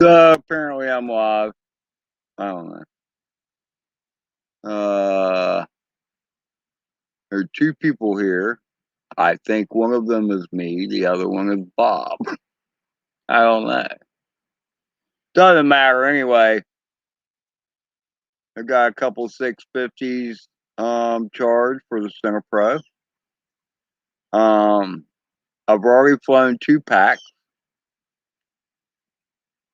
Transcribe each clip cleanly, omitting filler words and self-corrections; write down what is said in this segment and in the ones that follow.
So apparently I'm live. I don't know. There are two people here. I think one of them is me. The other one is Bob. I don't know. Doesn't matter anyway. I got a couple 650s charged for the Center Pro. I've already flown 2 packs.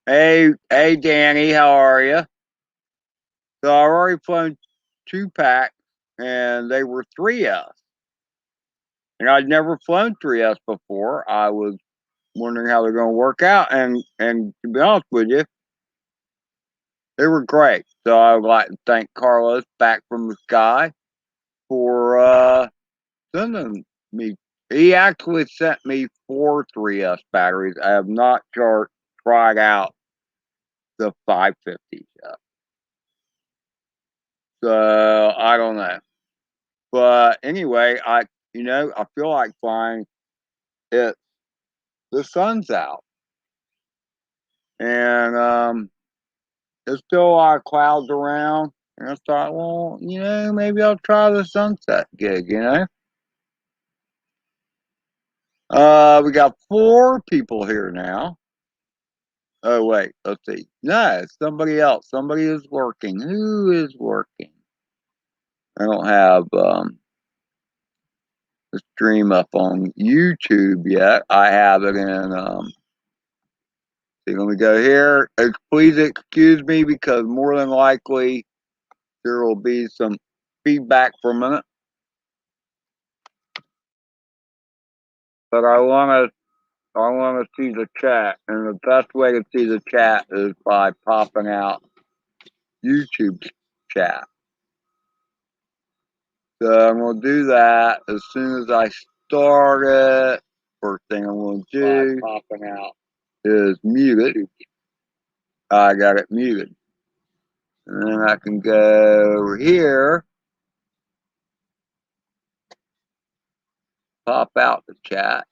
Hey, Danny, how are you? So I've already flown 2 packs, and they were 3S. And I'd never flown 3S before. I was wondering how they're going to work out, and to be honest with you, they were great. So I would like to thank Carlos back from the sky for sending me. He actually sent me 4 3S batteries. I have not tried out the 550s yet. So I don't know. But anyway, I feel like flying it. The sun's out, and there's still a lot of clouds around. And I thought, well, maybe I'll try the sunset gig. We got 4 people here now. Oh wait, let's see. No, somebody else. Somebody is working. Who is working? I don't have the stream up on YouTube yet. I have it in see, let me go here. Please excuse me because more than likely there will be some feedback for a minute. But I want to see the chat, and the best way to see the chat is by popping out YouTube chat. So I'm going to do that as soon as I start it. First thing I'm going to do popping out is mute it. I got it muted. And then I can go over here, pop out the chat.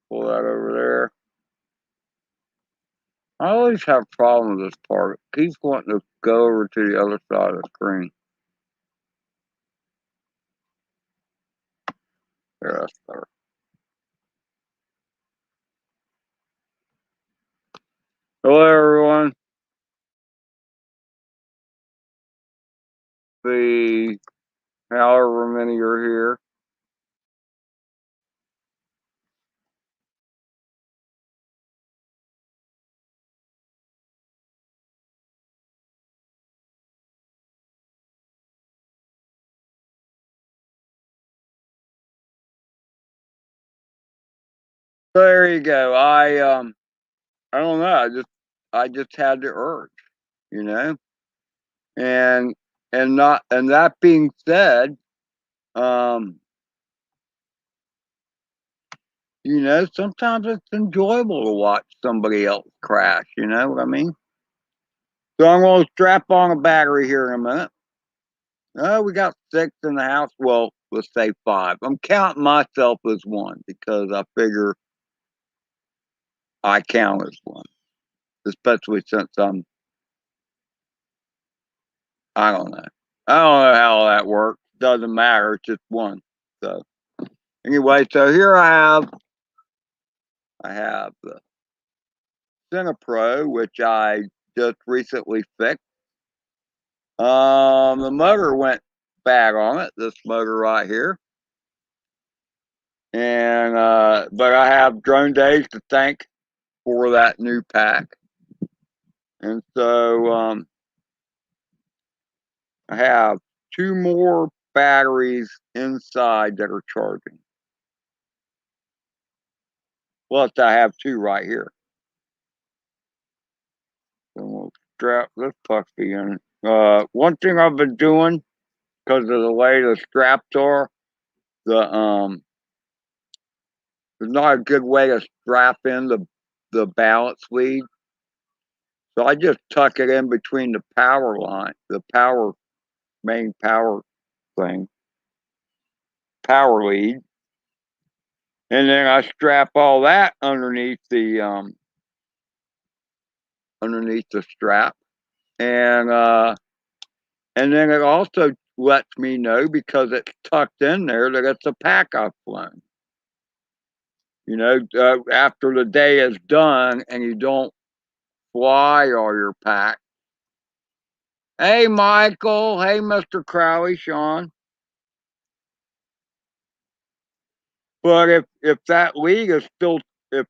Pull that over there. I always have a problem with this part. It keeps wanting to go over to the other side of the screen. There, that's better. Hello, everyone. The however many are here. So there you go. I don't know. I just had the urge, you know. And that being said, um, sometimes it's enjoyable to watch somebody else crash. You know what I mean? So I'm going to strap on a battery here in a minute. Oh, we got 6 in the house. Well, let's say 5. I'm counting myself as one because I figure I count as one, especially since I don't know. I don't know how that works. Doesn't matter. It's just one. So anyway, so here I have the Center Pro, which I just recently fixed. The motor went bad on it. This motor right here. And but I have Drone Daze to thank for that new pack. And so I have 2 more batteries inside that are charging. Plus, I have 2 right here. So we'll strap this puppy in. One thing I've been doing because of the way the straps are, there's not a good way to strap in the balance lead. So I just tuck it in between the power line, the main power thing, power lead. And then I strap all that underneath the strap. And then it also lets me know, because it's tucked in there, that it's a pack I've flown. You know, after the day is done and you don't fly all your pack. Hey, Michael. Hey, Mr. Crowley, Sean. But if that lead is still, if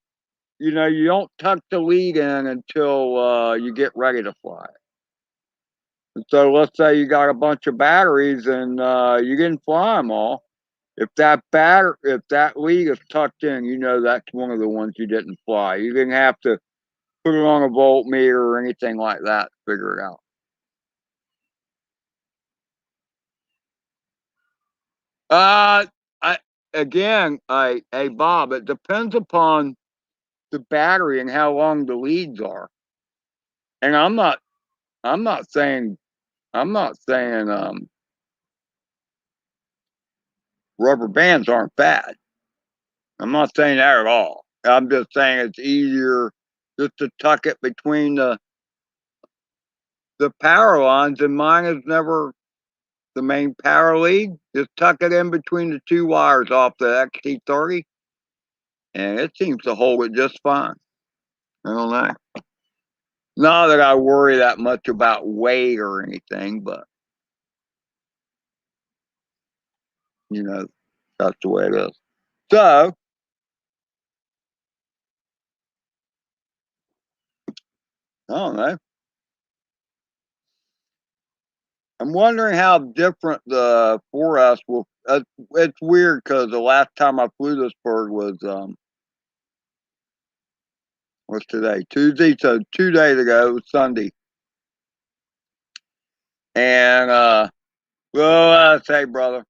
you know, you don't tuck the lead in until you get ready to fly. And so let's say you got a bunch of batteries and you didn't fly them all. If that lead is tucked in, you know that's one of the ones you didn't fly. You didn't have to put it on a voltmeter or anything like that to figure it out. Uh, hey Bob, it depends upon the battery and how long the leads are. And I'm not saying, I'm not saying rubber bands aren't bad. I'm not saying that at all. I'm just saying it's easier just to tuck it between the power lines, and mine is never the main power lead. Just tuck it in between the two wires off the XT30, and it seems to hold it just fine. I don't know. Not that I worry that much about weight or anything, but you know, that's the way it is. So I don't know. I'm wondering how different the 4S will. It's weird because the last time I flew this bird was what's today? Tuesday. So 2 days ago, it was Sunday, and well, say brother,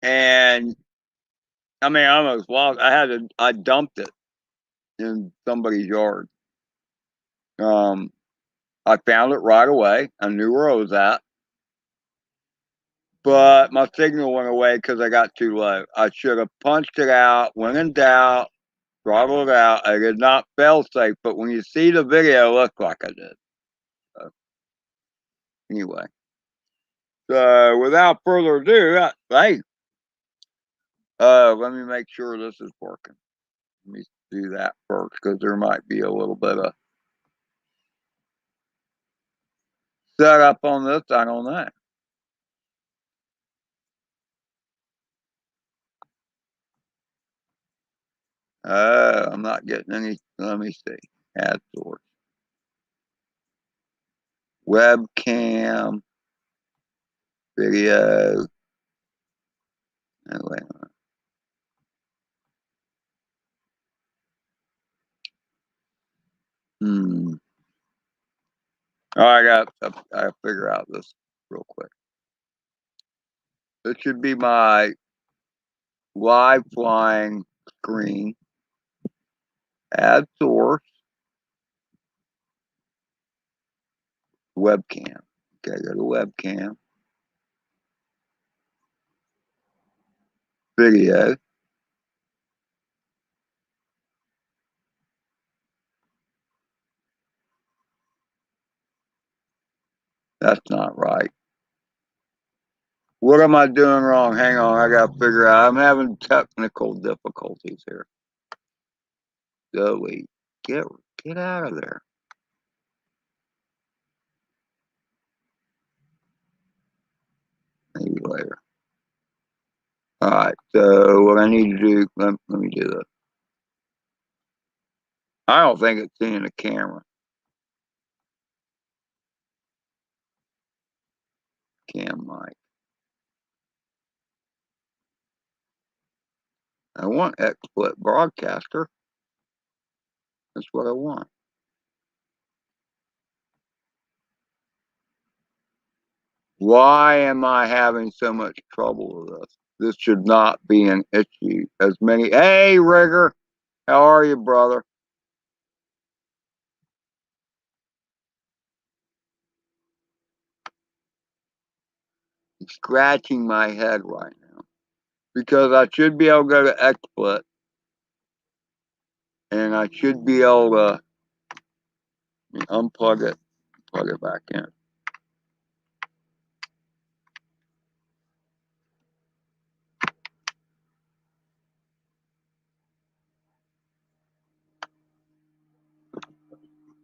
and I mean, I almost lost. I dumped it in somebody's yard. Um, I found it right away. I knew where I was at, but my signal went away because I got too low. I should have punched it out. When in doubt, throttled it out. I did not fail safe, but when you see the video, it looked like I did. So, anyway, so without further ado, hey, let me make sure this is working. Let me do that first because there might be a little bit of setup on this. I don't know. I'm not getting any. Let me see. Add source. Webcam, video. Oh, wait a minute. Hmm. Oh, I figure out this real quick. This should be my live flying screen. Add source. Webcam. Okay, go to webcam. Video. That's not right. What am I doing wrong? Hang on, I gotta figure out. I'm having technical difficulties here. Delete. Get out of there. Maybe later. All right. So what I need to do? Let me do this. I don't think it's seeing the camera. Cam mic. I want XSplit broadcaster. That's what I want. Why am I having so much trouble with this? This should not be an issue. As many. Hey, Rigger, how are you, brother? scratching my head right now because I should be able to go to XSplit and I should be able to unplug it, plug it back in.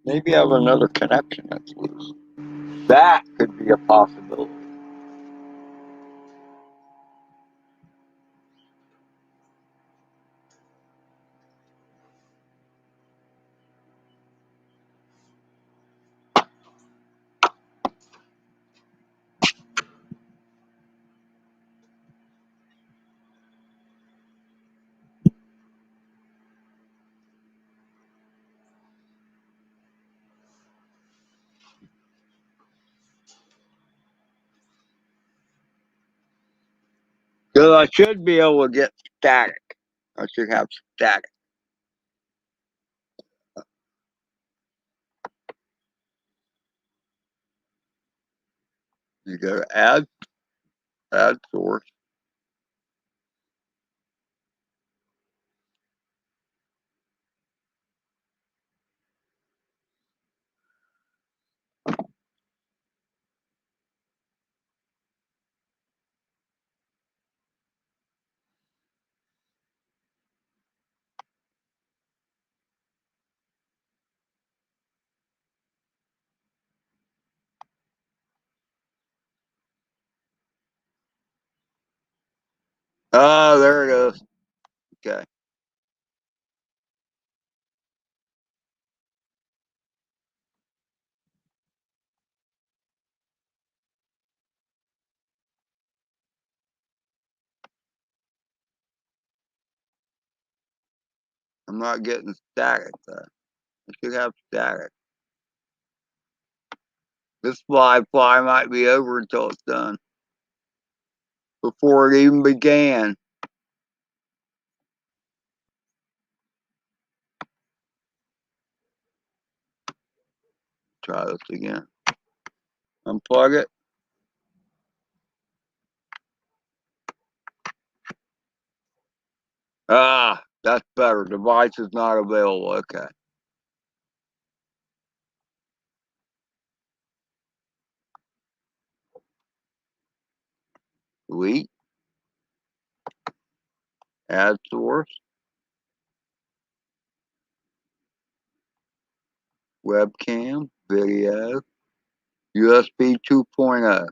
Maybe I have another connection that's loose. That could be a possibility. Because I should be able to get static. I should have static. You go to add source. Oh, there it is. Okay. I'm not getting static though. I should have static. This fly might be over until it's done. Before it even began. Try this again. Unplug it. Ah, that's better. Device is not available. Okay. Delete. Add source. Webcam. Video. USB 2.0.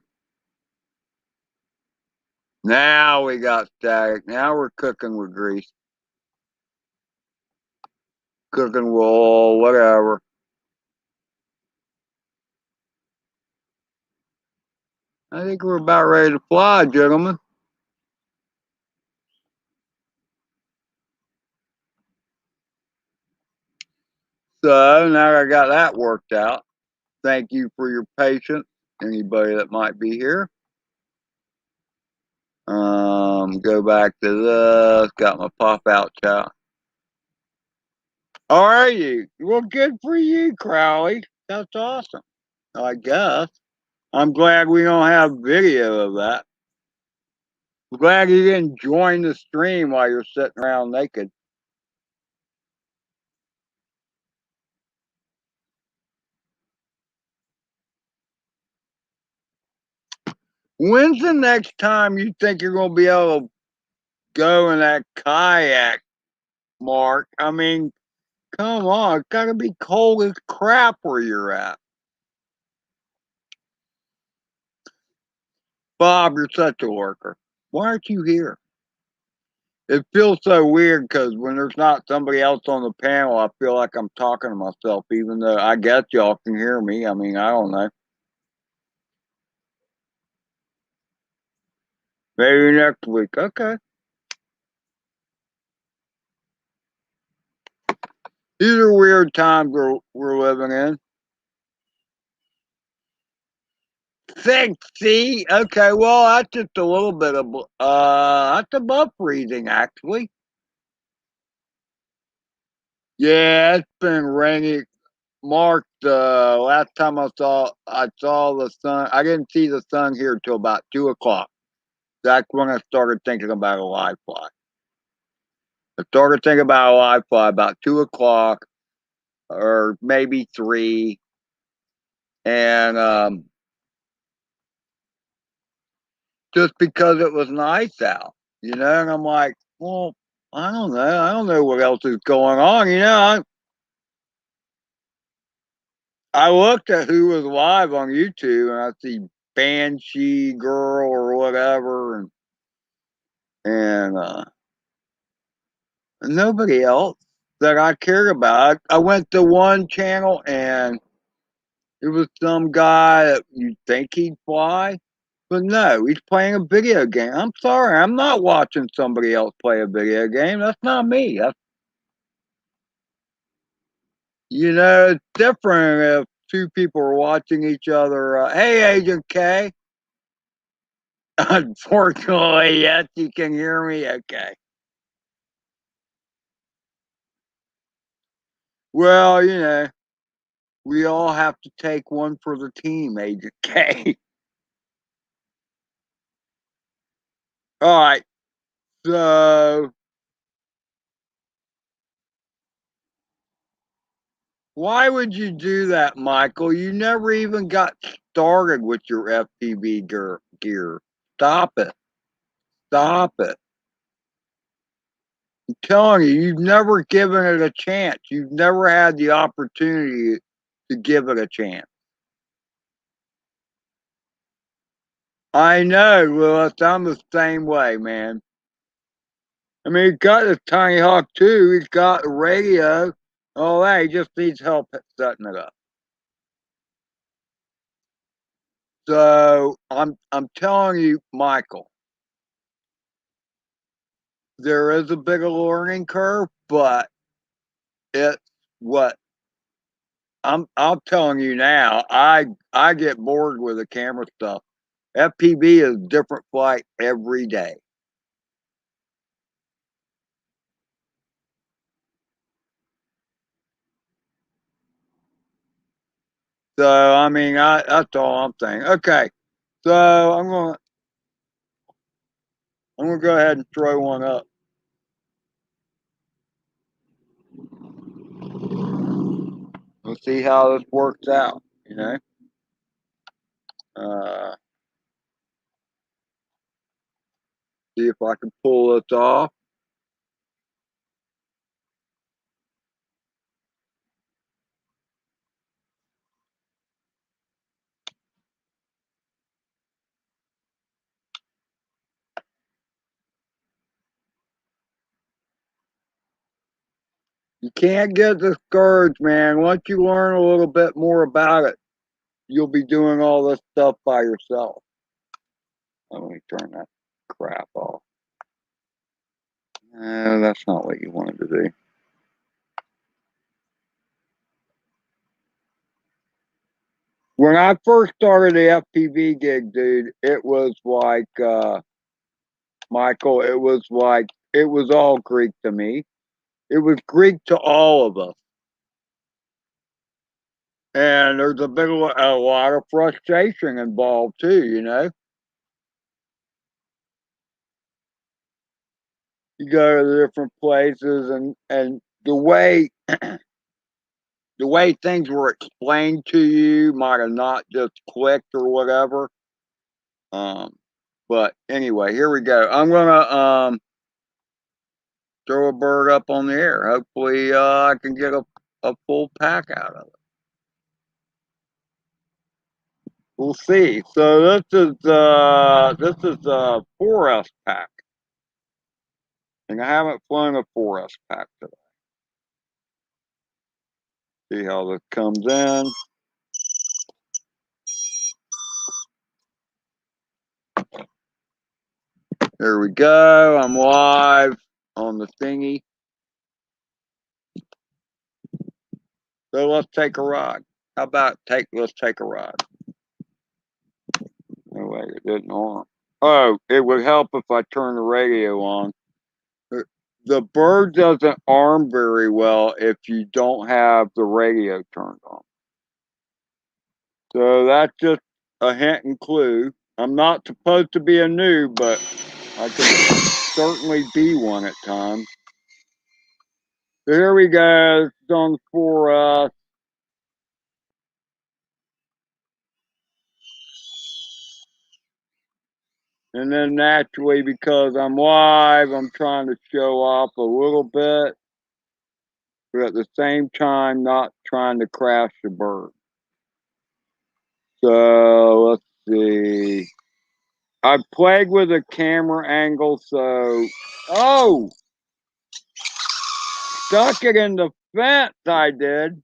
Now we got static. Now we're cooking with grease. Cooking with oil, whatever. I think we're about ready to fly, gentlemen. So now I got that worked out. Thank you for your patience. Anybody that might be here. Go back to this. Got my pop out chat. How are you? Well, good for you, Crowley. That's awesome. I guess. I'm glad we don't have video of that. I'm glad you didn't join the stream while you're sitting around naked. When's the next time you think you're going to be able to go in that kayak, Mark? I mean, come on. It's got to be cold as crap where you're at. Bob, you're such a worker. Why aren't you here? It feels so weird because when there's not somebody else on the panel, I feel like I'm talking to myself, even though I guess y'all can hear me. I mean, I don't know. Maybe next week. Okay. These are weird times we're living in. 60. Okay, well, that's just a little bit of that's above freezing actually. Yeah, it's been rainy. marked the last time I saw the sun. I didn't see the sun here till about 2 o'clock. That's when I started thinking about a live fly. I started thinking about a live fly about 2 o'clock or maybe 3. And just because it was nice out, and I'm like, well, I don't know. I don't know what else is going on. I looked at who was live on YouTube and I see Banshee Girl or whatever, and nobody else that I care about. I went to one channel and it was some guy that you'd think he'd fly, but no, he's playing a video game. I'm sorry, I'm not watching somebody else play a video game. That's not me. It's different if two people are watching each other. Hey, Agent K. Unfortunately, yes, you can hear me. Okay. Well, we all have to take one for the team, Agent K. All right. So, why would you do that, Michael? You never even got started with your FPV gear. Stop it. Stop it. I'm telling you, you've never given it a chance. You've never had the opportunity to give it a chance. I know, Lewis. I'm the same way, man. I mean, he's got this tiny hawk too. He's got a radio. All that. He just needs help setting it up. So I'm telling you, Michael, there is a bigger learning curve, but it's what I'm telling you now. I get bored with the camera stuff. FPV is different flight every day. So I mean, that's all I'm saying. Okay, so I'm gonna go ahead and throw one up. We'll see how this works out. Uh, See if I can pull this off. You can't get discouraged, man. Once you learn a little bit more about it, you'll be doing all this stuff by yourself. Let me turn that crap off. That's not what you wanted to do. When I first started the FPV gig, dude, it was like, Michael, it was all Greek to me. It was Greek to all of us. And there's a lot of frustration involved too. You go to the different places and the way things were explained to you might have not just clicked or whatever. Um, but anyway, here we go. I'm gonna throw a bird up on the air. Hopefully, I can get a full pack out of it. We'll see. So this is a 4S pack, and I haven't flown a 4S pack today. See how this comes in. There we go. I'm live on the thingy. So let's take a ride. How about let's take a ride? No way, it didn't on. Oh, it would help if I turn the radio on. the bird doesn't arm very well if you don't have the radio turned on. So that's just a hint and clue. I'm not supposed to be a noob, but I can certainly be one at times. So here we go. Song for us. And then naturally, because I'm live, I'm trying to show off a little bit, but at the same time, not trying to crash the bird. So let's see. I played with a camera angle, so stuck it in the fence. I did.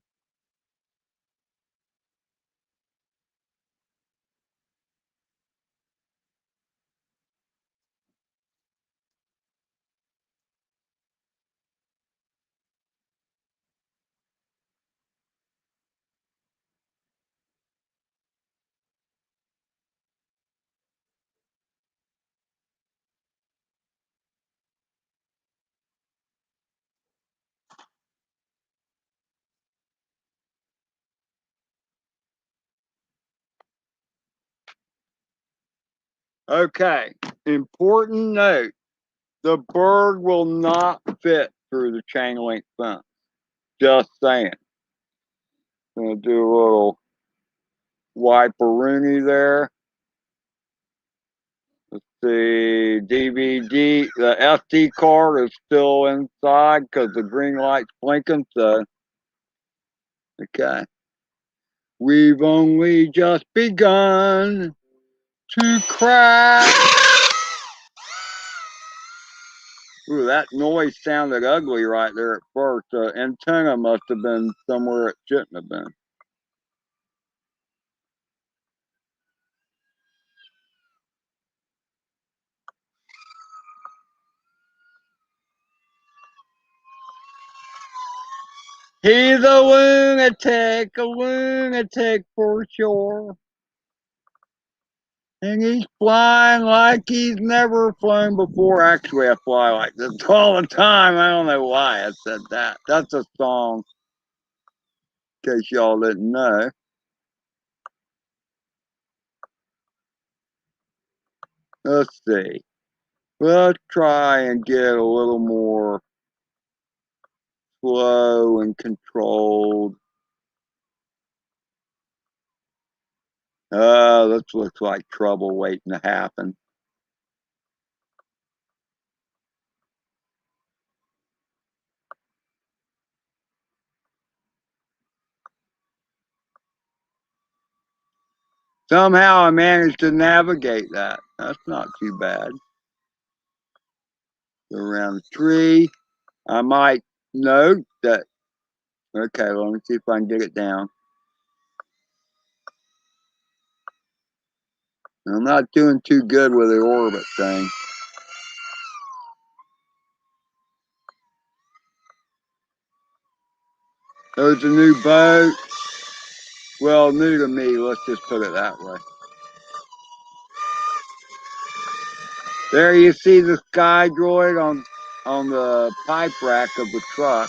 Okay, important note. The bird will not fit through the chain link fence. Just saying. Gonna do a little wipe-a-rooney there. Let's see, DVD, the SD card is still inside because the green light's blinking, so, okay. We've only just begun to crack. Ooh, that noise sounded ugly right there at first. The antenna must have been somewhere it shouldn't have been. He's a lunatic for sure. And he's flying like he's never flown before. Actually, I fly like this all the time. I don't know why I said that. That's a song, in case y'all didn't know. Let's see. Let's try and get a little more slow and controlled. This looks like trouble waiting to happen. Somehow I managed to navigate that. That's not too bad. Go around the tree. I might note that. Okay, let me see if I can get it down. I'm not doing too good with the orbit thing. There's a new boat. Well, new to me, let's just put it that way. There you see the sky droid on the pipe rack of the truck.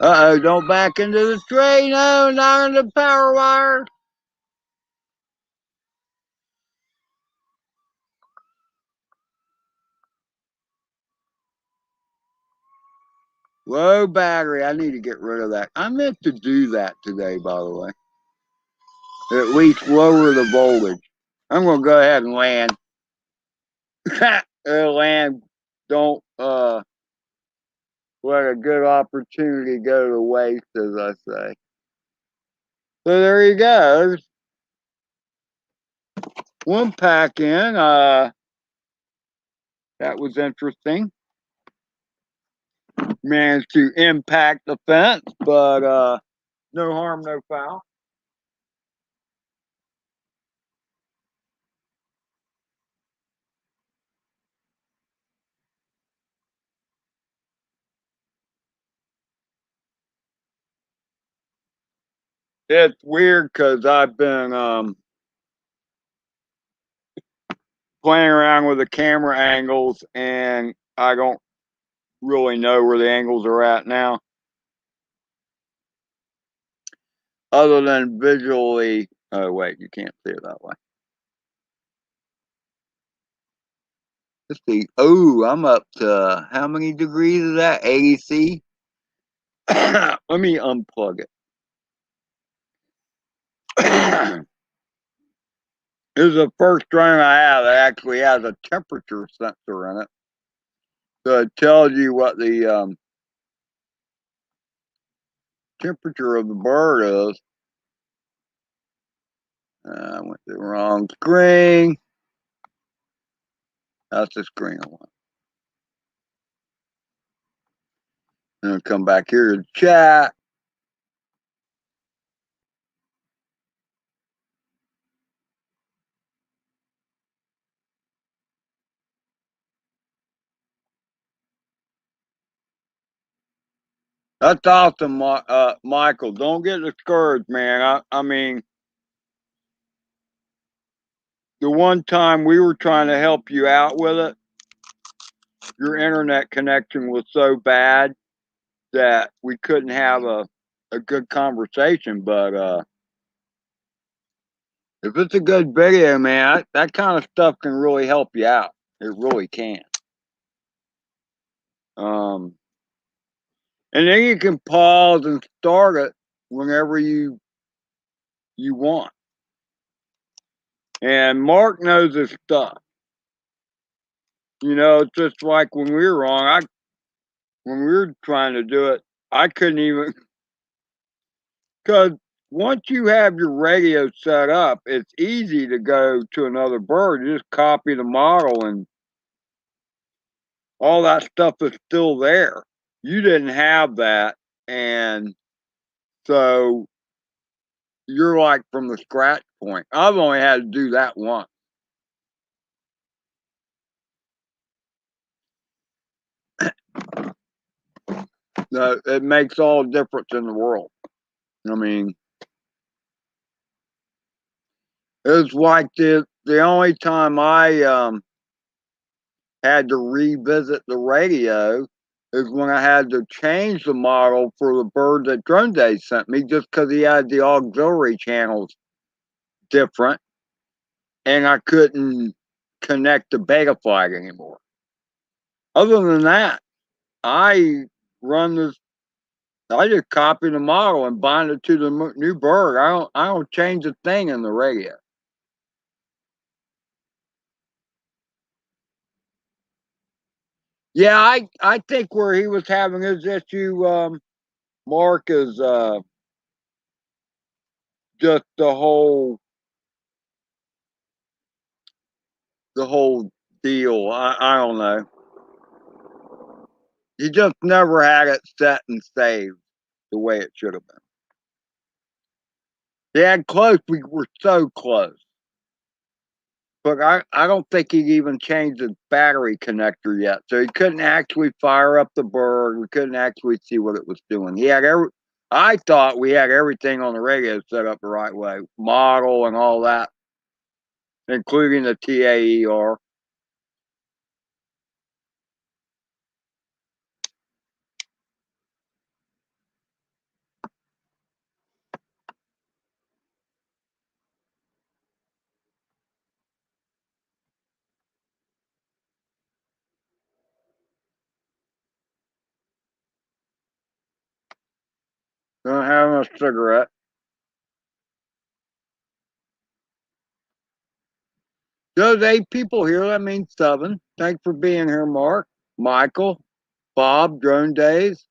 Uh-oh, don't back into the tray. No, not in the power wire. Low battery. I need to get rid of that. I meant to do that today, by the way. At least lower the voltage. I'm going to go ahead and land. Land. Don't let a good opportunity go to waste, as I say. So there you go. One pack in. That was interesting. Managed to impact the fence, but no harm, no foul. It's weird because I've been playing around with the camera angles, and I don't really know where the angles are at now, other than visually. Oh wait, you can't see it that way. Let's see. Oh, I'm up to how many degrees is that? 80C. Let me unplug it. This is the first drone I have that actually has a temperature sensor in it. So it tells you what the temperature of the bird is. I went to the wrong screen. That's the screen I want. I'm gonna come back here to chat. That's awesome, Michael. Don't get discouraged, man. I mean, the one time we were trying to help you out with it, your internet connection was so bad that we couldn't have a good conversation. But if it's a good video, man, that kind of stuff can really help you out. It really can. And then you can pause and start it whenever you want. And Mark knows his stuff. You know, it's just like when we were wrong. When we were trying to do it, I couldn't even, because once you have your radio set up, it's easy to go to another bird. You just copy the model, and all that stuff is still there. You didn't have that, and so you're like from the scratch point. I've only had to do that once. It makes all the difference in the world. I mean, it's like the only time I had to revisit the radio is when I had to change the model for the bird that Daze sent me, just because he had the auxiliary channels different, and I couldn't connect the beta flag anymore. Other than that, I run this. I just copy the model and bind it to the new bird. I don't change a thing in the radio. Yeah, I think where he was having his issue, Mark, is just the whole deal. I don't know. He just never had it set and saved the way it should have been. Yeah, close. We were so close. But I don't think he'd even changed the battery connector yet. So he couldn't actually fire up the bird. We couldn't actually see what it was doing. I thought we had everything on the radio set up the right way. Model and all that, including the TAER. Don't have a cigarette. There's 8 people here. That means 7. Thanks for being here, Mark, Michael, Bob, Drone Daze.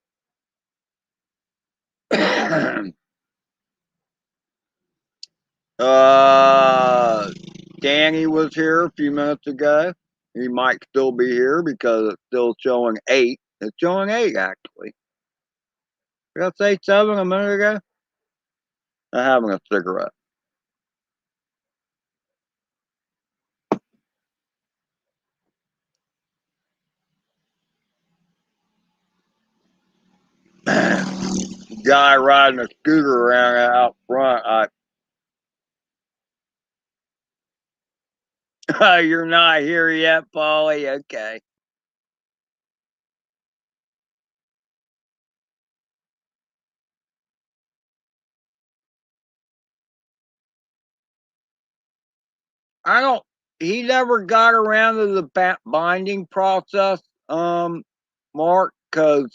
Danny was here a few minutes ago. He might still be here because it's still showing 8. It's showing 8, actually. Did I say 7 a minute ago? I'm having a cigarette. guy riding a scooter around out front. You're not here yet, Polly? Okay. I don't. He never got around to the binding process, Mark, because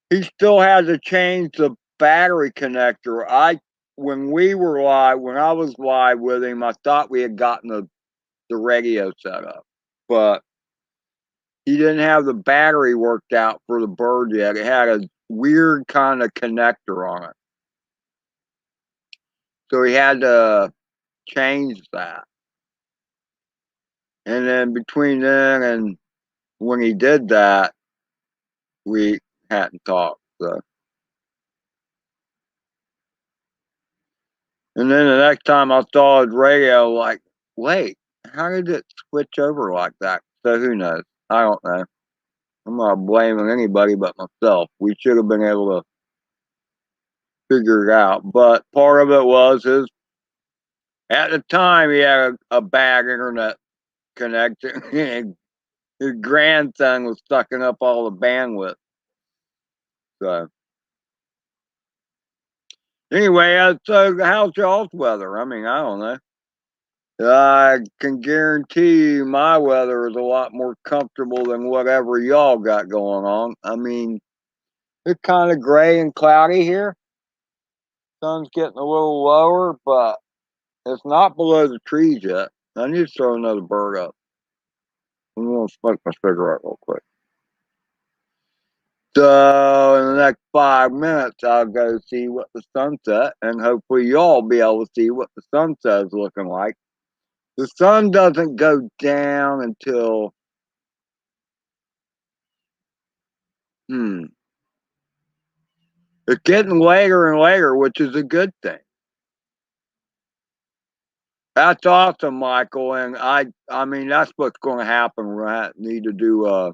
he still had to change the battery connector. When we were live, when I was live with him, I thought we had gotten the radio set up, but he didn't have the battery worked out for the bird yet. It had a weird kind of connector on it, so he had to change that. And then between then and when he did that, we hadn't talked. So. And then the next time I saw his radio, like, wait, how did it switch over like that? So who knows? I don't know. I'm not blaming anybody but myself. We should have been able to figure it out. But part of it was at the time he had a bad internet connection. And his grandson was sucking up all the bandwidth. So anyway, so how's y'all's weather? I mean, I don't know. I can guarantee you my weather is a lot more comfortable than whatever y'all got going on. I mean, it's kind of gray and cloudy here. Sun's getting a little lower, but it's not below the trees yet. I need to throw another bird up. I'm going to smoke my cigarette real quick. So in the next 5 minutes, I'll go see what the sunset, and hopefully y'all be able to see what the sunset is looking like. The sun doesn't go down until it's getting later and later, which is a good thing. That's awesome, Michael, and I mean that's what's going to happen. We need to do a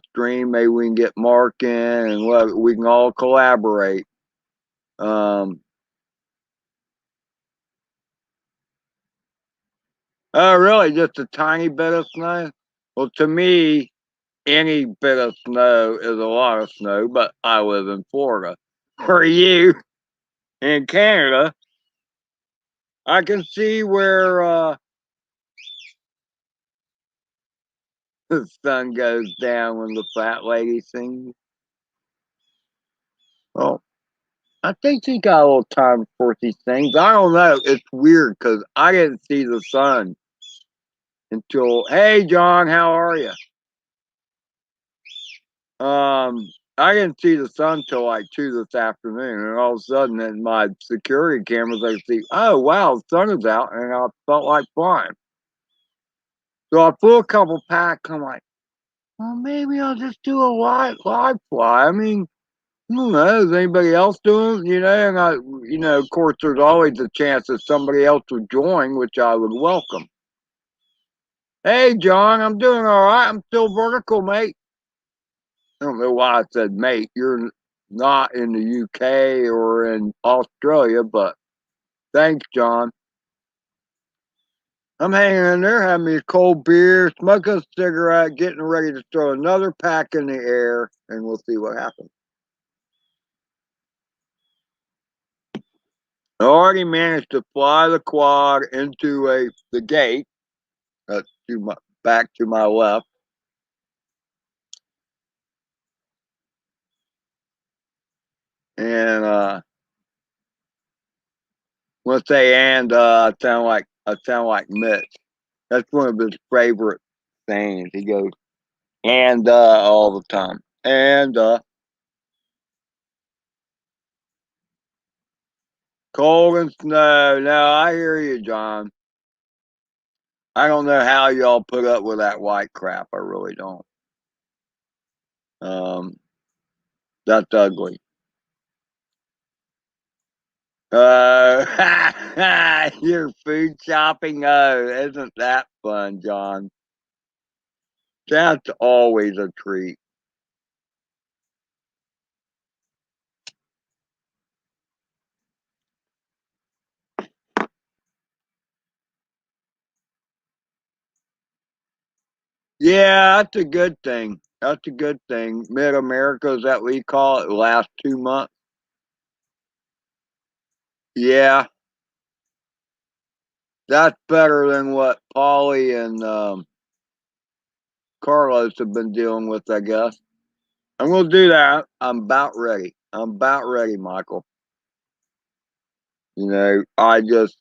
stream. Maybe we can get Mark in, and we can all collaborate. Um, oh, really? Just a tiny bit of snow? Well, to me, any bit of snow is a lot of snow. But I live in Florida. For you in Canada, I can see where the sun goes down when the fat lady sings. Well, I think she got a little time before she sings. I don't know. It's weird because I didn't see the sun until. Hey, John, how are you? I didn't see the sun till like 2 this afternoon, and all of a sudden, in my security cameras, I see, oh wow, the sun is out, and I felt like flying. So I flew a couple packs. I'm like, well, maybe I'll just do a live fly. I mean, I don't know. Is anybody else doing? And of course, there's always a chance that somebody else would join, which I would welcome. Hey, John, I'm doing all right. I'm still vertical, mate. I don't know why I said mate. You're not in the UK or in Australia, but thanks, John. I'm hanging in there, having me a cold beer, smoking a cigarette, getting ready to throw another pack in the air, and we'll see what happens. I already managed to fly the quad into the gate back to my left. And let's say I sound like Mitch. That's one of his favorite sayings. He goes and all the time. And cold and snow. No, I hear you, John. I don't know how y'all put up with that white crap. I really don't. Um, that's ugly. You're food shopping. Oh, isn't that fun, John? That's always a treat. Yeah, that's a good thing. That's a good thing. Mid America, is that what you call it? Last 2 months. Yeah, that's better than what Polly and Carlos have been dealing with, I guess. I'm gonna do that. I'm about ready. I'm about ready, Michael. I just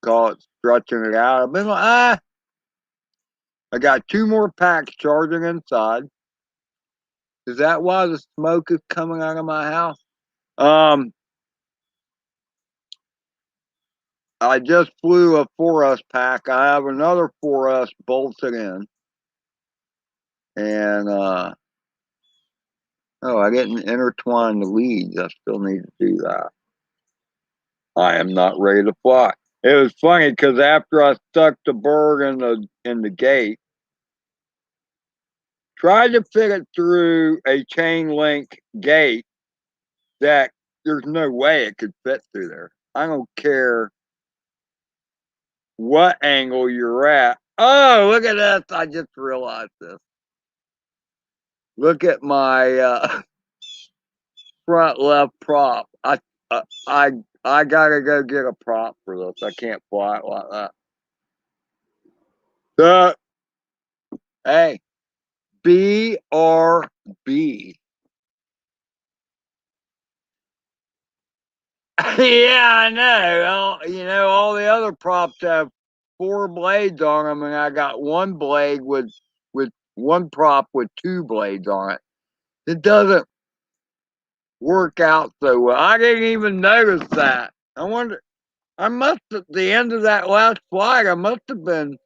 call it stretching it out. I've been like, I got 2 more packs charging inside. Is that why the smoke is coming out of my house? Um, I just flew a 4S pack. I have another 4S bolted in, and oh, I didn't intertwine the leads. I still need to do that. I am not ready to fly. It was funny because after I stuck the bird in the gate, tried to fit it through a chain link gate that there's no way it could fit through there. I don't care what angle you're at. Oh, look at this. I just realized this. Look at my front left prop. Uh, I I gotta go get a prop for this. I can't fly it like that. Uh, hey, BRB. Yeah, I know. All the other props have 4 blades on them, and I got one blade with one prop with 2 blades on it. It doesn't work out so well. I didn't even notice that. I wonder. I must at the end of that last flight. I must have been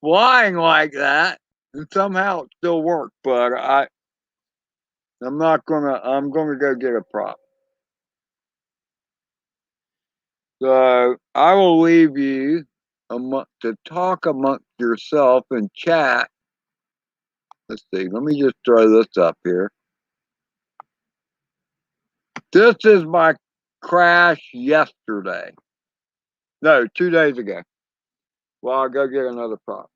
flying like that, and somehow it still worked. But I'm not gonna. I'm gonna go get a prop. So I will leave you to talk amongst yourself and chat. Let's see. Let me just throw this up here. This is my crash yesterday. No, 2 days ago. Well, I'll go get another prop.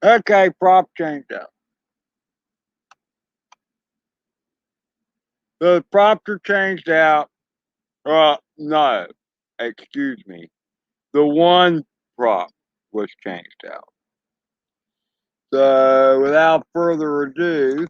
Okay, prop changed out. The props are changed out. No, excuse me. The one prop was changed out. So, without further ado,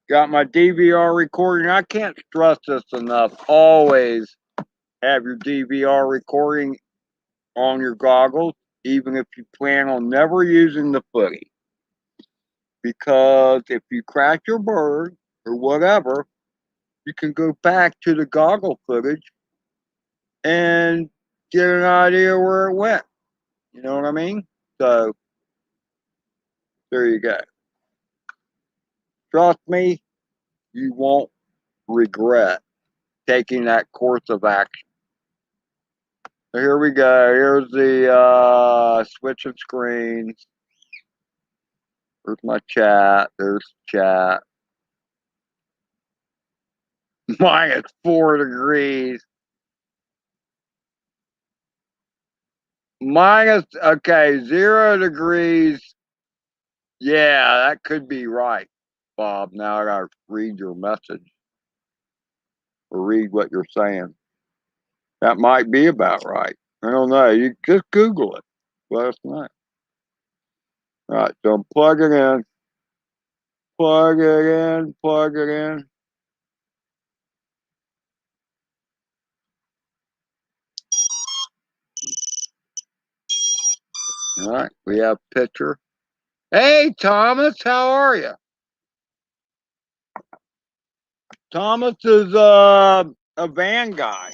got my DVR recording. I can't stress this enough. Always have your DVR recording on your goggles, even if you plan on never using the footy. Because if you crash your bird or whatever, you can go back to the goggle footage and get an idea where it went. You know what I mean? So there you go. Trust me, you won't regret taking that course of action. So here we go. Here's the switching screens. There's my chat. There's chat. -4 degrees. Okay, 0 degrees. Yeah, that could be right, Bob. Now I gotta read your message or read what you're saying. That might be about right. I don't know. You just Google it. Let us know. All right, so plug it in. Plug it in. Plug it in. All right, we have picture. Hey, Thomas, how are you? Thomas is a van guy.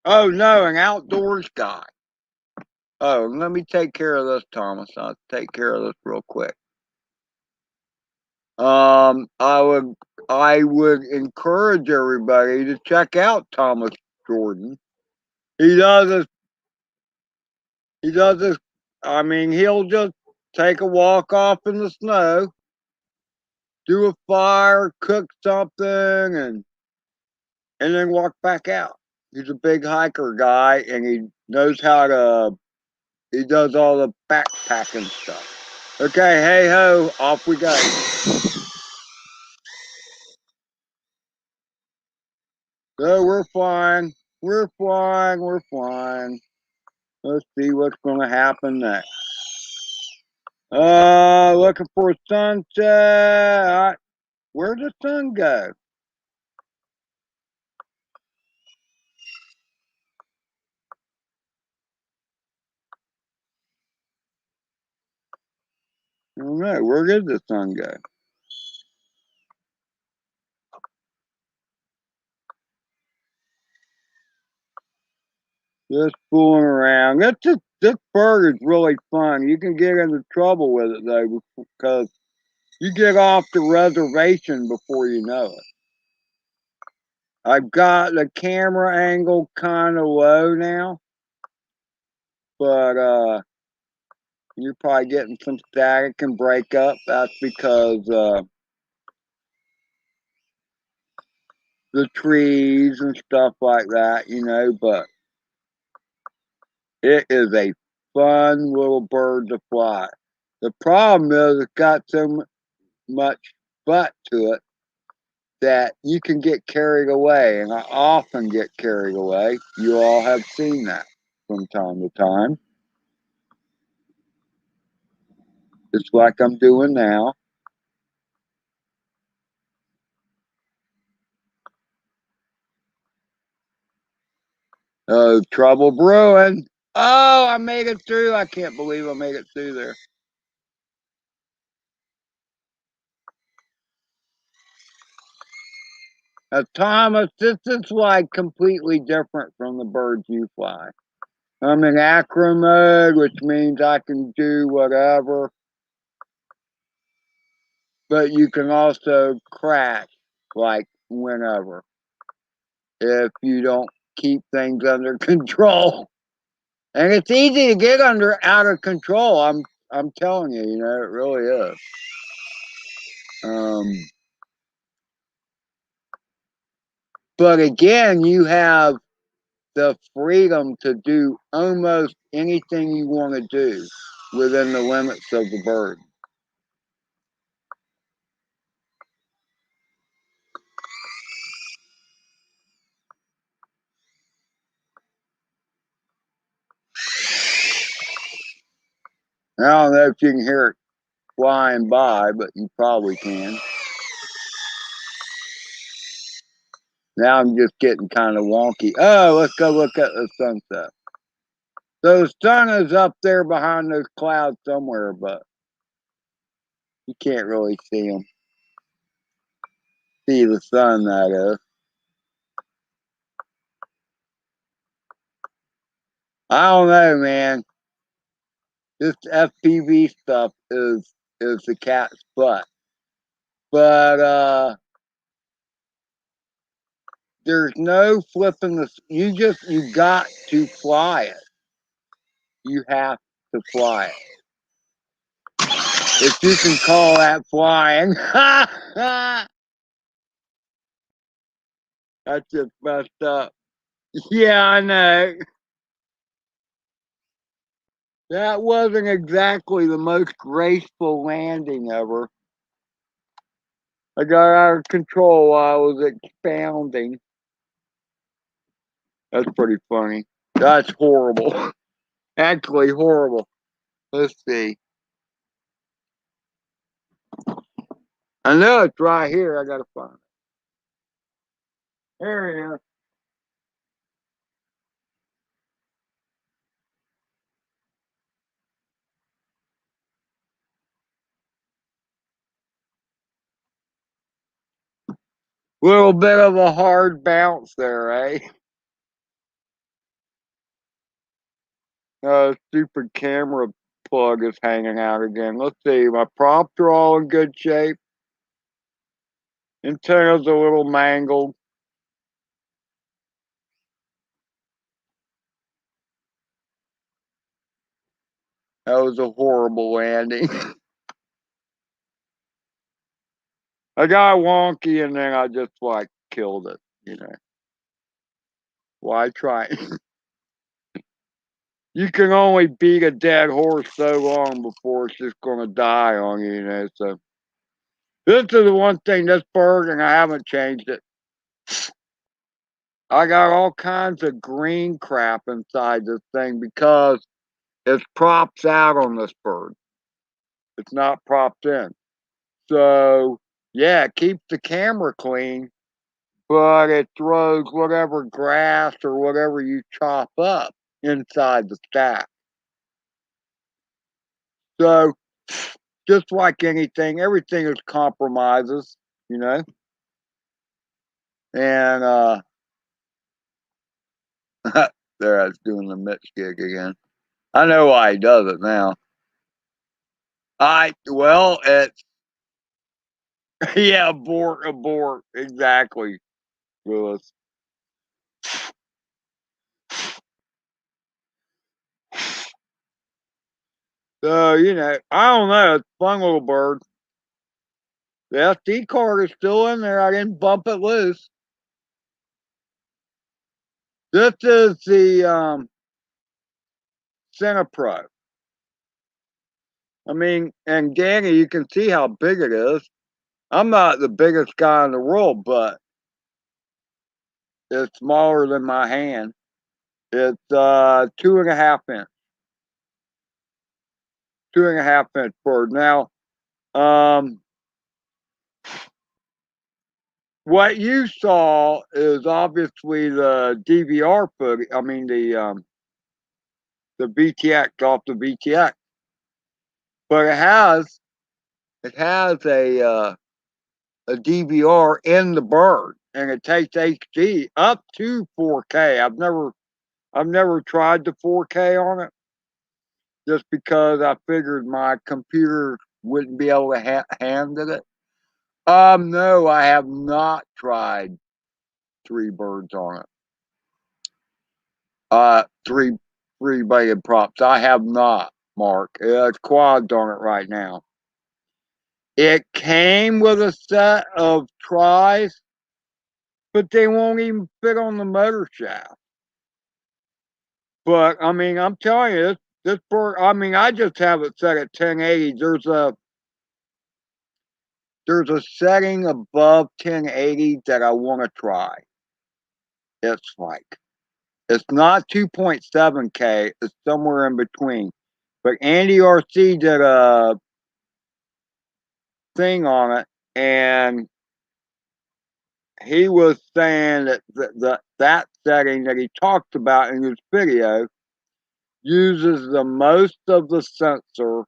Oh no, an outdoors guy. Oh, let me take care of this, Thomas. I'll take care of this real quick. I would encourage everybody to check out Thomas Jordan. He does this. He does this. I mean, he'll just take a walk off in the snow, do a fire, cook something, and then walk back out. He's a big hiker guy, and he knows how to. He does all the backpacking stuff. Okay, hey ho, off we go. So we're flying. We're flying. We're flying. Let's see what's going to happen next. Looking for a sunset. Where'd the sun go? I don't know. Where did the sun go? Just fooling around. This bird is really fun. You can get into trouble with it though, because you get off the reservation before you know it. I've got the camera angle kind of low now, but you're probably getting some static and breakup. That's because the trees and stuff like that, you know, but it is a fun little bird to fly. The problem is it's got so much butt to it that you can get carried away, and I often get carried away. You all have seen that from time to time. It's like I'm doing now. Oh, trouble brewing. Oh, I made it through. I can't believe I made it through there. Thomas, this is like completely different from the birds you fly. I'm in acro mode, which means I can do whatever, but you can also crash like whenever if you don't keep things under control. And it's easy to get out of control. I'm telling you, you know, it really is. But again, you have the freedom to do almost anything you want to do within the limits of the bird. I don't know if you can hear it flying by, but you probably can. Now I'm just getting kind of wonky. Oh, let's go look at the sunset. So the sun is up there behind those clouds somewhere, but you can't really see him. See the sun, that is. I don't know, man. This FPV stuff is the cat's butt. But there's no flipping the. You got to fly it. You have to fly it. If you can call that flying. That's just messed up. Yeah, I know. That wasn't exactly the most graceful landing ever. I got out of control while I was expounding. That's pretty funny. That's horrible. Actually horrible. Let's see. I know it's right here. I gotta find it. There it is. Little bit of a hard bounce there, eh? Stupid camera plug is hanging out again. Let's see. My props are all in good shape. Antenna's a little mangled. That was a horrible landing. I got wonky and then I just like killed it, you know. Why try? You can only beat a dead horse so long before it's just gonna die on you, you know. So this is the one thing, this bird, and I haven't changed it. I got all kinds of green crap inside this thing because it's props out on this bird. It's not propped in. So yeah, it keeps the camera clean, but it throws whatever grass or whatever you chop up inside the stack. So just like anything, everything is compromises, you know. And there I was doing the Mitch gig again. I know why he does it now. Well, it's yeah, abort, exactly, Willis. So you know, I don't know. It's a fun little bird. The SD card is still in there. I didn't bump it loose. This is the Pro. I mean, and Danny, you can see how big it is. I'm not the biggest guy in the world, but it's smaller than my hand. It's 2.5 inch, 2.5 inch bird. Now, um, what you saw is obviously the DVR footage. I mean the VTX off the VTX, but it has a DVR in the bird, and it takes HD up to 4K. I've never tried the 4K on it, just because I figured my computer wouldn't be able to handle it. No, I have not tried three birds on it. Three baited props. I have not, Mark. It's quads on it right now. It came with a set of tries, but they won't even fit on the motor shaft. But I mean, I'm telling you, this bird. I mean, I just have it set at 1080. There's a setting above 1080 that I want to try. It's like it's not 2.7K. It's somewhere in between. But Andy RC did a thing on it, and he was saying that that setting that he talked about in his video uses the most of the sensor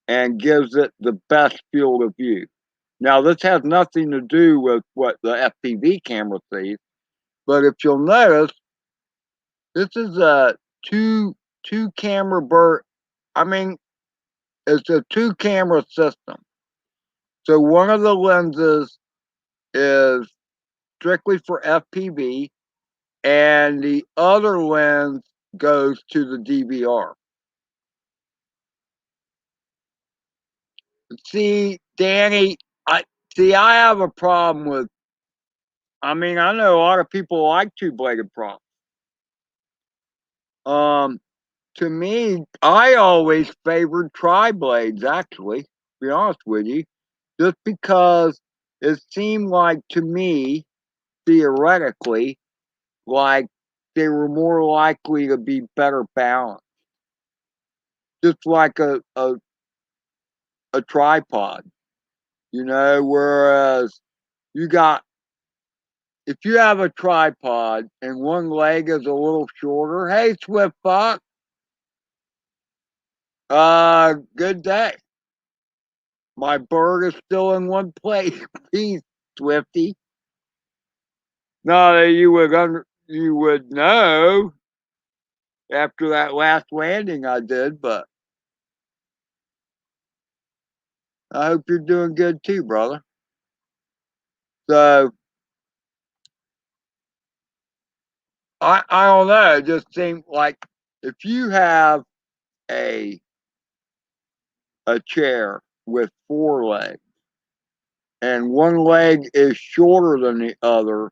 and gives it the best field of view. Now, this has nothing to do with what the FPV camera sees, but if you'll notice, this is a two camera bird. I mean, it's a two camera system. So one of the lenses is strictly for FPV, and the other lens goes to the DVR. See, Danny, I have a problem with. I mean, I know a lot of people like two-bladed props. Um, to me, I always favored tri-blades. Actually, to be honest with you, just because it seemed like to me, theoretically, like they were more likely to be better balanced, just like a tripod, you know. Whereas you got if you have a tripod and one leg is a little shorter, hey, Swift Fox, good day. My bird is still in one place. Peace, Swifty. No, you would know after that last landing I did, but I hope you're doing good too, brother. So I don't know. It just seemed like if you have a a chair with four legs and one leg is shorter than the other,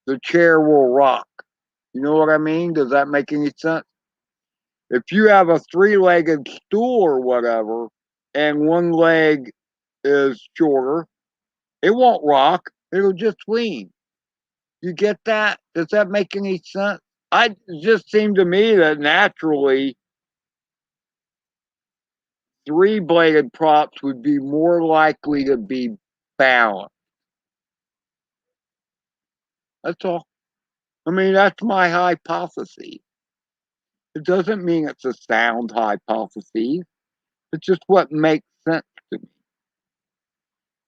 the chair will rock. You know what I mean? Does that make any sense? If you have a three-legged stool or whatever and one leg is shorter, it won't rock. It'll just lean. You get that? Does that make any sense? It just seemed to me that naturally three-bladed props would be more likely to be balanced. That's all. I mean, that's my hypothesis. It doesn't mean it's a sound hypothesis. It's just what makes sense to me.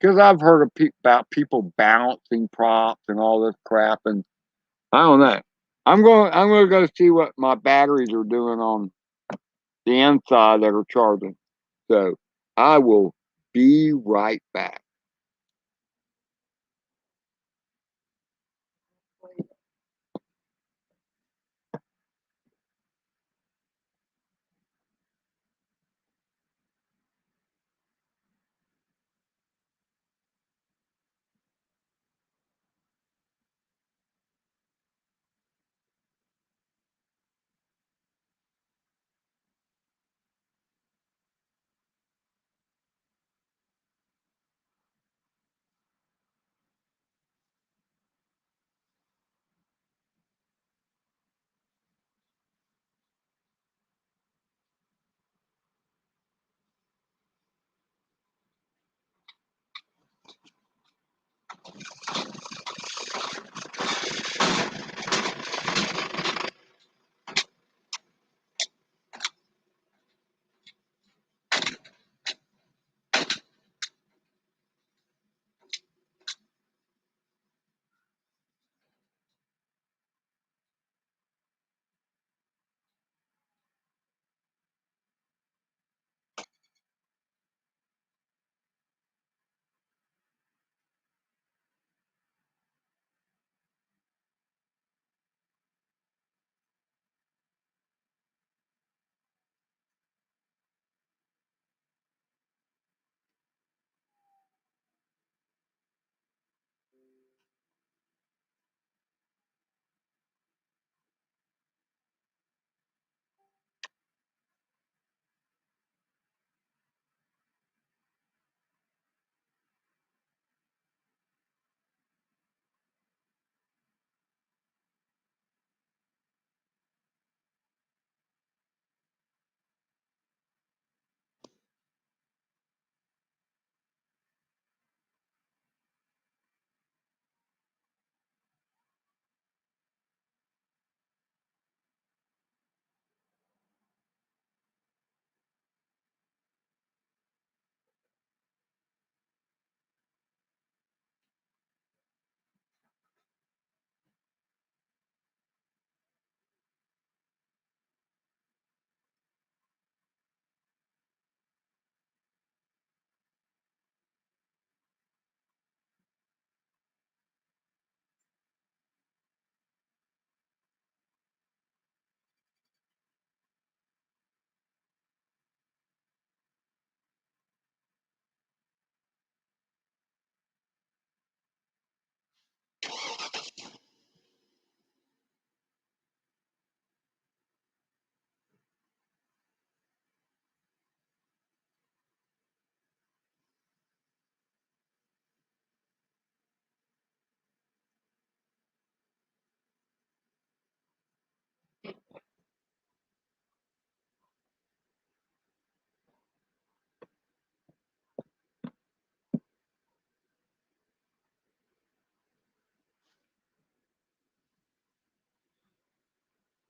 Because I've heard about people balancing props and all this crap, and I don't know. I'm going to go see what my batteries are doing on the inside that are charging. So I will be right back.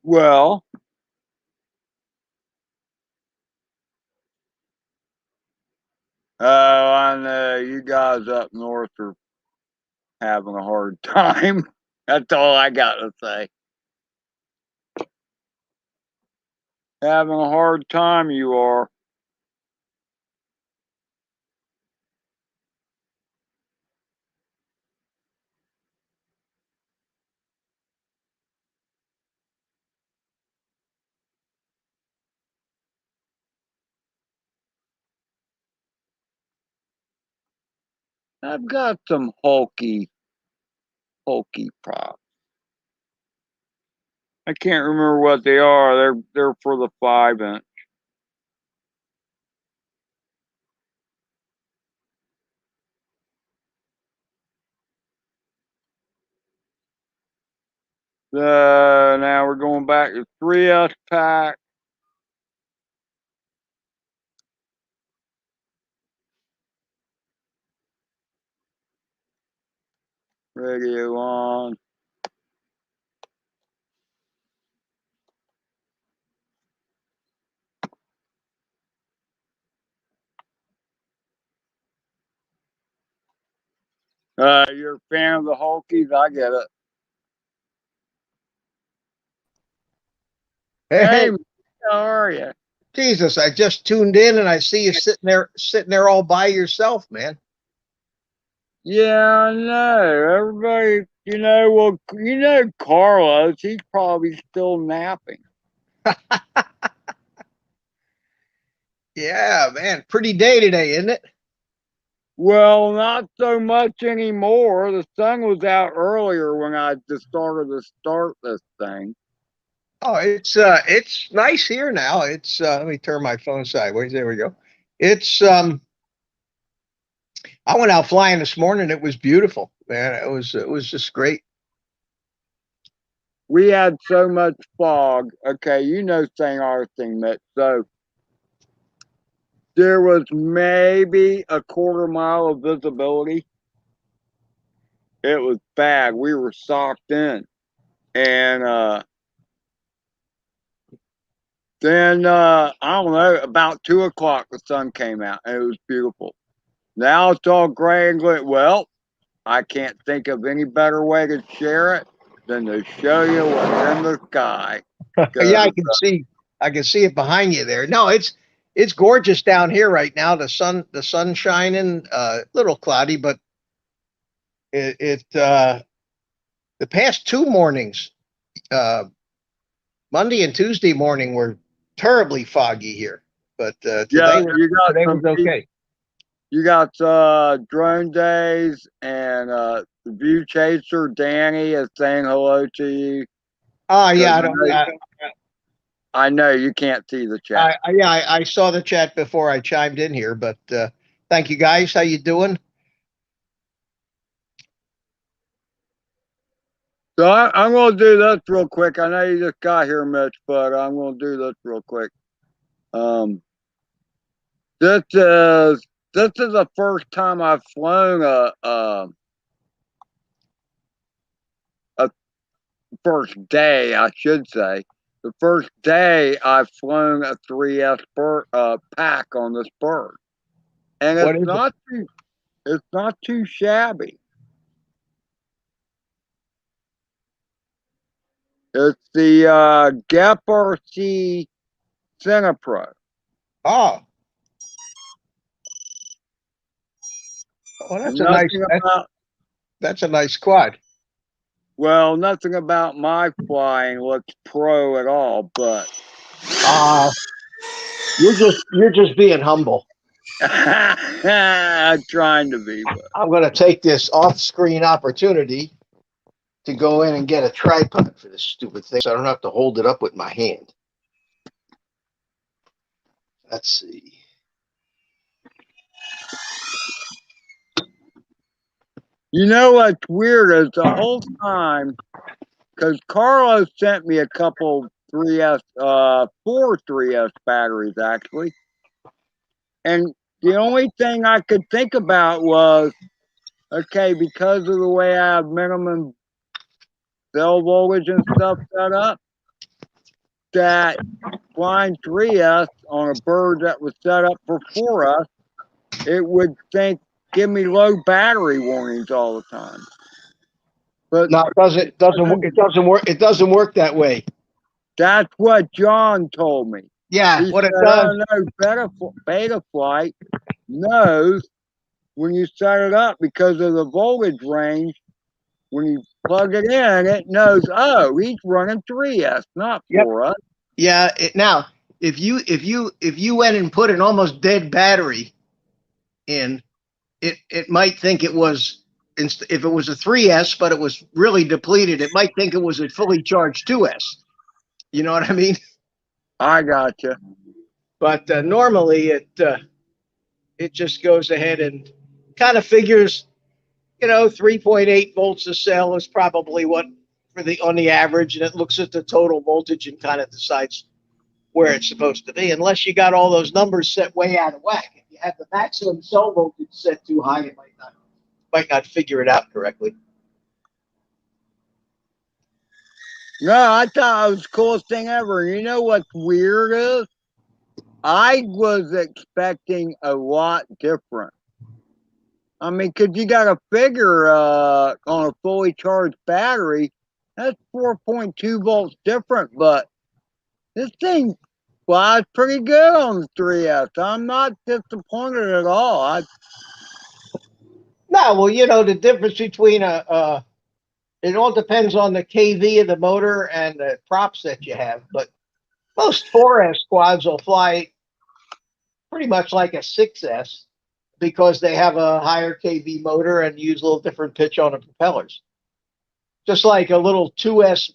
Well, I know you guys up north are having a hard time. That's all I got to say. Having a hard time, you are. I've got some hulky props. I can't remember what they are. They're for the 5-inch. Now we're going back to 3S pack. Radio on. You're a fan of the Hulkies? I get it. Hey, Hey, how are you? Jesus, I just tuned in and I see you sitting there all by yourself, man. Yeah, I know. Everybody, Carlos, he's probably still napping. Yeah, man. Pretty day today, isn't it? Well, not so much anymore. The sun was out earlier when I decided to start this thing. Oh, it's nice here now. It's let me turn my phone sideways. There we go. It's I went out flying this morning. It was beautiful, man. It was just great. We had so much fog. Okay, you know St. Augustine, Mitch. So there was maybe a quarter mile of visibility. It was bad. We were socked in. And then I don't know, about 2 o'clock the sun came out and it was beautiful. Now it's all gray and gray. Well, I can't think of any better way to share it than to show you what's in the sky. Yeah, Because I can see it behind you there. No, it's gorgeous down here right now. The sun shining. A little cloudy, but it the past two mornings. Uh, Monday and Tuesday morning were terribly foggy here, but yeah, today was okay. you got drone days and the view chaser Danny is saying hello to you. Oh yeah, 'Cause I don't. I know you can't see the chat. I saw the chat before I chimed in here, but thank you guys. How you doing? So I'm going to do this real quick. I know you just got here, Mitch, but I'm going to do this real quick. Um, this is the first time I've flown a first day, I should say. The first day I've flown a 3S pack on this bird, and What is it? it's not too shabby. It's the Gap RC Cinepro. Oh, well, And nothing about that's a nice quad. Well, nothing about my flying looks pro at all, but Uh you're just being humble. I'm trying to be. But I'm going to take this off-screen opportunity to go in and get a tripod for this stupid thing, so I don't have to hold it up with my hand. Let's see. you know what's weird is the whole time, because Carlos sent me a couple 3S batteries actually, and the only thing I could think about was, okay, because of the way I have minimum cell voltage and stuff set up, that flying 3S on a bird that was set up for 4S, it would give me low battery warnings all the time. But No, it doesn't work that way. that's what John told me. Yeah, He what said, it does. "Oh no, Beta Flight knows when you set it up because of the voltage range. When you plug it in, it knows. Oh, he's running 3S, not 4S." Yeah. Now, if you went and put an almost dead battery in, it might think it was, if it was a 3S, but it was really depleted, it might think it was a fully charged 2S. You know what I mean? I gotcha. But normally it just goes ahead and kind of figures, 3.8 volts a cell is probably what on the average, and it looks at the total voltage and kind of decides where it's supposed to be. Unless you got all those numbers set way out of whack. If you have the maximum cell voltage set too high, it might not figure it out correctly. No, I thought it was the coolest thing ever. You know what's weird is? I was expecting a lot different. I mean, because you got to figure on a fully charged battery, that's 4.2 volts different, but this thing flies pretty good on the 3S. I'm not disappointed at all. No, well, the difference between it all depends on the kV of the motor and the props that you have. But most 4S quads will fly pretty much like a 6S because they have a higher kV motor and use a little different pitch on the propellers. Just like a little 2S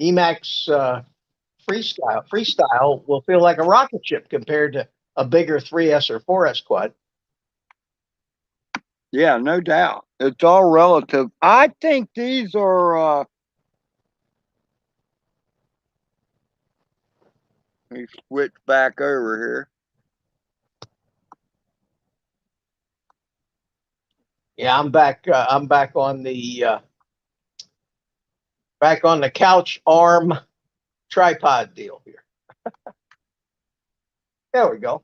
Emax freestyle will feel like a rocket ship compared to a bigger 3S or 4S quad. Yeah, no doubt. It's all relative. I think these are. Let me switch back over here. Yeah, I'm back. I'm back on the couch arm tripod deal here. There we go.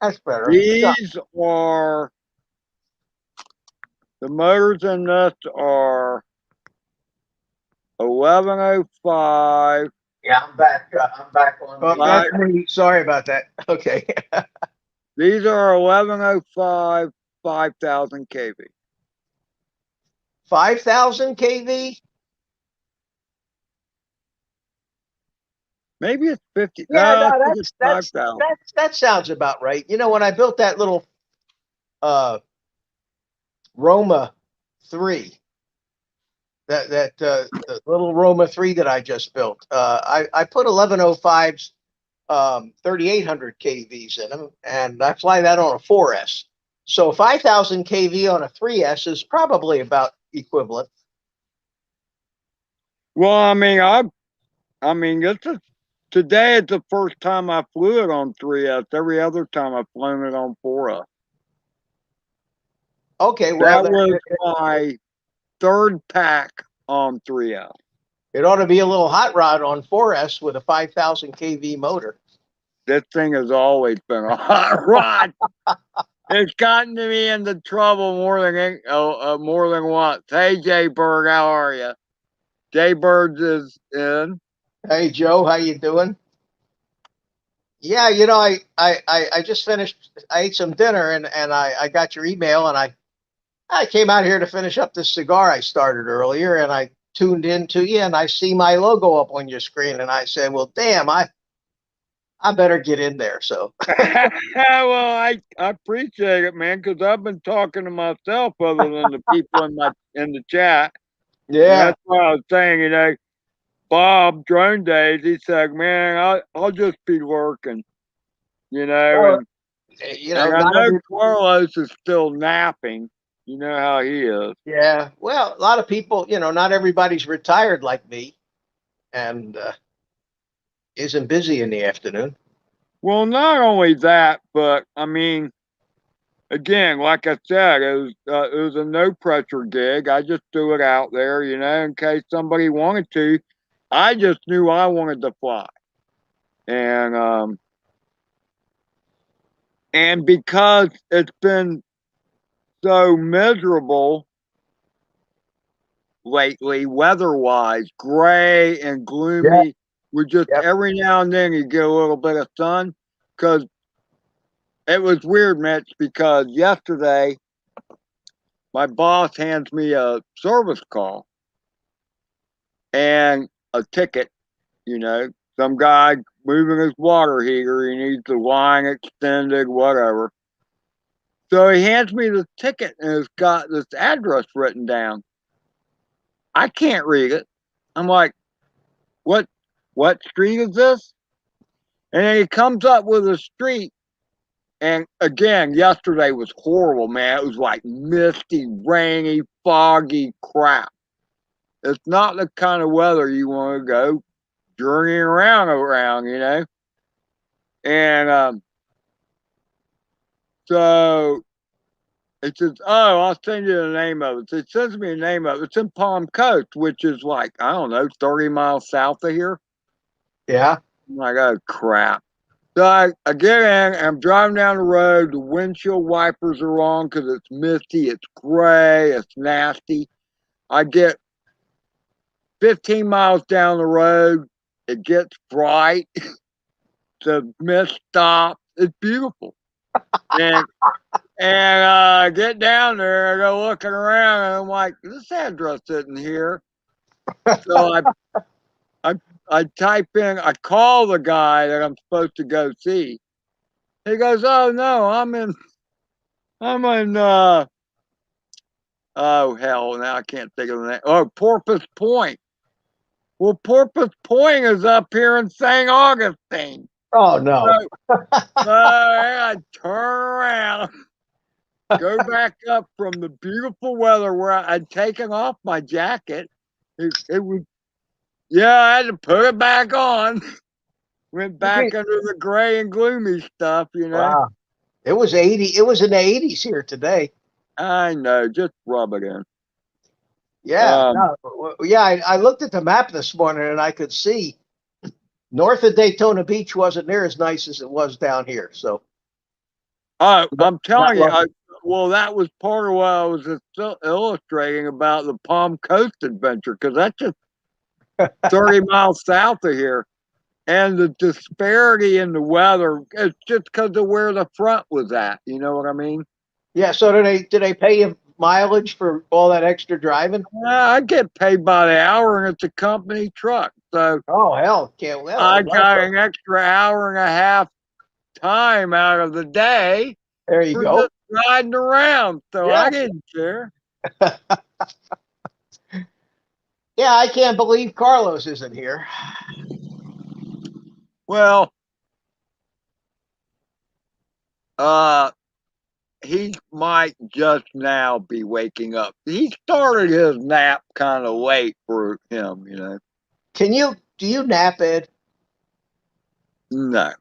That's better. These are the motors in this are 1105. Yeah, I'm back. I'm back on. That's me. Sorry about that. Okay. These are 1105, 5000 kV. 5,000 kV. Maybe it's 50. Yeah, No, I no, think it's 5,000. that sounds about right. When I built that little Roma 3, the little Roma 3 that I just built, I put 1105s 3800 kVs in them, and I fly that on a 4S. So 5,000 kV on a 3S is probably about equivalent. Well, I mean, today is the first time I flew it on 3S. Every other time I've flown it on 4S. Okay, well, That was my third pack on 3S. It ought to be a little hot rod on 4S with a 5,000 kV motor. This thing has always been a hot rod. It's gotten me into trouble more than once. Hey, Jay Bird, how are you? Jay Bird is in. Hey, Joe, how you doing? Yeah, I just finished. I ate some dinner and I got your email, and I came out here to finish up this cigar I started earlier, and I tuned into you, and I see my logo up on your screen, and I said, well, damn, I better get in there. So Well, I appreciate it, man, because I've been talking to myself other than the people in the chat. yeah, and that's what I was saying. Bob Drone Daze, he said, man, I'll just be working, well, and I know Carlos is still napping. You know how he is. yeah. Well, a lot of people, not everybody's retired like me, and isn't busy in the afternoon. Well, not only that, but I mean, again, like I said, it was a no pressure gig. I just threw it out there, in case somebody wanted to. I just knew I wanted to fly, and and because it's been so miserable lately, weather-wise, gray and Yeah. gloomy. With just Yep. every now and then you get a little bit of sun. Because it was weird, Mitch. Because yesterday my boss hands me a service call and a ticket. Some guy moving his water heater. He needs the line extended, whatever. So he hands me the ticket and it's got this address written down. I can't read it. I'm like, what what street is this? And then he comes up with a street. And again, yesterday was horrible, man. It was like misty, rainy, foggy crap. It's not the kind of weather you want to go journeying around. And so it says, "Oh, I'll send you the name of it." So it sends me the name of it. It's in Palm Coast, which is like, I don't know, 30 miles south of here. Yeah. I'm like, oh crap. So I get in, I'm driving down the road. The windshield wipers are on because it's misty, it's gray, it's nasty. I get 15 miles down the road, it gets bright, the mist stops. It's beautiful. And I get down there, I go looking around, and I'm like, this address isn't here. So I I type in, I call the guy that I'm supposed to go see. He goes, "Oh no, I'm in oh hell, now I can't think of the name. Oh, Porpoise Point. Well, Porpoise Point is up here in St. Augustine. Oh So, no. I turn around, go back up from the beautiful weather where I'd taken off my jacket. It was, yeah, I had to put it back on. Went back under the gray and gloomy stuff. Wow. It was 80. It was in the 80s here today. I know, just rub it in. Yeah. Um, No. Yeah. I looked at the map this morning and I could see north of Daytona Beach wasn't near as nice as it was down here. So I'm not telling you, lucky. well, that was part of what I was illustrating about the Palm Coast adventure, because that's just 30 miles south of here. And the disparity in the weather, it's just because of where the front was at. You know what I mean? Yeah. So did they pay you mileage for all that extra driving? I get paid by the hour, and it's a company truck. So Oh hell, can't well. I got an extra hour and a half time out of the day There you for go. just riding around. So Yeah. I didn't care. Yeah. I can't believe Carlos isn't here. Well, uh, he might just now be waking up. He started his nap kind of late for him. Do you nap, Ed? No.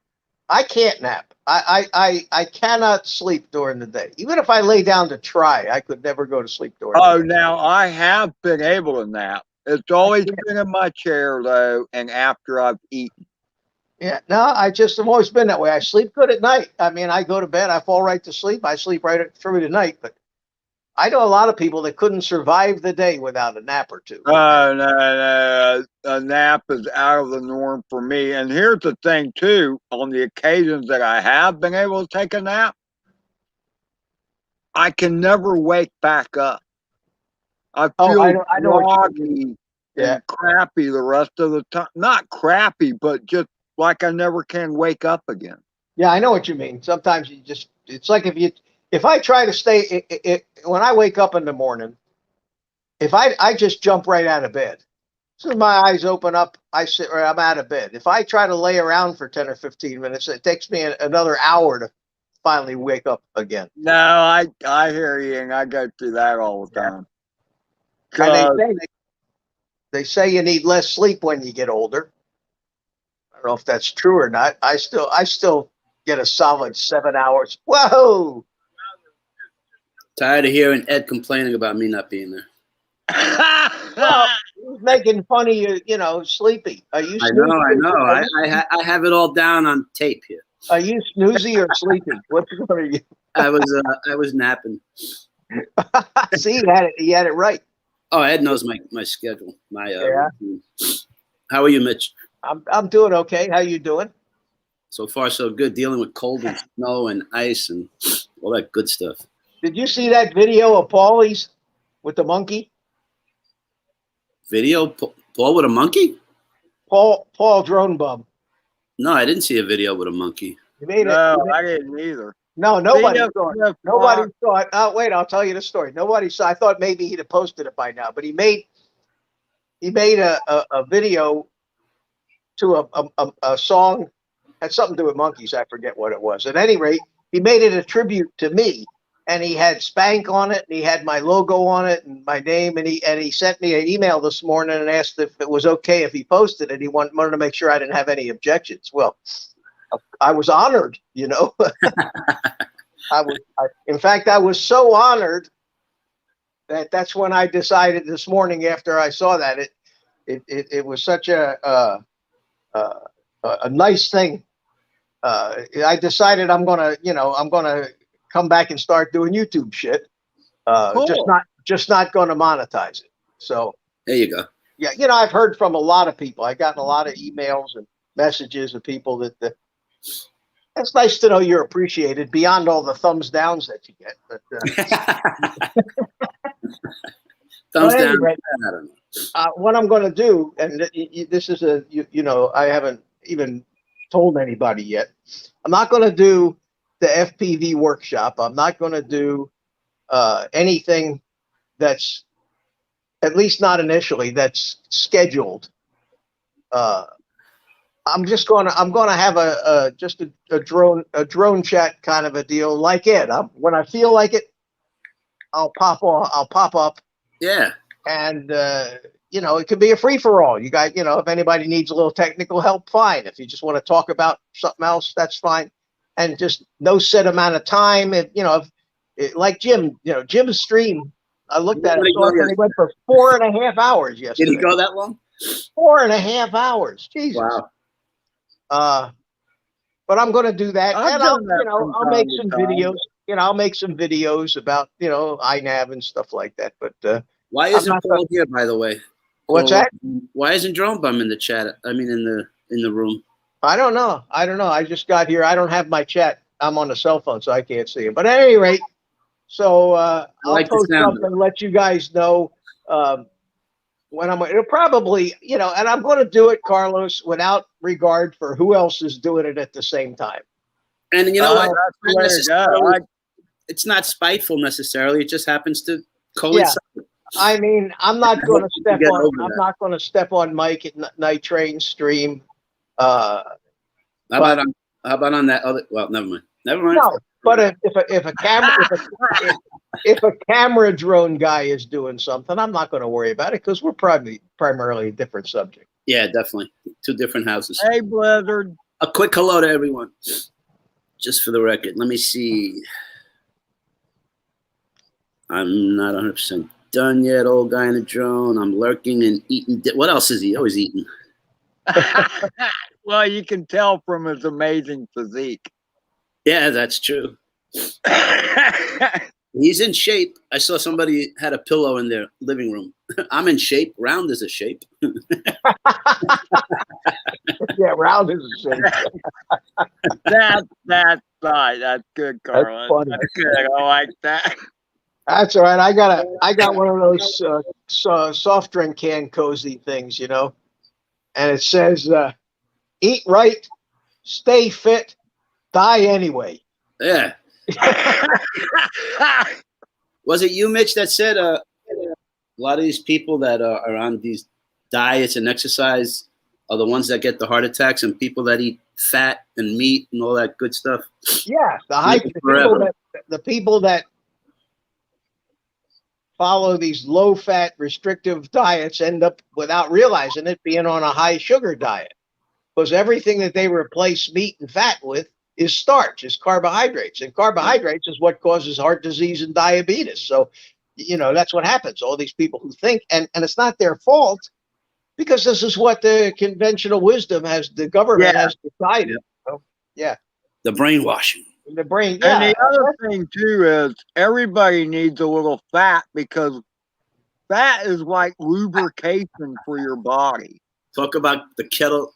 I can't nap. I cannot sleep during the day. Even if I lay down to try, I could never go to sleep during the Oh, day. now I have been able to nap. It's I always can't. been in my chair though, and after I've eaten. Yeah, no, I've always been that way. I sleep good at night. I mean, I go to bed, I fall right to sleep. I sleep right through the night. But I know a lot of people that couldn't survive the day without a nap or two. Oh no, a nap is out of the norm for me. And here's the thing too: on the occasions that I have been able to take a nap, I can never wake back up. I Oh, feel I know what you mean. groggy Yeah. and crappy the rest of the time. Not crappy, but just like I never can wake up again. Yeah, I know what you mean. Sometimes it's like if I try to when I wake up in the morning, if I just jump right out of bed. As soon as my eyes open up, I'm out of bed. If I try to lay around for 10 or 15 minutes, it takes me another hour to finally wake up again. No, I hear you, and I go through that all the Yeah. time. And Cause they say you need less sleep when you get older. I don't know if that's true or not. I still get a solid 7 hours. Whoa! Tired of hearing Ed complaining about me not being there. Well, he's making fun of you, you know, sleepy. Are you I snoozy? know. I have it all down on tape here. Are you snoozy or sleepy? Which one are you? I was napping. See, he had it right. Oh, Ed knows my schedule. Yeah. Routine. How are you, Mitch? I'm doing okay. How you doing? So far, so good. Dealing with cold and snow and ice and all that good stuff. Did you see that video of Paulie's with the monkey? Video? Paul with a monkey? Paul Drone Bum. No, I didn't see a video with a monkey. He made No, I didn't either. No, nobody Video saw it. clip, Nobody saw it. Oh, wait, I'll tell you the story. Nobody saw. I thought maybe he'd have posted it by now, but he made a video to a song, had something to do with monkeys. I forget what it was. At any rate, he made it a tribute to me, and he had Spank on it, and he had my logo on it, and my name, and he sent me an email this morning and asked if it was okay if he posted it. He wanted to make sure I didn't have any objections. Well, I was honored, you know. In fact, I was so honored that's when I decided this morning after I saw that it was such a nice thing. I decided I'm gonna come back and start doing YouTube shit. Cool. Just not going to monetize it. So there you go. Yeah, you know, I've heard from a lot of people. I've gotten a lot of emails and messages of people that it's nice to know you're appreciated beyond all the thumbs downs that you get. But thumbs down. Anyway, I don't know. What I'm going to do, and this is you know, I haven't even told anybody yet. I'm not going to do the FPV workshop. I'm not going to do anything that's, at least not initially, that's scheduled. I'm going to have just a drone chat kind of a deal like Ed. When I feel like it, I'll pop up. Yeah. And you know, it could be a free for all. You guys, you know, if anybody needs a little technical help, fine. If you just want to talk about something else, that's fine. And just no set amount of time. You know, like Jim, you know, Jim's stream, I looked at it, and he went for 4.5 hours yesterday. Did he go that long? 4.5 hours. Jesus. Wow. But I'm going to do that, and I'll make some time. videos. You know, I'll make some videos about, you know, iNav and stuff like that. But why isn't Paul here, by the way? What's that? Why isn't Drone Bum in the chat? I mean, in the room. I don't know. I just got here. I don't have my chat. I'm on the cell phone, so I can't see it. But at any rate, so I'll post something and let you guys know when it'll probably, you know, and I'm going to do it, Carlos, without regard for who else is doing it at the same time. And you know what? It's not spiteful necessarily. It just happens to coincide. Yeah. I mean, I'm not going to step on. I'm not going to step on Mike at Night Train stream. How about on that other? Well, never mind. No, but if a camera drone guy is doing something, I'm not going to worry about it because we're primarily a different subject. Yeah, definitely. Two different houses. Hey, Blizzard. A quick hello to everyone. Just for the record, let me see. I'm not 100% done yet, old guy in the drone. I'm lurking and eating. What else is he always eating? Well, you can tell from his amazing physique. Yeah, that's true. He's in shape. I saw somebody had a pillow in their living room. I'm in shape. Round is a shape. Yeah, round is a shape. That's right. That's good, Carlos. That's good. I like that. That's all right. I got one of those soft drink can cozy things, you know, and it says, "Eat right, stay fit, die anyway." Yeah. Was it you, Mitch, that said a lot of these people that are on these diets and exercise are the ones that get the heart attacks, and people that eat fat and meat and all that good stuff? Yeah, the people that follow these low-fat restrictive diets end up, without realizing it, being on a high sugar diet, because everything that they replace meat and fat with is starch, is carbohydrates. And carbohydrates is what causes heart disease and diabetes. So, that's what happens. All these people who think, and it's not their fault, because this is what the conventional wisdom the government has decided. So, yeah. The brainwashing. The brain, yeah. And the other thing, too, is everybody needs a little fat, because fat is like lubrication for your body. Talk about the kettle.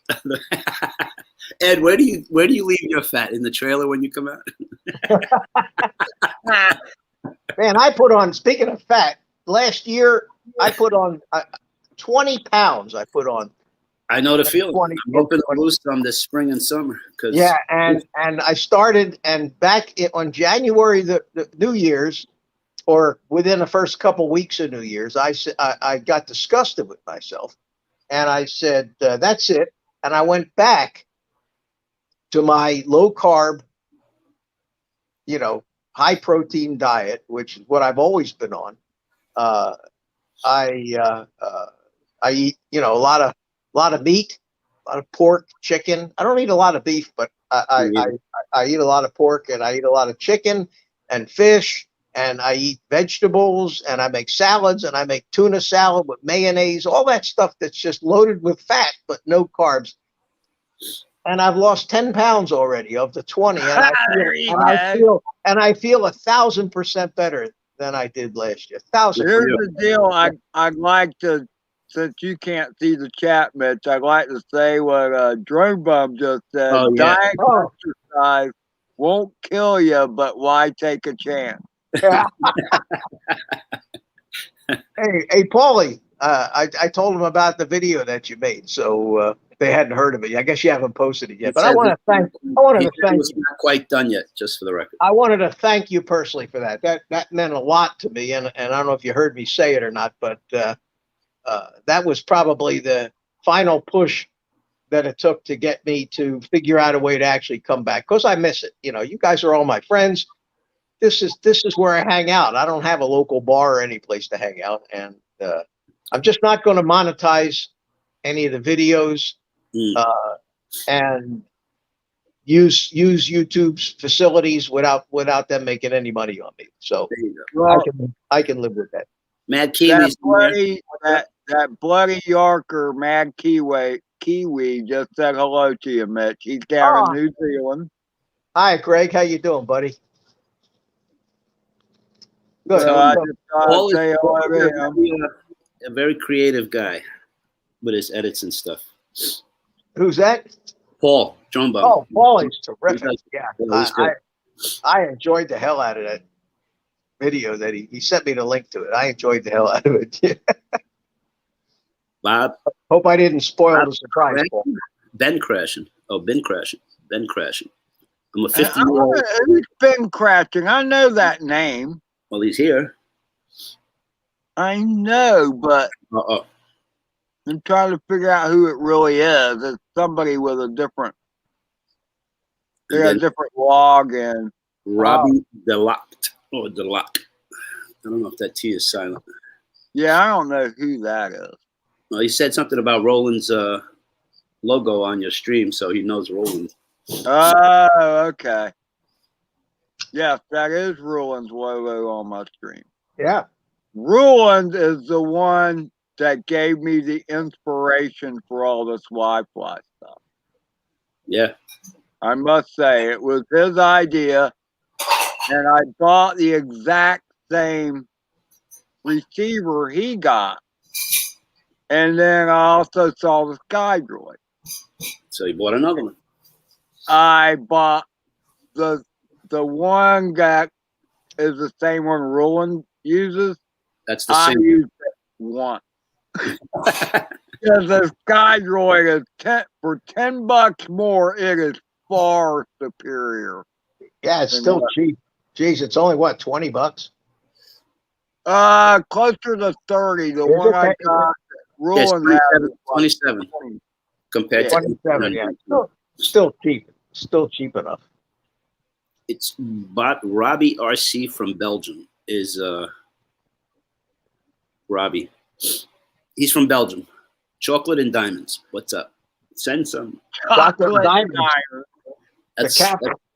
Ed, where do you leave your fat? In the trailer when you come out? Man, I put on, speaking of fat, last year I put on 20 pounds. I put on. I know the feeling. I'm hoping to lose some this spring and summer. Yeah, and I started, and back on January, the New Year's, or within the first couple weeks of New Year's, I got disgusted with myself, and I said, that's it. And I went back to my low carb, high protein diet, which is what I've always been on. I eat, a lot of meat, a lot of pork, chicken. I don't eat a lot of beef, but I eat a lot of pork, and I eat a lot of chicken and fish, and I eat vegetables, and I make salads, and I make tuna salad with mayonnaise, all that stuff that's just loaded with fat, but no carbs. And I've lost 10 pounds already of the 20. And I feel 1,000% better than I did last year. 1,000%. Here's the deal. I'd like to, since you can't see the chat, Mitch, I'd like to say what Drone Bum just said. Oh, yeah. Diet exercise won't kill you, but why take a chance? Yeah. Hey, Paulie, I told him about the video that you made, so they hadn't heard of it. I guess you haven't posted it yet. But I want to thank you. It's not quite done yet, just for the record. I wanted to thank you personally for that. That meant a lot to me, and I don't know if you heard me say it or not, but that was probably the final push that it took to get me to figure out a way to actually come back, because I miss it. You guys are all my friends. This is where I hang out. I don't have a local bar or any place to hang out, and I'm just not going to monetize any of the videos and use YouTube's facilities without them making any money on me. So I can live with that. Mad Kiwi's that bloody Yorker, Mad Kiwi just said hello to you, Mitch. He's down in New Zealand. Hi, Greg. How you doing, buddy? Good. So I just thought I'd say hello to him. A very creative guy with his edits and stuff. Who's that? Paul, Drone Bum. Oh, Paul is terrific. Yeah, I enjoyed the hell out of that video that he sent me the link to it. I enjoyed the hell out of it. Bob. Hope I didn't spoil the surprise, Paul. Ben crashing. Ben crashing. I'm a 50-year-old. Who's Ben crashing? I know that name. Well, he's here. I know, but I'm trying to figure out who it really is. It's somebody with a different log and Robbie Delocked or Delock. I don't know if that T is silent. Yeah, I don't know who that is. Well, he said something about Roland's logo on your stream, so he knows Roland. Oh, okay. Yes, that is Roland's logo on my stream. Yeah. Roland is the one that gave me the inspiration for all this Wi-Fi stuff. Yeah. I must say, it was his idea, and I bought the exact same receiver he got. And then I also saw the SkyDroid. So you bought another one. I bought the one that is the same one Roland uses. That's the same. I used it once. Because the SkyDroid is for $10 more. It is far superior. Yeah, it's still cheap. Jeez, it's only what, $20? Closer to 30. The Is one it? I got, Roland has 27 compared to 27. Yeah, still cheap. Still cheap enough. It's Robbie RC from Belgium is Robbie. He's from Belgium. Chocolate and diamonds. What's up? Send some. Chocolate and diamonds.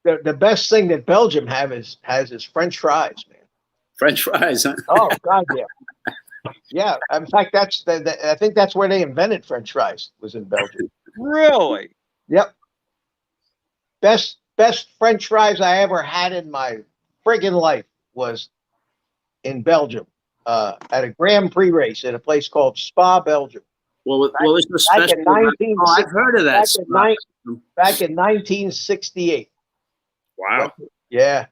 the best thing that Belgium has is French fries, man. French fries, huh? Oh God, yeah, yeah. In fact, I think that's where they invented French fries, was in Belgium. Really? Yep. Best French fries I ever had in my friggin' life was in Belgium, at a Grand Prix race at a place called Spa, Belgium. Well, it's so Back special. in 1960, Oh, I've heard of that. back in 1968. Wow. Yeah.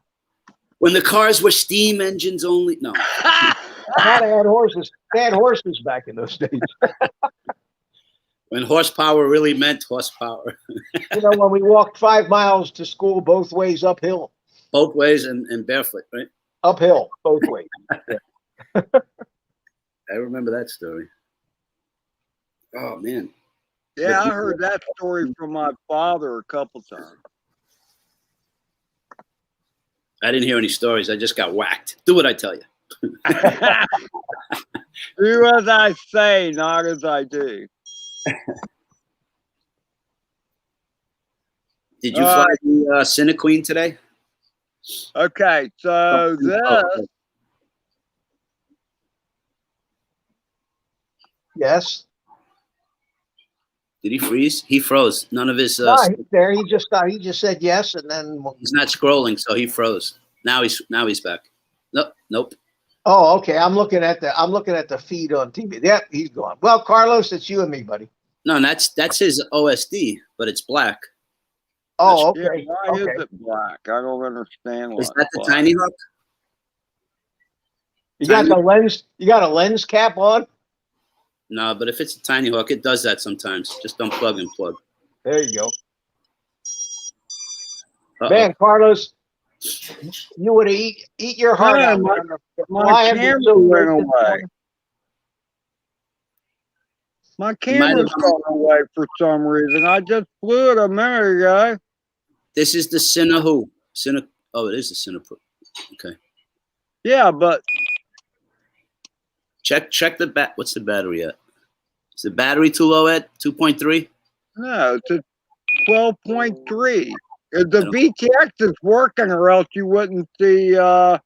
When the cars were steam engines only. No. Now they had horses. They had horses back in those days. When horsepower really meant horsepower. You know, when we walked 5 miles to school both ways uphill. Both ways and barefoot, right? Uphill, both ways. Yeah. I remember that story. Oh, man. Yeah, I heard that story from my father a couple times. I didn't hear any stories. I just got whacked. Do what I tell you. Do as I say, not as I do. Did you fly the Cinequeen today? Okay, so this. Yes. Did he freeze? He froze. None of his. No, he's there. He just said yes, and then. He's not scrolling, so he froze. Now he's back. Nope. Oh, okay. I'm looking at the feed on TV. Yep, he's gone. Well, Carlos, it's you and me, buddy. No, that's his OSD, but it's black. Oh, okay. Yeah, why is it black? I don't understand. Is that the tiny hook? You got the lens. You got a lens cap on. No, but if it's a tiny hook, it does that sometimes. Just unplug and plug. There you go. Man, Carlos, you would eat your heart out. My camera went away. My camera's gone away for some reason. I just flew it a minute ago. This is the Cinehu. Oh, it is the Cinepro. Okay. Yeah, but check the what's the battery at? Is the battery too low at 2.3? No, it's a 12.3. If the VTX is working, or else you wouldn't see. Right.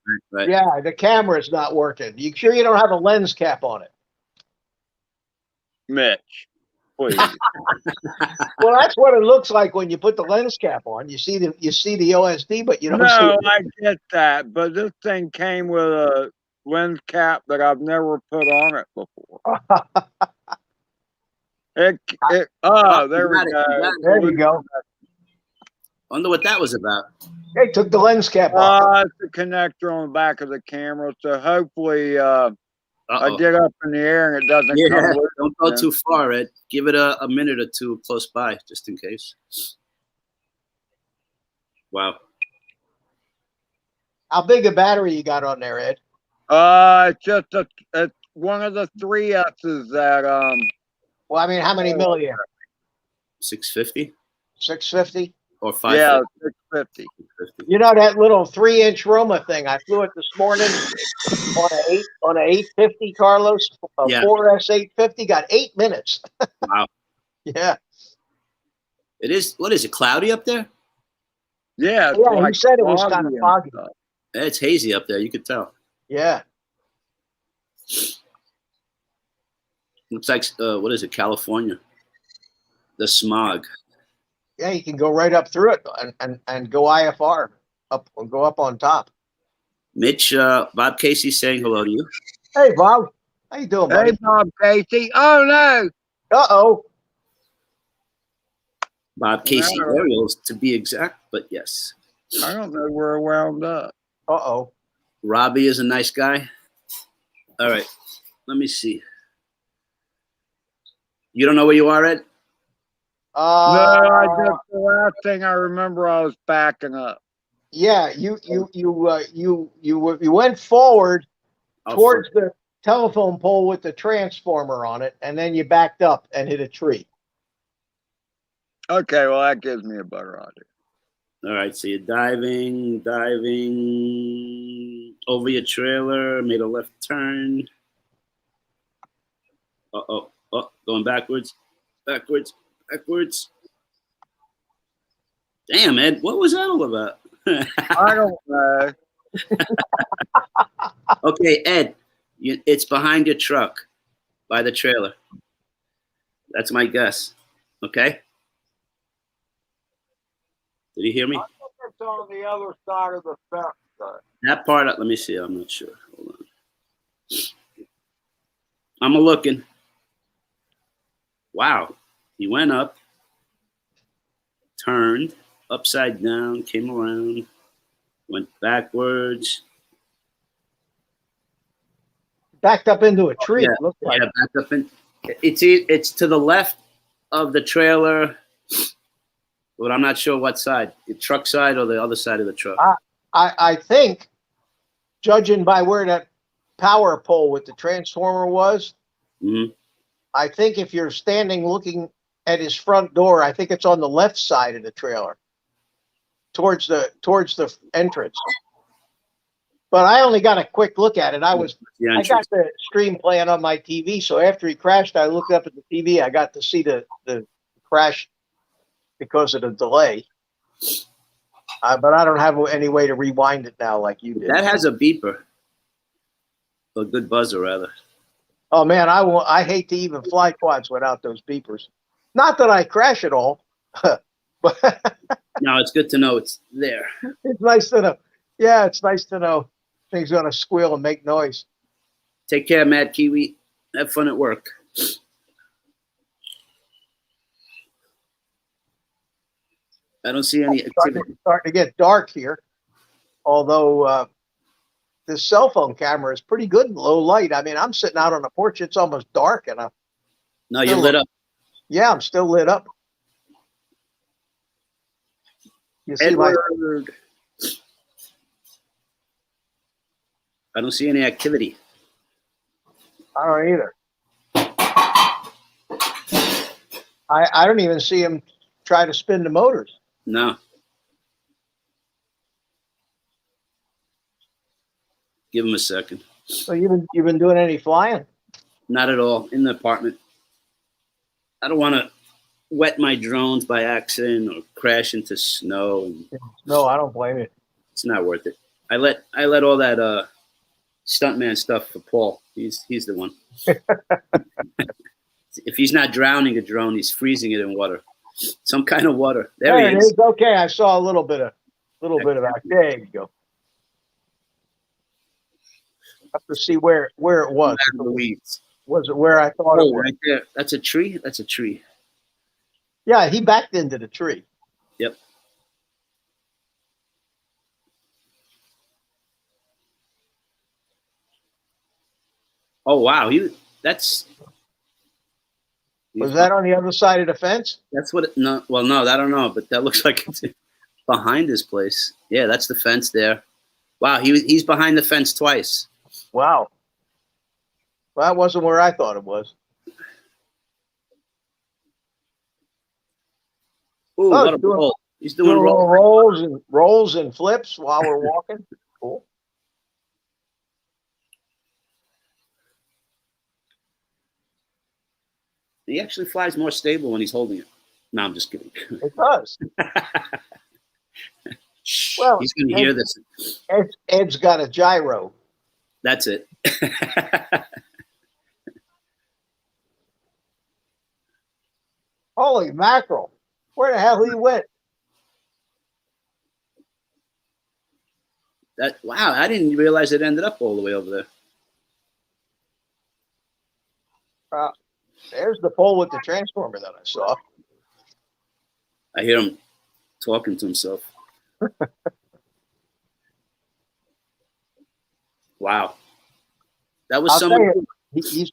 Yeah, the camera's not working. You sure you don't have a lens cap on it? Mitch, please. Well, that's what it looks like when you put the lens cap on. You see the OSD, but you don't see No, it. I get that, but this thing came with a lens cap that I've never put on it before. There we go. There you go. Wonder what that was about. They took the lens cap off. It's a connector on the back of the camera, so hopefully I get up in the air and it doesn't come loose. Don't go too far, Ed. Give it a minute or two close by, just in case. Wow. How big a battery you got on there, Ed? It's just it's one of the 3S's that Well, I mean, how many milliamp? 650 650? or 550? Yeah, 650. You know that little 3-inch Roma thing? I flew it this morning on an 850, Carlos. A 4S 850 got 8 minutes. Wow. Yeah. It is. What is it? Cloudy up there? Yeah. Yeah. Like he said it was kind of foggy. It's hazy up there. You could tell. Yeah. Looks like what is it? California. The smog. Yeah, you can go right up through it and go IFR go up on top. Mitch, Bob Casey saying hello to you. Hey, Bob. How you doing, buddy? Hey, Bob Casey. Oh, no. Uh-oh. Bob Casey Ariels, to be exact, but yes. I don't know where I wound up. Uh-oh. Robbie is a nice guy. All right. Let me see. You don't know where you are, Ed? No, the last thing I remember, I was backing up. Yeah, you went forward towards the telephone pole with the transformer on it, and then you backed up and hit a tree. Okay, well that gives me a better idea. All right, so you're diving over your trailer, made a left turn. Oh, going backwards. Damn, Ed, what was that all about? I don't know. Okay, Ed, it's behind your truck by the trailer. That's my guess. Okay? Did you hear me? I think it's on the other side of the fence, though. That part, let me see. I'm not sure. Hold on. I'm looking. Wow. He went up, turned upside down, came around, went backwards. Backed up into a tree. Yeah, It looked like. yeah, back up in. It's to the left of the trailer, but I'm not sure what side. The truck side or the other side of the truck. I think, judging by where that power pole with the transformer was, Mm-hmm. I think if you're standing looking at his front door, I think it's on the left side of the trailer, towards the entrance. But I only got a quick look at it. I got the stream playing on my TV, so after he crashed, I looked up at the TV. I got to see the crash because of the delay. But I don't have any way to rewind it now like you did. That has a beeper. A good buzzer, rather. Oh man, I hate to even fly quads without those beepers. Not that I crash at all, but No, it's good to know it's there. it's nice to know. Yeah, it's nice to know things gonna squeal and make noise. Take care, Mad Kiwi. Have fun at work. I don't see any activity. Starting to get dark here. Although this cell phone camera is pretty good in low light. I mean, I'm sitting out on the porch; it's almost dark, and No, you're lit up. yeah, I'm still lit up. You see my Edward. I don't see any activity. I don't either. I don't even see him try to spin the motors. No. Give him a second. So you've been doing any flying? Not at all. In the apartment. I don't want to wet my drones by accident or crash into snow. No, I don't blame you. It's not worth it. I let all that stuntman stuff for Paul. He's the one. If he's not drowning a drone, he's freezing it in water. Some kind of water. There he is. Okay, I saw a little bit of that. There you go. I have to see where it was. Was it where I thought it was? Right there. That's a tree? That's a tree. Yeah, he backed into the tree. Yep. Oh wow, Was that on the other side of the fence? That's what. No, I don't know, but that looks like it's behind his place. Yeah, that's the fence there. Wow, he's behind the fence twice. Wow. Well, that wasn't where I thought it was. Ooh, what a roll! He's doing rolls and flips while we're walking. Cool. He actually flies more stable when he's holding it. No, I'm just kidding. It does. Well, he's going to hear this. Ed's got a gyro. That's it. Holy mackerel. Where the hell he went? Wow, I didn't realize it ended up all the way over there. There's the pole with the transformer that I saw. I hear him talking to himself. Wow. That was someone. He's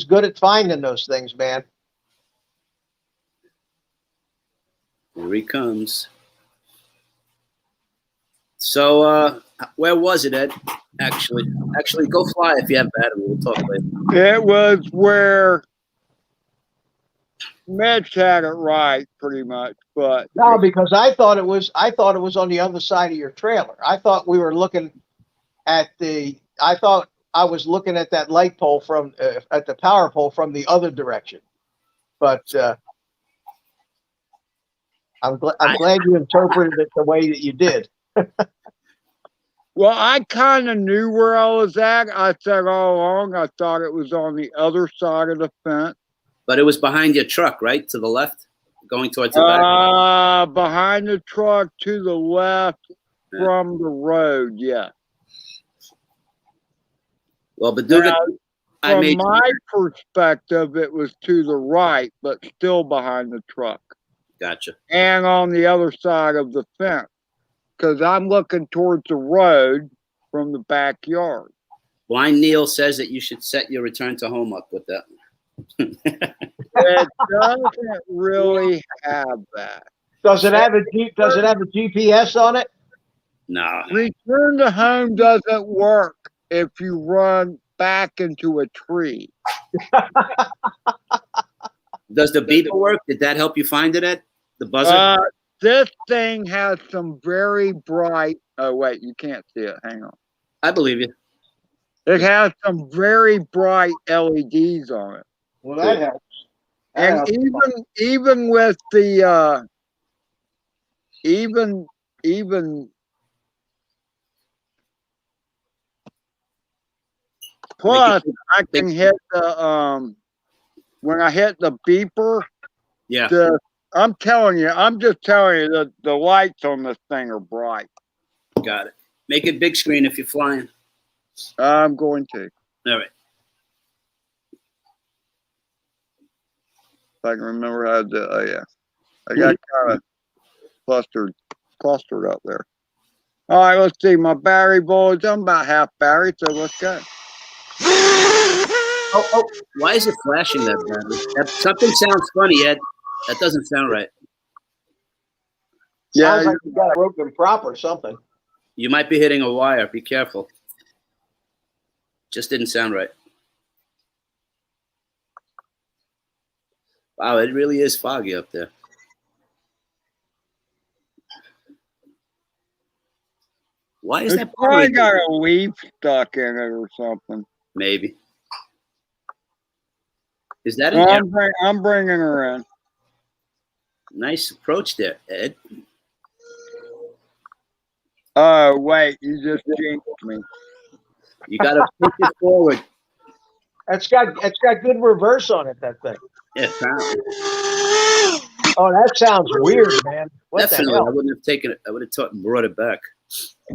good at finding those things, man. Here he comes. So, where was it, Ed? Actually, go fly if you have battery. We'll talk later. It was where Mitch had it right, pretty much. But no, because I thought it was on the other side of your trailer. I thought we were looking at I thought I was looking at that light pole from at the power pole from the other direction. But I'm glad you interpreted it the way that you did. Well, I kind of knew where I was at. I said all along, I thought it was on the other side of the fence. But it was behind your truck, right? To the left, going towards the back? Behind the truck to the left Yeah. from the road, yeah. Well, Beduga, from my perspective, it was to the right, but still behind the truck. Gotcha. And on the other side of the fence. Because I'm looking towards the road from the backyard. Blind Neil says that you should set your return to home up with that. It doesn't really have that. Does it have a GPS on it? No. Return to home doesn't work if you run back into a tree. Does the beeper work? Did that help you find it, Ed? The buzzer? This thing has some very bright. Oh wait, you can't see it. Hang on. I believe you. It has some very bright LEDs on it. Well, that helps. And even with the even plus I can hit the when I hit the beeper. Yeah. I'm just telling you that the lights on this thing are bright. Got it. Make it big screen if you're flying. I'm going to. All right. If I can remember how to do it. Oh, yeah. I got kind of clustered up there. All right, let's see. My battery bullets, I'm about half battery, so let's go. Oh, why is it flashing that battery? Something sounds funny, Ed. That doesn't sound right. Yeah, sounds like you got a broken prop or something. You might be hitting a wire. Be careful. Just didn't sound right. Wow, it really is foggy up there. Why is that? Probably got a leaf stuck in it or something. Maybe. Is that I'm bringing her in. Nice approach there, Ed. Oh, wait, you just jinxed me. You got to push it forward. It's got good reverse on it, that thing. Yeah, apparently. Oh, that sounds weird, man. What Definitely, the hell? I wouldn't have taken it. I would have brought it back.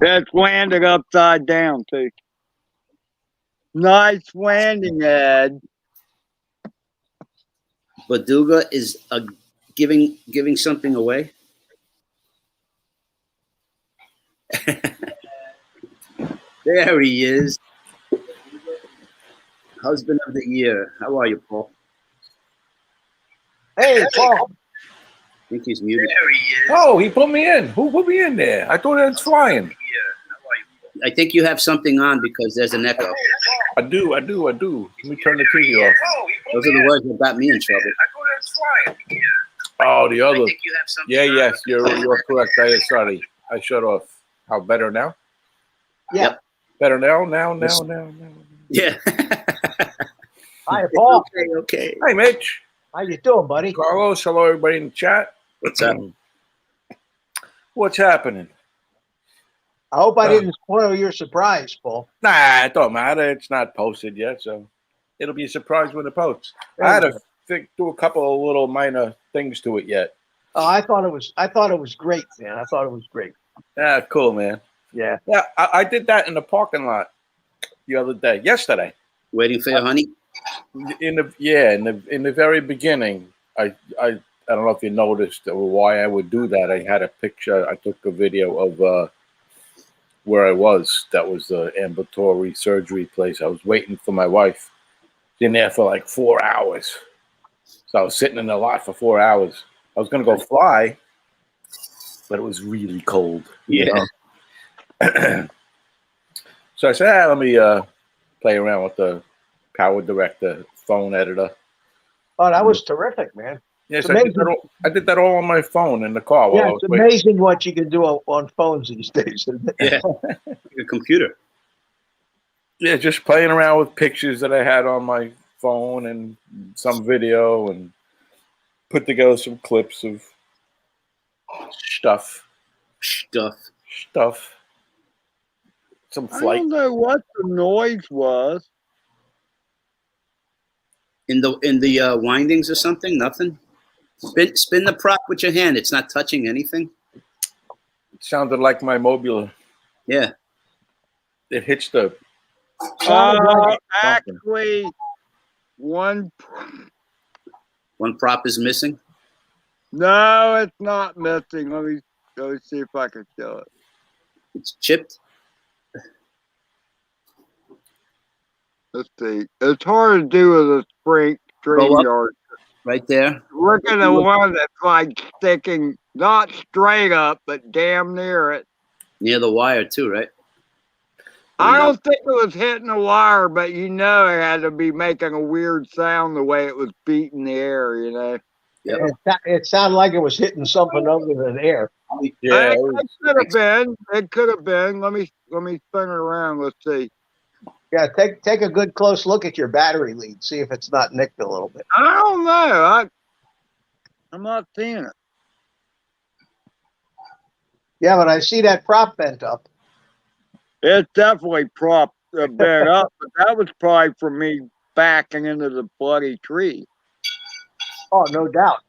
That's landed upside down, too. Nice landing, Ed. Beduga is giving something away. There he is. Husband of the year. How are you, Paul? Hey, Paul. I think he's muted. There he is. Oh, he put me in. Who put me in there? I thought it was flying. I think you have something on because there's an echo. I do. Let me turn the TV off. Those are the words that got me in trouble. Oh, the other. Yes, you're correct. Sorry, I shut off. How better now? Yeah. Yep. Better now. Yeah. Hi, Paul. Okay. Hi, Mitch. How you doing, buddy? Carlos. Hello, everybody in the chat. What's up? What's happening? I hope I didn't spoil your surprise, Paul. Nah, it don't matter. It's not posted yet, so it'll be a surprise when it posts. I had to do a couple of little minor things to it yet. Oh, I thought it was great, man. I thought it was great. Yeah, cool, man. Yeah. Yeah, I did that in the parking lot yesterday. Waiting for your honey? In the very beginning, I don't know if you noticed why I would do that. I had a picture. I took a video of where I was. That was the ambulatory surgery place. I was waiting for my wife. In there for like 4 hours. So I was sitting in the lot for 4 hours. I was going to go fly, but it was really cold. Yeah. So I said, let me play around with the Power Director phone editor. Oh, that was terrific, man. Yes, I did that all on my phone in the car. Yeah, it's amazing what you can do on phones these days. Yeah, your computer. Yeah, just playing around with pictures that I had on my phone and some video and put together some clips of stuff. Some I flight. don't know what the noise was. In the windings or something? Nothing. Spin the prop with your hand. It's not touching anything. It sounded like my mobile. Yeah. It hits the. Actually, one. One prop is missing. No, it's not missing. Let me see if I can show it. It's chipped. Let's see. It's hard to do with a stream yard. Right there. Look at the one that's like sticking, not straight up, but damn near it. Near the wire too, right? I don't think it was hitting the wire, but you know it had to be making a weird sound the way it was beating the air, you know. Yep. It sounded like it was hitting something other than air. Yeah, it could have been. It could have been. Let me spin it around. Let's see. Yeah, take a good close look at your battery lead. See if it's not nicked a little bit. I don't know. I'm not seeing it. Yeah, but I see that prop bent up. It's definitely bent up, but that was probably from me backing into the bloody tree. Oh, no doubt.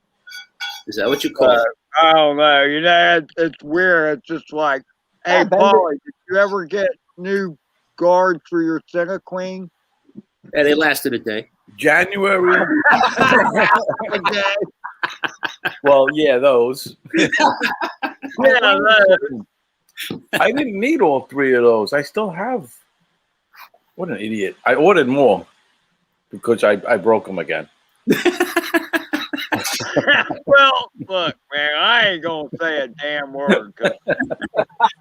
Is that what you call it? I don't know. You know, it's weird. It's just like, hey, Paulie, did you ever get new guards for your Center Queen? Yeah, they lasted a day. January. Okay. Well, yeah, those. Yeah, I didn't need all three of those. I still have. What an idiot! I ordered more because I broke them again. Well, look, man, I ain't gonna say a damn word.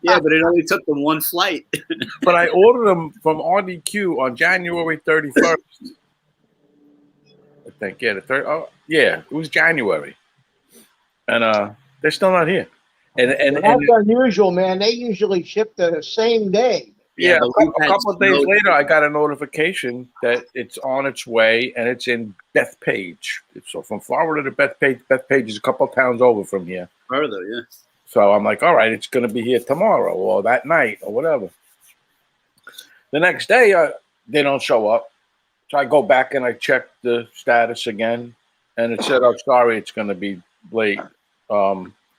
Yeah, but it only took them one flight. But I ordered them from RDQ on January 31st. I think, yeah, the third. Oh, yeah, it was January, and they're still not here. And that's unusual, man. They usually ship the same day. Yeah, but a couple of days later, I got a notification that it's on its way and it's in Bethpage. So from Florida to Bethpage is a couple of towns over from here. Further, yeah. So I'm like, all right, it's going to be here tomorrow or that night or whatever. The next day, they don't show up. So I go back and I check the status again, and it said, "Oh, sorry, it's going to be late."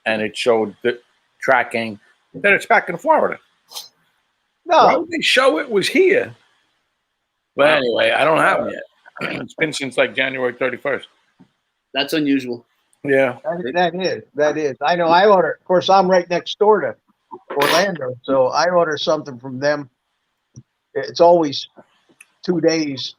And it showed the tracking that it's back in Florida. No, Why would they show it was here? But anyway, I don't have them yet. It's been since like January 31st. That's unusual. Yeah. That is. I know I order. Of course, I'm right next door to Orlando, so I order something from them. It's always 2 days,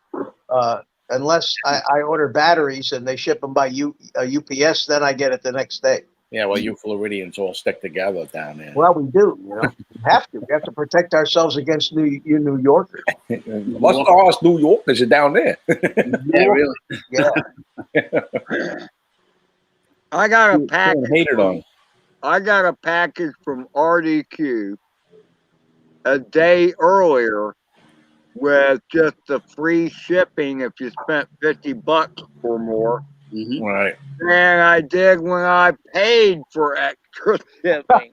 unless I order batteries and they ship them by UPS. Then I get it the next day. Yeah, well, you Floridians all stick together down there. Well, we do. You know, we have to. We have to protect ourselves against New Yorkers. Most of us New Yorkers are down there. Yeah, really. Yeah. I got a package. Hated on. I got a package from RDQ a day earlier with just the free shipping if you spent $50 or more. Mm-hmm. Right. And I did when I paid for extra shipping.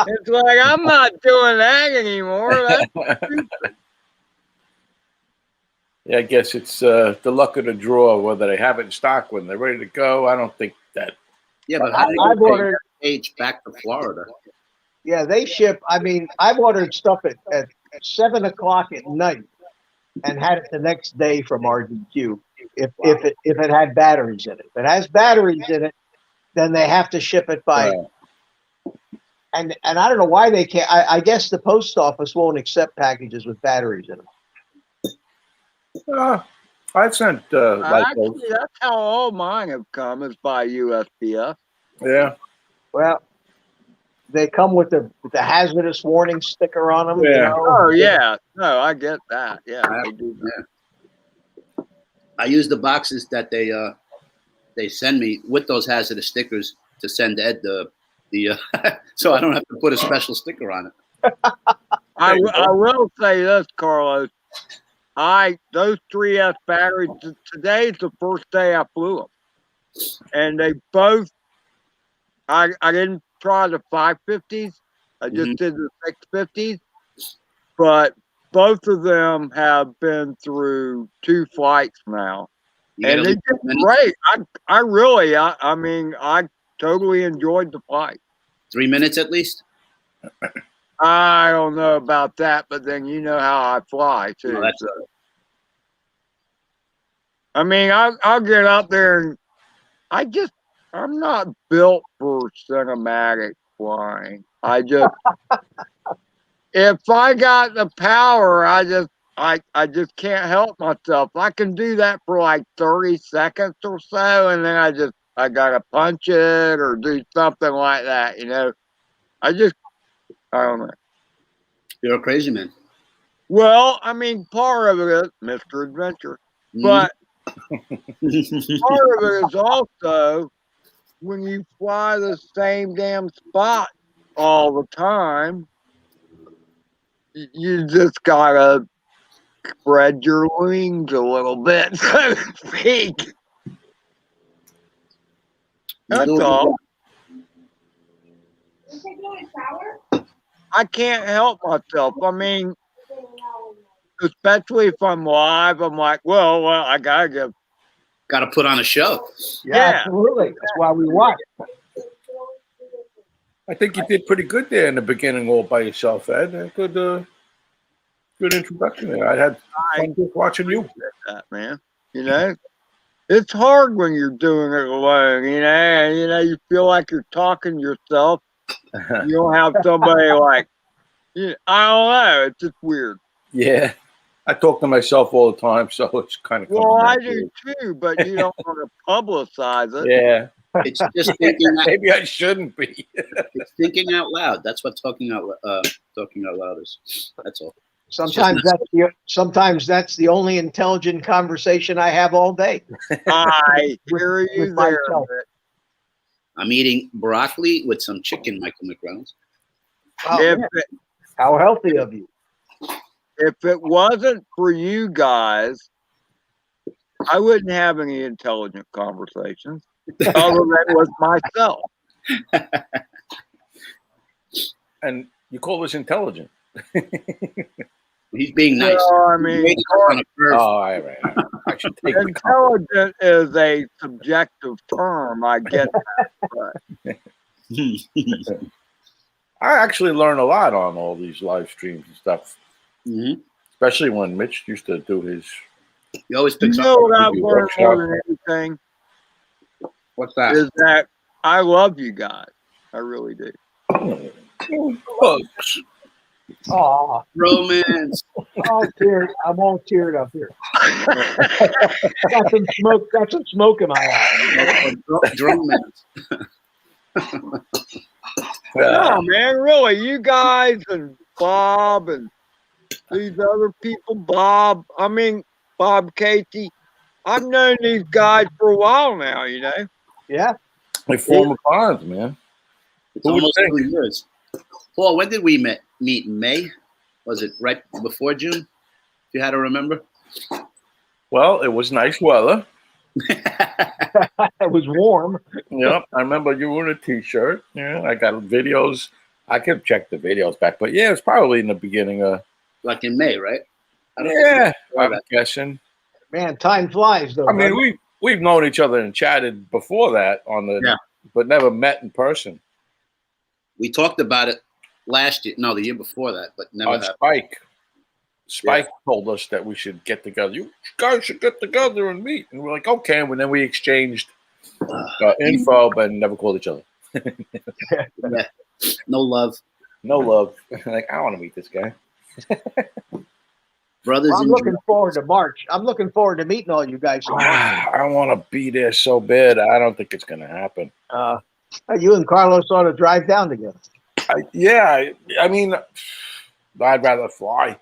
It's like, I'm not doing that anymore. Yeah, I guess it's the luck of the draw, whether they have it in stock when they're ready to go. I don't think that. Yeah, but how do I've you ordered page back to Florida? Yeah, they ship. I mean, I've ordered stuff at 7 o'clock at night and had it the next day from RDQ. If it had batteries in it. If it has batteries in it, then they have to ship it by. Right. And I don't know why they can't. I guess the post office won't accept packages with batteries in them. I've sent like Actually, those. that's how all mine have come, is by USPS. Yeah. Well, they come with the hazardous warning sticker on them. Yeah. You know? Oh, yeah. No, I get that. Yeah, they do that. I use the boxes that they send me with those hazardous stickers to send Ed the so I don't have to put a special sticker on it. I will say this, Carlos. Those 3S batteries, today's the first day I flew them. And they both, I didn't try the 550s. I just Mhm. did the 650s, but both of them have been through 2 flights now, You get and at they least did 3 minutes? great. I really, I mean, I totally enjoyed the flight. 3 minutes at least? I don't know about that, but then you know how I fly too. No, that's So. I mean, I'll get out there and I'm not built for cinematic flying. If I got the power, I just can't help myself. I can do that for like 30 seconds or so, and then I gotta punch it or do something like that, you know. I don't know. You're a crazy man. Well, I mean, part of it is Mr. Adventure, Mhm. but part of it is also when you fly the same damn spot all the time, you just gotta spread your wings a little bit, so to speak. You do That's a good all. job. I can't help myself. I mean, especially if I'm live, I'm like, well, I gotta give. Got to put on a show. Yeah. Absolutely. That's why we watch. I think you did pretty good there in the beginning, all by yourself, Ed. A good introduction there. I had fun just watching you. That, man. You know, it's hard when you're doing it alone. You know, and you feel like you're talking to yourself. You don't have somebody like. I don't know. It's just weird. Yeah, I talk to myself all the time, so it's kind of Well, I natural. do too, but you don't want to publicize it. Yeah, It's just thinking. maybe I shouldn't be. It's thinking out loud. That's what talking out loud is. That's all. Sometimes that's the only intelligent conversation I have all day. I hear you with there. myself. I'm eating broccoli with some chicken, Michael McReynolds. Oh, If man. How healthy of you. if it wasn't for you guys, I wouldn't have any intelligent conversations other than with myself. And you call this intelligent? He's being nice. Well, I mean, Rated us on a curve. Oh, all right. I should take the compliment. intelligent is a subjective term. I get that. I actually learn a lot on all these live streams and stuff, Mhm. especially when Mitch used to do his. He always You picks know up. what I've Maybe learned more workshop. than anything What's that? is that I love you guys. I really do. Books. Oh, Romance. I'm all teared up here. Got some smoke in my eye. Dromance. No, man, really, you guys and Bob and these other people, Bob Casey. I've known these guys for a while now, you know. Yeah. They form bonds, man. It's Who would almost think? 2 years. Paul, when did we meet? In May? Was it right before June? If you had to remember. Well, it was nice weather. It was warm. Yep, I remember you were in a T-shirt. Yeah, I got videos. I could check the videos back, but yeah, it was probably in the beginning of. Like in May, right? Yeah, I'm that. guessing. Man, time flies though. I mean, doesn't it? we've known each other and chatted before that but never met in person. We talked about it last year. No, the year before that, but never On happened. Spike. Spike told us that we should get together. You guys should get together and meet. And we're like, okay. And then we exchanged info, but never called each other. Yeah. No love. No love. Like, I want to meet this guy. Brothers I'm in looking forward to March. I'm looking forward to meeting all you guys. I want to be there so bad. I don't think it's going to happen. You and Carlos ought to drive down together. I mean, I'd rather fly.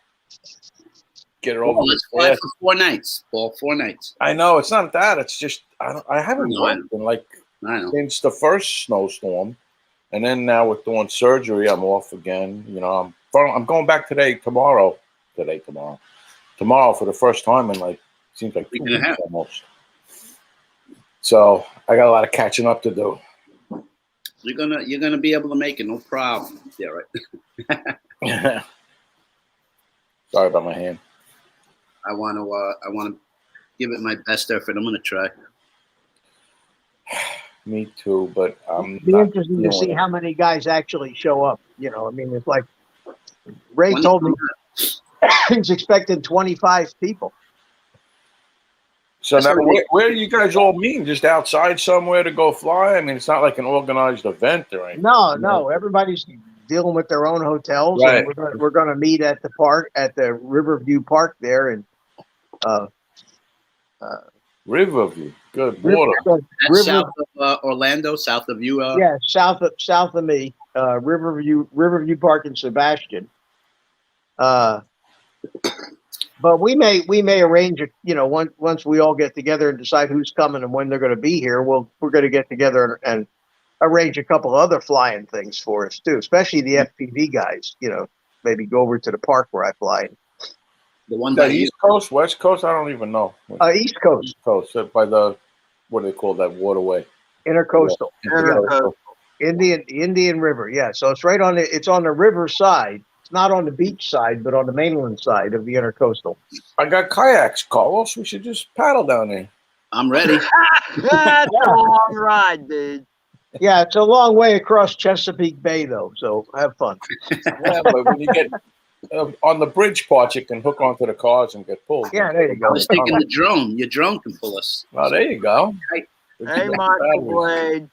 Get it over Paul, with. let's fly for 4 nights. Paul, 4 nights. I know it's not that. It's just I haven't I worked in like I know. since the first snowstorm, and then now with doing surgery, I'm off again. You know, I'm going back tomorrow for the first time in like seems like 2 weeks almost. So I got a lot of catching up to do. You're gonna be able to make it, no problem. Yeah, right. Sorry about my hand. I want to give it my best effort. I'm gonna try. Me too, but It'd be interesting to see how many guys actually show up. You know, I mean, it's like Ray told me he's expecting 25 people. So now, where do you guys all meet? Just outside somewhere to go fly? I mean, it's not like an organized event or anything. No, everybody's dealing with their own hotels, right. and we're going to meet at the park, at the Riverview Park there, and Riverview, good water. That's south of Orlando, south of you. Yeah, south of me, Riverview Park in Sebastian. But we may arrange it. You know, once we all get together and decide who's coming and when they're going to be here, we're going to get together and arrange a couple other flying things for us too, especially the FPV guys. You know, maybe go over to the park where I fly. The one that East Coast, West Coast, I don't even know. East Coast. East Coast, by the what do they call that waterway? Intercoastal. Yeah. Intercoastal. Indian River. Yeah, so it's right on the. It's on the river side. It's not on the beach side, but on the mainland side of the Intercoastal. I got kayaks, Carlos. We should just paddle down there. I'm ready. That's a long ride, dude. Yeah, it's a long way across Chesapeake Bay, though. So have fun. Yeah, but when you get on the bridge part, you can hook onto the cars and get pulled. Yeah, there you go. I was thinking the drone. Your drone can pull us. Oh, there you go. Hey, Michael Blade.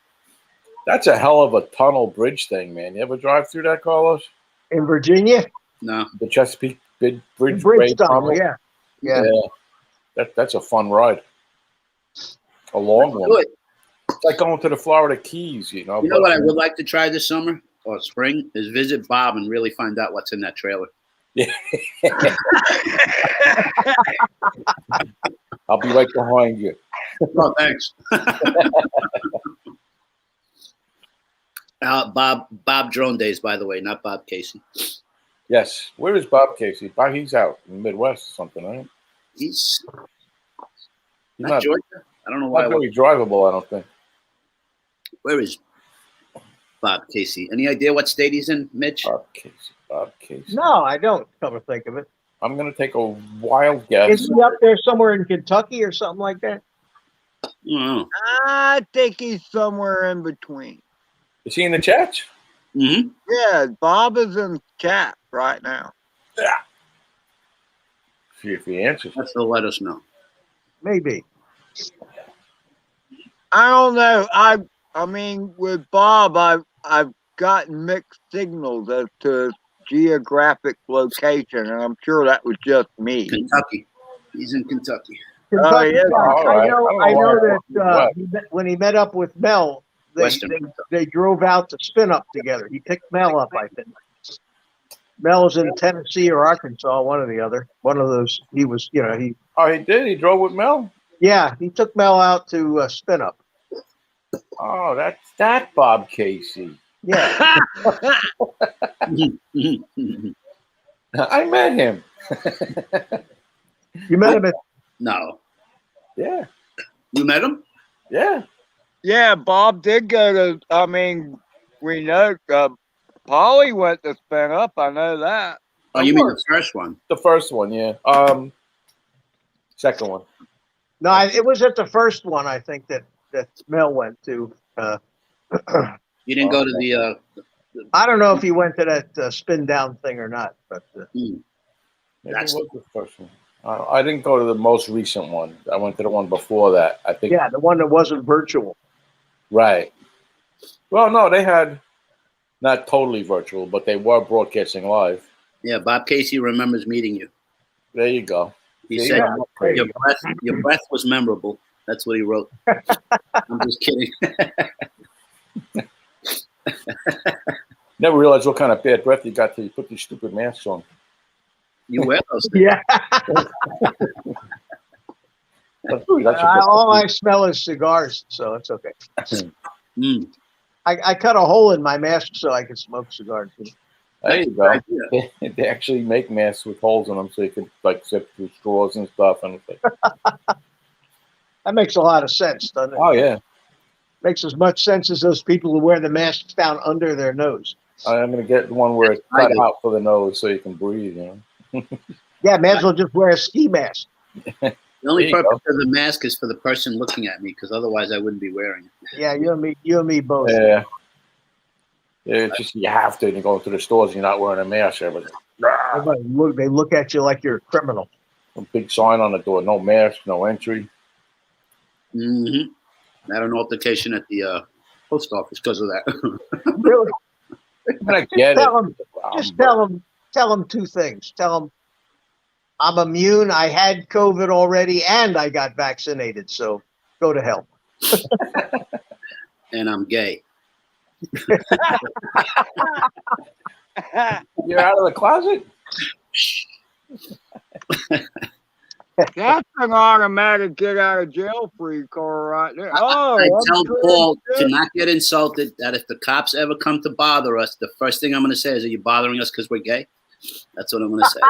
That's a hell of a tunnel bridge thing, man. You ever drive through that, Carlos? In Virginia? No. The Chesapeake Bridge tunnel, yeah. That's a fun ride. A long one. It's like going to the Florida Keys, you know. You know what I would like to try this summer or spring is visit Bob and really find out what's in that trailer. Yeah. I'll be right behind you. Oh, thanks. Bob Drone Daze, by the way, not Bob Casey. Yes. Where is Bob Casey? He's out in the Midwest or something, right? He's not Georgia. I don't know why. Not very drivable, I don't think. Where is Bob Casey? Any idea what state he's in, Mitch? Bob Casey. No, I don't. Come to think of it, I'm going to take a wild guess. Is he up there somewhere in Kentucky or something like that? I think he's somewhere in between. Is he in the chat? Mm-hmm. Yeah, Bob is in chat right now. Yeah. See if he answers. He'll let us know. Maybe. I don't know. I mean, with Bob, I've gotten mixed signals as to geographic location, and I'm sure that was just me. Kentucky. He's in Kentucky. Kentucky, yeah. I know that when he met up with Mel, they drove out to spin up together. He picked Mel up, I think. Mel's in Tennessee or Arkansas, one or the other. One of those. He was, you know, he. Oh, he did. He drove with Mel. Yeah, he took Mel out to spin up. Oh, that's that Bob Casey. Yeah. I met him. You met him at? No. Yeah. You met him? Yeah. Yeah, Bob did go to. I mean, we know Polly went to spin up. I know that. Oh, you mean the first one? The first one, yeah. Second one. No, it was at the first one. I think that Mel went to. You didn't go to the. I don't know if he went to that spin down thing or not, but maybe it was the first one. I didn't go to the most recent one. I went to the one before that. I think. Yeah, the one that wasn't virtual. Right. Well, no, they had not totally virtual, but they were broadcasting live. Yeah, Bob Casey remembers meeting you. There you go. He said your breath was memorable. That's what he wrote. I'm just kidding. Never realized what kind of bad breath you got till you put these stupid masks on. You wear those things. Yeah. All I smell is cigars, so it's okay. I cut a hole in my mask so I can smoke cigars. There you go. They actually make masks with holes in them so you can like sip through straws and stuff. And that makes a lot of sense, doesn't it? Oh yeah. Makes as much sense as those people who wear the masks down under their nose. I'm gonna get one where it's cut out for the nose so you can breathe. You know. Yeah, may as well just wear a ski mask. The only purpose of the mask is for the person looking at me, because otherwise I wouldn't be wearing it. Yeah, you and me both. Yeah. It's just you have to. And you go into the stores and you're not wearing a mask. Everybody, They look at you like you're a criminal. a big sign on the door: no mask, no entry. Mm-hmm. I had an altercation at the post office because of that. Really? I get Just tell them two things. Tell them I'm immune. I had COVID already, and I got vaccinated. So go to hell. And I'm gay. You're out of the closet. That's an automatic get out of jail free card right there. Oh, I tell Paul to not get insulted, that if the cops ever come to bother us, the first thing I'm going to say is, are you bothering us because we're gay? That's what I'm going to say.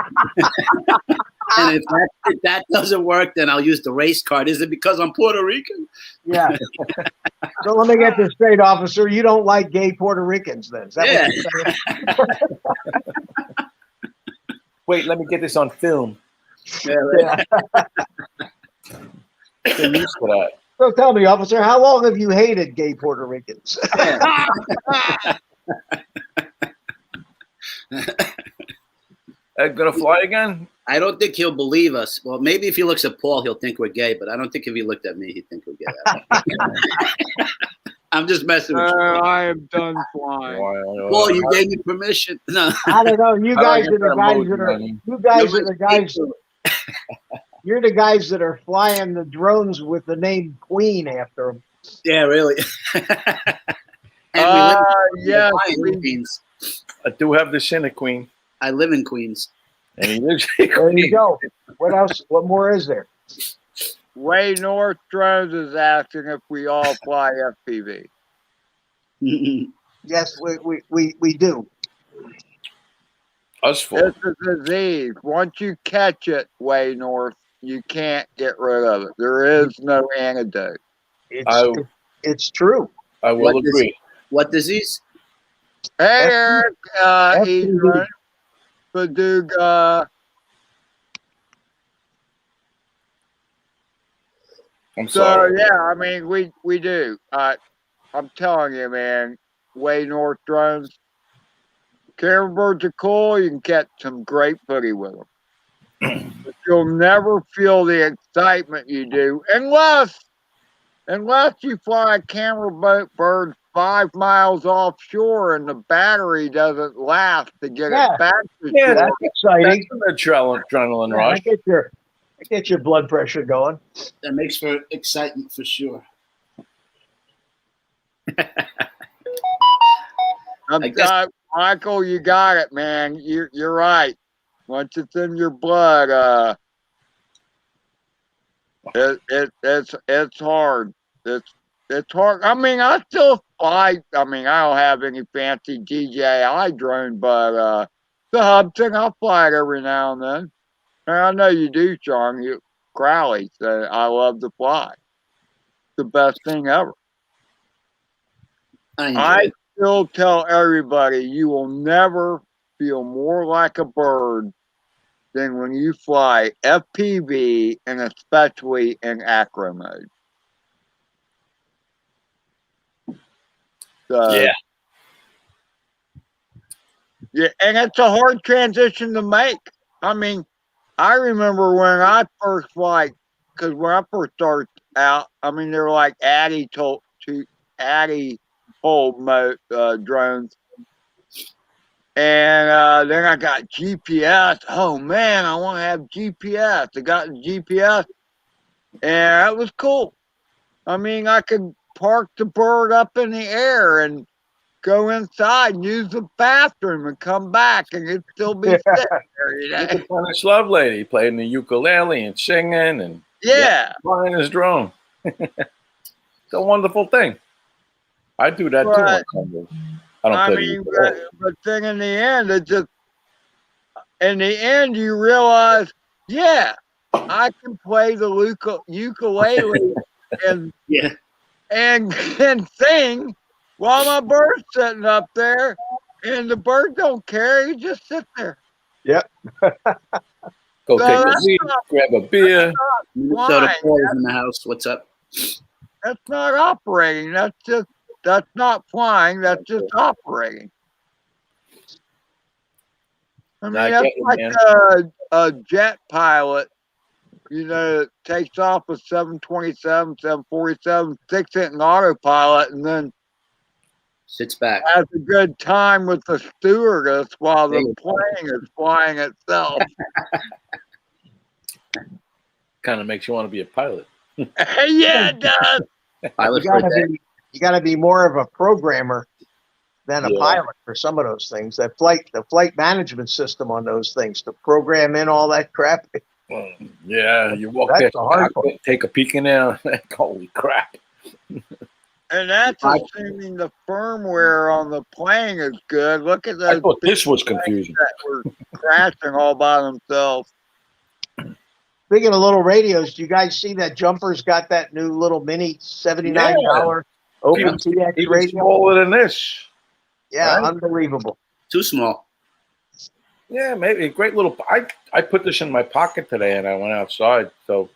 And if that doesn't work, then I'll use the race card. Is it because I'm Puerto Rican? Yeah. So let me get this straight, officer. You don't like gay Puerto Ricans, then? Is that what you're saying? Wait, let me get this on film. Yeah. Get used to that. So tell me, officer, how long have you hated gay Puerto Ricans? Gonna fly again? I don't think he'll believe us. Well, maybe if he looks at Paul, he'll think we're gay, but I don't think if he looked at me, he'd think we're gay. I'm just messing with you. I am done flying. Paul, you gave me permission. No. I don't know. You guys are the guys that are. You guys are the guys. You're the guys that are flying the drones with the name Queen after them. Yeah, really. Yeah, Queens. I do have the Cynic Queen. I live in Queens. And he lives in There you go. What else? What more is there? Way North Drones is asking if we all fly FPV. Yes, we do. Us four. It's a disease. Once you catch it, Way North, you can't get rid of it. There is no antidote. It's true. I will agree. What disease? Hey, Eric, Adrian, Paduga. I'm sorry. So yeah, I mean we do. I'm telling you, man, Way North Drones. Carrier birds are cool. You can catch some great footy with them. But you'll never feel the excitement you do unless you fly a camera boat bird 5 miles offshore and the battery doesn't last to get it back to shore. That's exciting. That's an adrenaline rush. I get your blood pressure going. That makes for excitement for sure. Michael, you got it, man. You're right. Once it's in your blood, it's hard. It's hard. I mean, I still fly. I mean, I don't have any fancy DJI drone, but the Hudson, I'll fly it every now and then. And I know you do, Sean. You Crowley, so I love to fly. It's the best thing ever. I still tell everybody you will never feel more like a bird than when you fly FPV and especially in acro mode. So, yeah, and it's a hard transition to make. I mean, I remember when I first because when I first started out, I mean, they were like Addy hold mode drones. And then I got GPS. Oh man, I want to have GPS. I got GPS, and that was cool. I mean, I could park the bird up in the air and go inside and use the bathroom and come back, and it'd still be sitting there. You know? He's a Spanish love lady playing the ukulele and singing and flying his drone. It's a wonderful thing. I do that too. I mean, but then in the end, you realize, I can play the ukulele and and sing while my bird's sitting up there, and the bird don't care. He just sits there. Yep. Go So take a that's seat, grab a beer. Minnesota flying. Paul is in the house. What's up? That's not operating. That's not flying. That's just operating. I mean, I that's get you, like man. a jet pilot, that takes off with 727, 747, sticks it in autopilot, and then Sits back. has a good time with the stewardess while There the you go. plane is flying itself. Kind of makes you want to be a pilot. Yeah, it does. Pilot You for a gotta day. be you gotta be more of a programmer than a Yeah. pilot for some of those things. The flight management system on those things to program in all that crap. Yeah, you walk That's there, the hard part. take a peek in there. Holy crap! And that's assuming the firmware on the plane is good. Look at I those thought big this was planes confusing. that were crashing all by themselves. Speaking of little radios, do you guys see that Jumper's got that new little mini $79 OpenTX Even radio? smaller than this. Yeah, right? unbelievable. Too small. Yeah, maybe a great little. I put this in my pocket today, and I went outside. So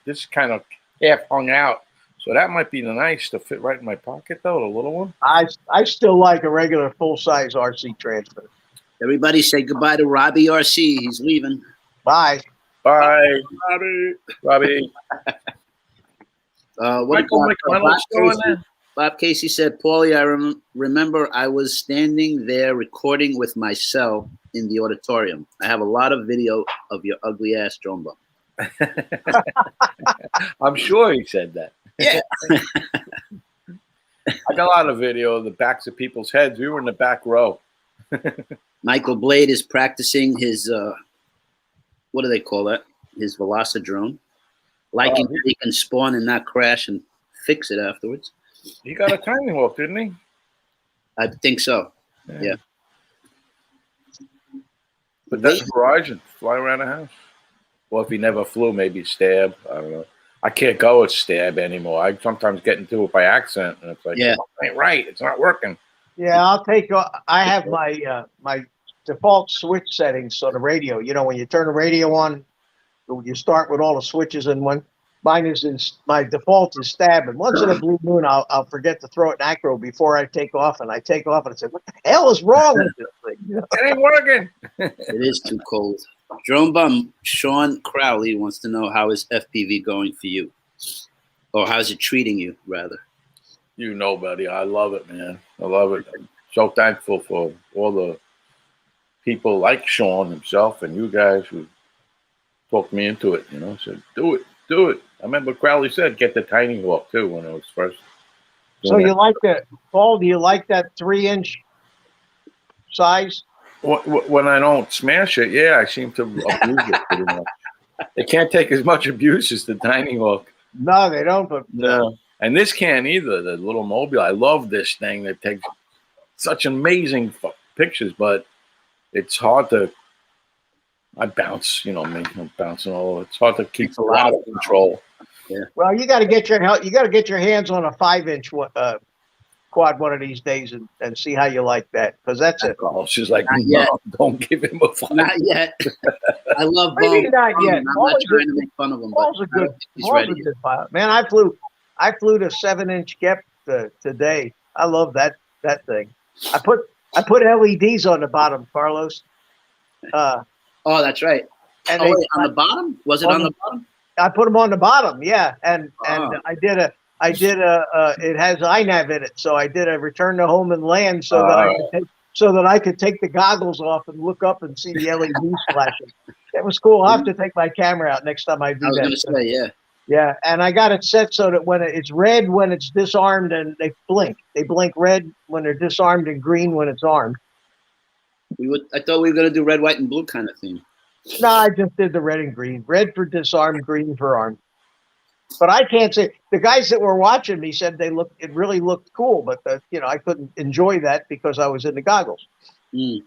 this kind of half hung out. So that might be nice to fit right in my pocket, though. The little one. I still like a regular full size RC transmitter. Everybody say goodbye to Robbie RC. He's leaving. Bye. Bye, Robbie. Robbie. What Michael about McReynolds still in there? Bob Casey said, Paulie, I remember I was standing there recording with my cell in the auditorium. I have a lot of video of your ugly ass drone bum. I'm sure he said that. Yeah. I got a lot of video of the backs of people's heads. We were in the back row. Michael Blade is practicing his, what do they call that? His Velocidrone. Liking that he can spawn and not crash and fix it afterwards. He got a tiny hawk, didn't he? I think so. Yeah. But that's Verizon. Fly around the house. Well, if he never flew, maybe stab. I don't know. I can't go with stab anymore. I sometimes get into it by accident, and it's like, Yeah. oh, ain't right. It's not working. Yeah, I have my my default switch settings on the radio. You know, when you turn the radio on, you start with all the switches, and mine is my default is stab. And once in a blue moon, I'll forget to throw it in acro before I take off, and I take off and I say, "What the hell is wrong with this thing?" You know? It ain't working. It is too cold. Drone bum Sean Crowley wants to know, how is FPV going for you? Or how's it treating you, rather? You know, buddy, I love it, man. I love it. I'm so thankful for all the people like Sean himself and you guys who talked me into it. Said, do it, do it. I remember Crowley said, get the tiny hawk too when it was first. So you like that, Paul? Do you like that 3-inch size? When I don't smash it, yeah, I seem to abuse it pretty much. It can't take as much abuse as the tiny hawk. No, they don't. But No. And this can't either, the little mobile. I love this thing that takes such amazing pictures, but it's hard to, I bounce, I'm bouncing all over. It's hard to keep a lot of control. Yeah. well, you got to get your hands on a 5-inch quad one of these days and see how you like that, because that's it. Oh, she's like, Not yet. no, don't give him a fight. Not yet. I love What do you Bone. mean not yet? I'm not Paul's trying to make fun of him, but Paul's a I don't good, think he's Paul's ready a yet. good pilot. Man, I flew the 7-inch Gep today. I love that thing. I put LEDs on the bottom, Carlos. Oh, that's right. And Wait, on the bottom? Was it on the bottom? I put them on the bottom, yeah. And Oh. I did a it has iNav in it, so I did a return to home and land so that I could take the goggles off and look up and see the LEDs flashing. That was cool. I'll have to take my camera out next time I do I was that. going to say, yeah. Yeah, and I got it set so that when it's red when it's disarmed and they blink. They blink red when they're disarmed and green when it's armed. I thought we were going to do red, white, and blue kind of theme. No, I just did the red and green. Red for disarmed, green for armed. But I can't say the guys that were watching me said it really looked cool, but I couldn't enjoy that because I was in the goggles. Mm.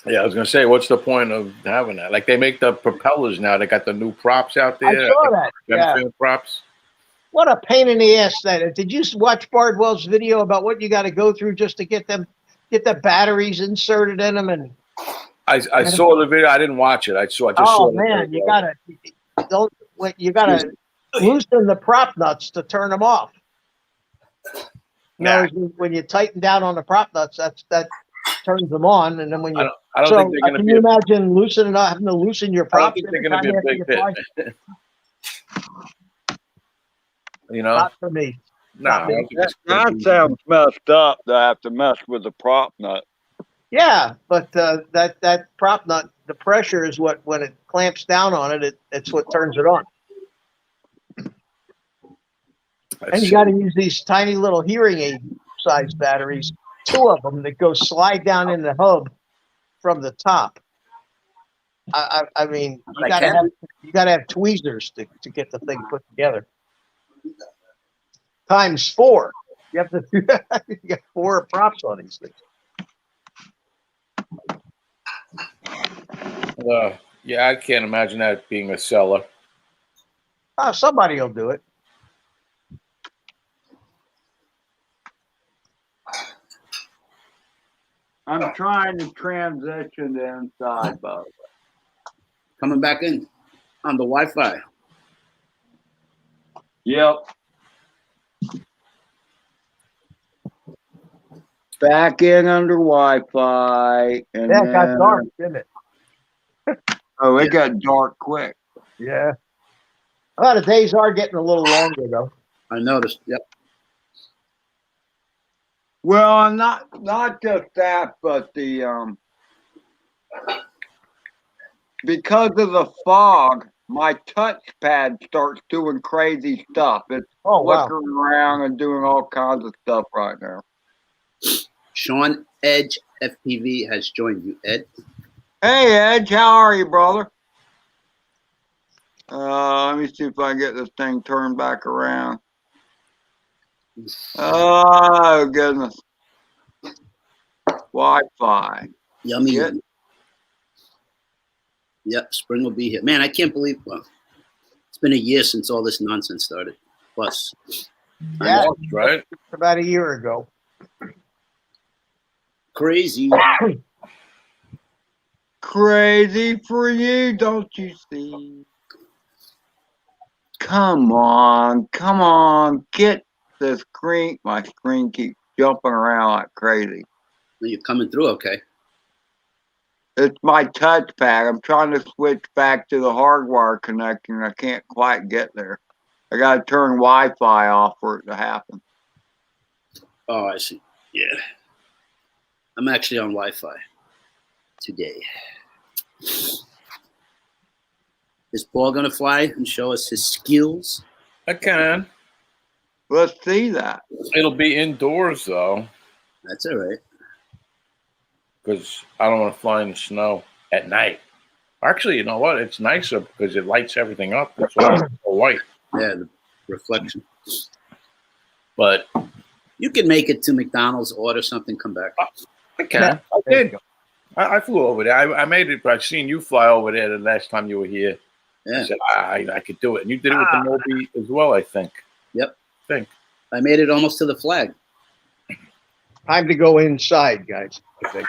Yeah, I was going to say, what's the point of having that? Like, they make the propellers now. They got the new props out there. I saw that. Yeah. Props. What a pain in the ass that is. Did you watch Bardwell's video about what you got to go through just to get the batteries inserted in them? And I saw the video. I didn't watch it. I just oh saw man, you gotta loosen the prop nuts to turn them off. Nah. When you tighten down on the prop nuts, that turns them on, and then when you I don't think they're going to can be. you imagine having to loosen your I don't props? think they're going to be a big hit. You know, Not for me. no. I don't think it's gonna That be- sounds messed up to have to mess with the prop nut. Yeah, but that prop nut, the pressure is what when it clamps down on it, it's what turns it on. And you got to use these tiny little hearing aid size batteries, 2 of them that go slide down in the hub from the top. I mean, you got to have tweezers to get the thing put together. Times 4. You have to you got 4 props on these things. Yeah, I can't imagine that being a seller. Somebody will do it. I'm trying to transition to inside, by the way. Coming back in on the Wi-Fi. Yep. Back in under Wi-Fi. And Yeah, it got then- dark, didn't it? Oh, it got dark quick. Yeah. The days are getting a little longer, though. I noticed. Yep. Well, not just that, but the because of the fog, my touchpad starts doing crazy stuff. It's Oh, wow. flickering around and doing all kinds of stuff right now. Sean Edge FPV has joined you, Ed. Hey, Edge, how are you, brother? Let me see if I can get this thing turned back around. Oh, goodness. Wi-Fi. Yummy. Yeah. Yummy. Yep, spring will be here. Man, I can't believe it's been a year since all this nonsense started. Plus, Yeah. March, right? About a year ago. crazy. Crazy for you, don't you see? Come on, get the screen. My screen keeps jumping around like crazy. You're coming through, okay? It's my touchpad. I'm trying to switch back to the hardwire connection. I can't quite get there. I got to turn Wi-Fi off for it to happen. Oh, I see. Yeah. I'm actually on Wi-Fi today. Is Paul going to fly and show us his skills? I can. Let's see that. It'll be indoors though, That's all right. because I don't want to fly in the snow at night. Actually, you know what? It's nicer because it lights everything up. It's all white. Yeah, the reflection. But You can make it to McDonald's, order something, come back. I can. I did. I flew over there. I made it. I've seen you fly over there the last time you were here. Yeah. I said I could do it, and you did it with the Moby as well. I think. Yep. I think. I made it almost to the flag. Time to go inside, guys. I think.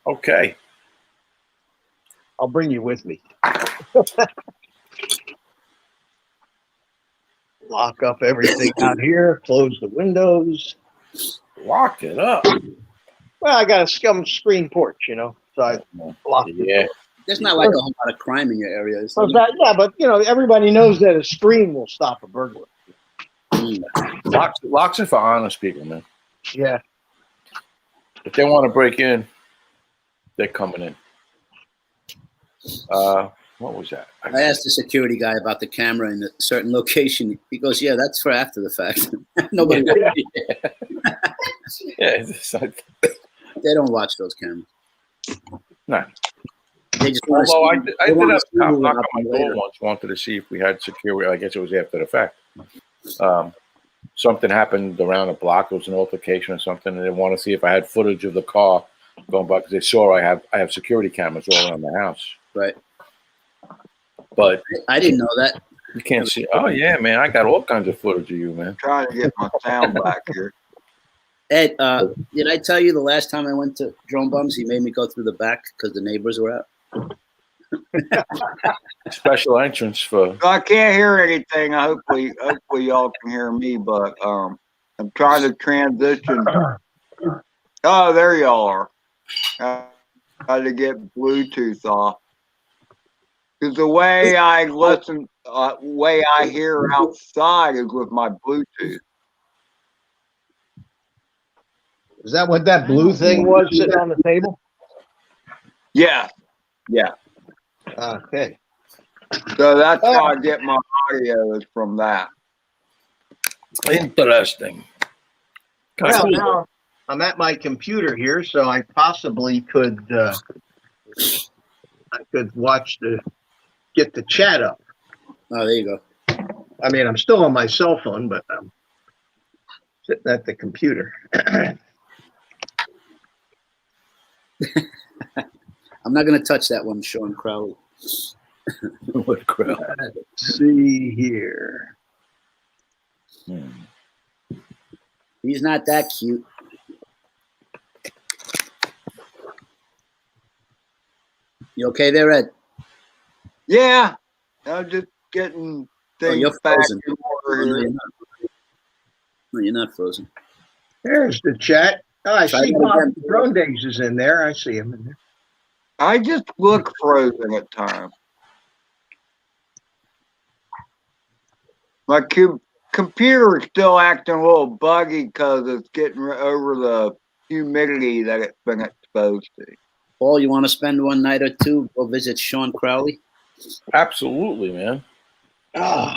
Okay. I'll bring you with me. Lock up everything out here. Close the windows. Lock it up. Well, I got a screen porch, so I locked it. Yeah. There's not like a whole lot of crime in your area. is So there? yeah, but everybody knows that a screen will stop a burglar. Mm. Locks are for honest people, man. Yeah. If they want to break in, they're coming in. What was that? I asked the security guy about the camera in a certain location. He goes, "Yeah, that's for after the fact." Nobody, Yeah, it's like, they don't watch those cameras. no. They just want to Although see. I they did wanna have see a cop what knock on my happened door later. once, wanted to see if we had security. I guess it was after the fact. Something happened around the block. It was an altercation or something, and they want to see if I had footage of the car going by because they saw I have security cameras all around the house. Right. But I didn't know that. You can't see. Oh yeah, man. I got all kinds of footage of you, man. Trying to get my sound back here. Ed, did I tell you the last time I went to Drone Bums, he made me go through the back because the neighbors were out? Special entrance for. I can't hear anything. Hopefully y'all can hear me, but I'm trying to transition. Oh, there y'all are. I had to get Bluetooth off. Because the way I listen, way I hear outside is with my Bluetooth. Is that what that blue thing was sitting on the table? Yeah. Okay. So that's how I get my audio is from that. Interesting. Well, now I'm at my computer here, so I possibly could get the chat up. Oh, there you go. I mean, I'm still on my cell phone, but I'm sitting at the computer. I'm not going to touch that one, Sean Crowley. What Crowley? Let's see here. He's not that cute. You okay there, Ed? Yeah. I'm just getting things you're back frozen. in order here. No, you're not frozen. There's the chat. Oh, I Try see that again. Drone Daze is in there. I see him in there. I just look frozen at times. My computer is still acting a little buggy because it's getting over the humidity that it's been exposed to. Paul, you want to spend one night or two? Go visit Sean Crowley? Absolutely, man. Oh,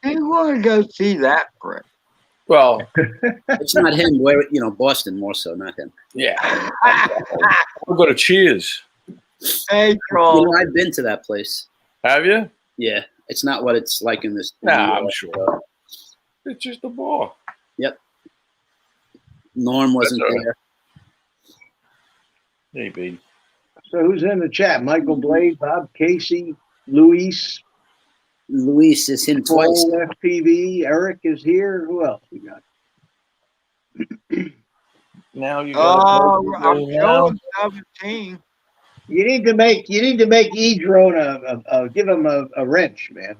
You want to go see that prick? Well, It's not him. Where Boston more so, not him. yeah. We'll go to Cheers. Hey, troll. I've been to that place. Have you? Yeah, it's not what it's like in this. Nah, I'm sure. It's just a bar. Yep. Norm wasn't That's all right. there. Maybe. so who's in the chat? Michael Blade, Bob Casey, Luis, Luis is him twice. Paul FPV, Eric is here. Who else we got? Now you got. I'm showing 17. You need to make E-Drone give him a wrench, man.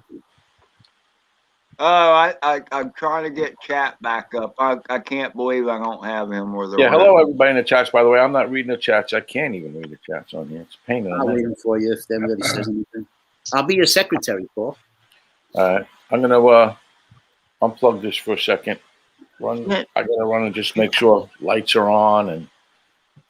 Oh, I'm trying to get chat back up. I can't believe I don't have him or the Yeah, hello everybody in the chats. By the way, I'm not reading the chats. I can't even read the chats on here. It's a pain in the I'll neck. read them for you if anybody says anything. I'll be your secretary, Paul. All right, I'm gonna unplug this for a second. I gotta run and just make sure lights are on and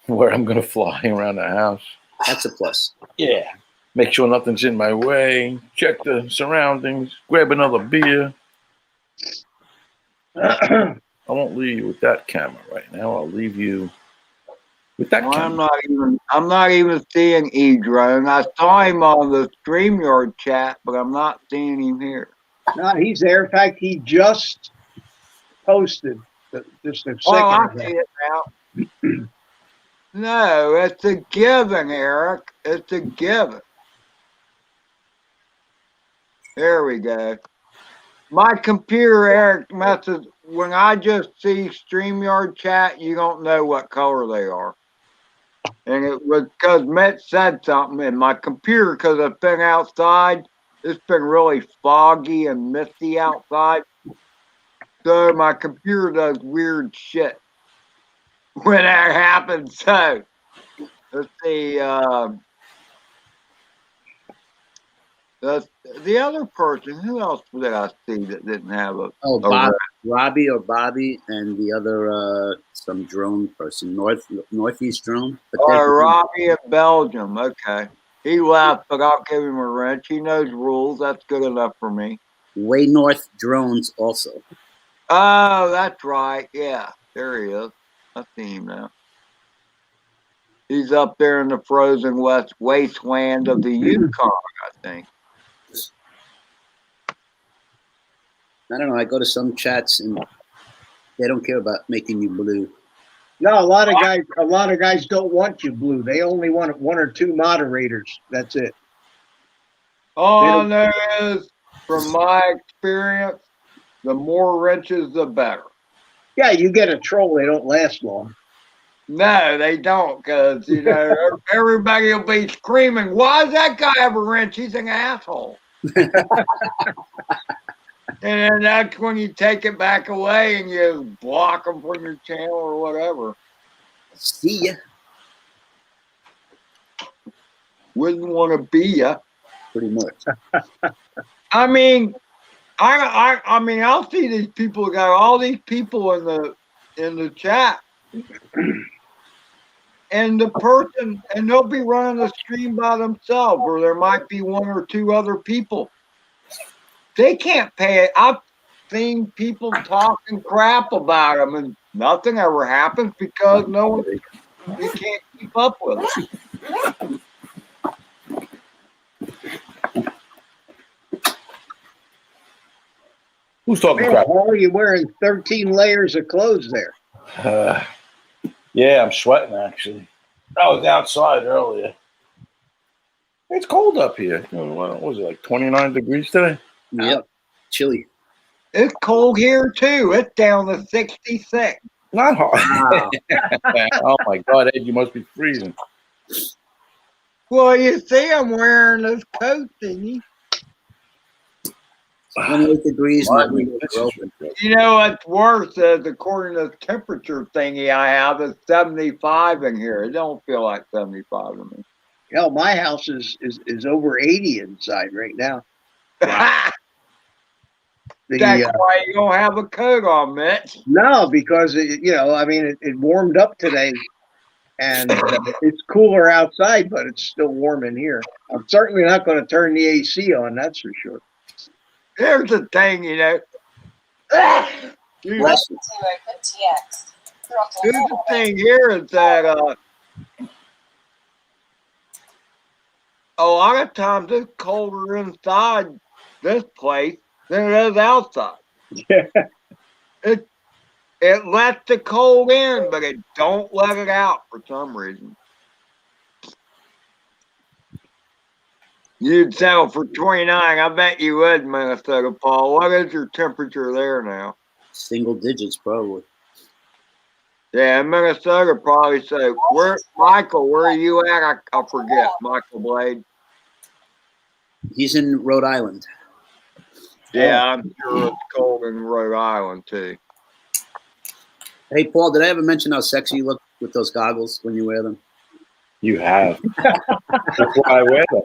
where I'm gonna fly around the house. That's a plus. Yeah. Make sure nothing's in my way. Check the surroundings. Grab another beer. I won't leave you with that camera right now. I'll leave you with that camera. I'm not even seeing E-Drone. I saw him on the StreamYard chat, but I'm not seeing him here. No, he's there. In fact, he just posted just a second Oh, I ago. see it now. No, it's a given, Eric. It's a given. There we go. My computer, Eric, messes. When I just see StreamYard chat, you don't know what color they are. And it was because Mitch said something, and my computer, because I've been outside, it's been really foggy and misty outside. So my computer does weird shit when that happens. So let's see. The other person, who else did I see that didn't have a? Robbie, and the other some drone person, Northeast drone. Robbie in Belgium. Okay, he left, but I'll give him a wrench. He knows rules. That's good enough for me. Way North drones also. Oh, that's right. Yeah, there he is. I see him now. He's up there in the frozen west wasteland of the Yukon, I think. I don't know. I go to some chats and they don't care about making you blue. No, a lot of guys don't want you blue. They only want one or two moderators. That's it. Oh, there is. from my experience, the more wrenches, the better. Yeah, you get a troll, they don't last long. No, they don't, because everybody will be screaming, "Why does that guy have a wrench? He's an asshole." And that's when you take it back away and you block them from your channel or whatever. See ya. Wouldn't want to be ya. Pretty much. I mean, I mean, I'll see these people got all these people in the chat, and the person, and they'll be running the stream by themselves, or there might be one or two other people. They can't pay it. I've seen people talking crap about them, and nothing ever happens because no one, we can't keep up with it. Who's talking Man, crap? how are you wearing 13 layers of clothes there? Yeah, I'm sweating actually. I was outside earlier. It's cold up here. What was it, like 29 degrees today? Yep. Chilly. It's cold here too. It's down to 66. Not hot. Wow. Oh my God, Ed, you must be freezing. Well, you see, I'm wearing this coat thingy. 28 degrees. My windows are open. You know what's worse is, according to the temperature thingy I have, it's 75 in here. It don't feel like 75 to me. Hell, my house is over 80 inside right now. That's why you don't have a coat on, Mitch. No, because it warmed up today, and it's cooler outside, but it's still warm in here. I'm certainly not going to turn the AC on, that's for sure. Here's the thing, Here's the thing here is that a lot of times it's colder inside this place than it is outside. Yeah. It lets the cold in, but it don't let it out for some reason. You'd settle for 29. I bet you would, Minnesota Paul. What is your temperature there now? Single digits, probably. Yeah, Minnesota probably say, Michael, where are you at? I forget. Michael Blade. He's in Rhode Island. Yeah, I'm sure it's cold in Rhode Island, too. Hey, Paul, did I ever mention how sexy you look with those goggles when you wear them? You have. That's why I wear them.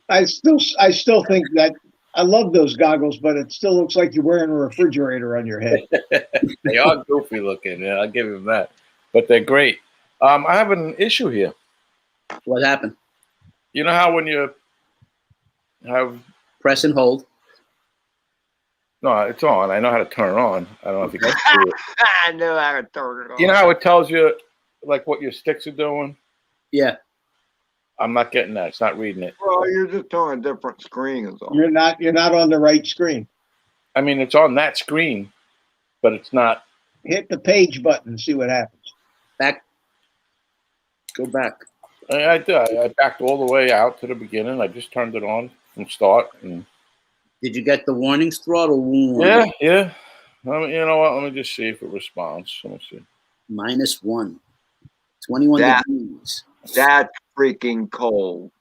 I still think that I love those goggles, but it still looks like you're wearing a refrigerator on your head. They are goofy looking, yeah, I'll give him that. But they're great. I have an issue here. What happened? You know how when you have... Press and hold. No, it's on. I know how to turn it on. I don't know if you can do it. I know how to turn it on. You know how it tells you, like, what your sticks are doing? Yeah. I'm not getting that. It's not reading it. Well, you're just on a different screen is all. You're not on the right screen. I mean, it's on that screen, but it's not. Hit the page button and see what happens. Back. Go back. I did. I backed all the way out to the beginning. I just turned it on from start. And did you get the warnings throttle? Yeah. You know what? Let me just see if it responds. Let me see. -1. 21 degrees. That's freaking cold.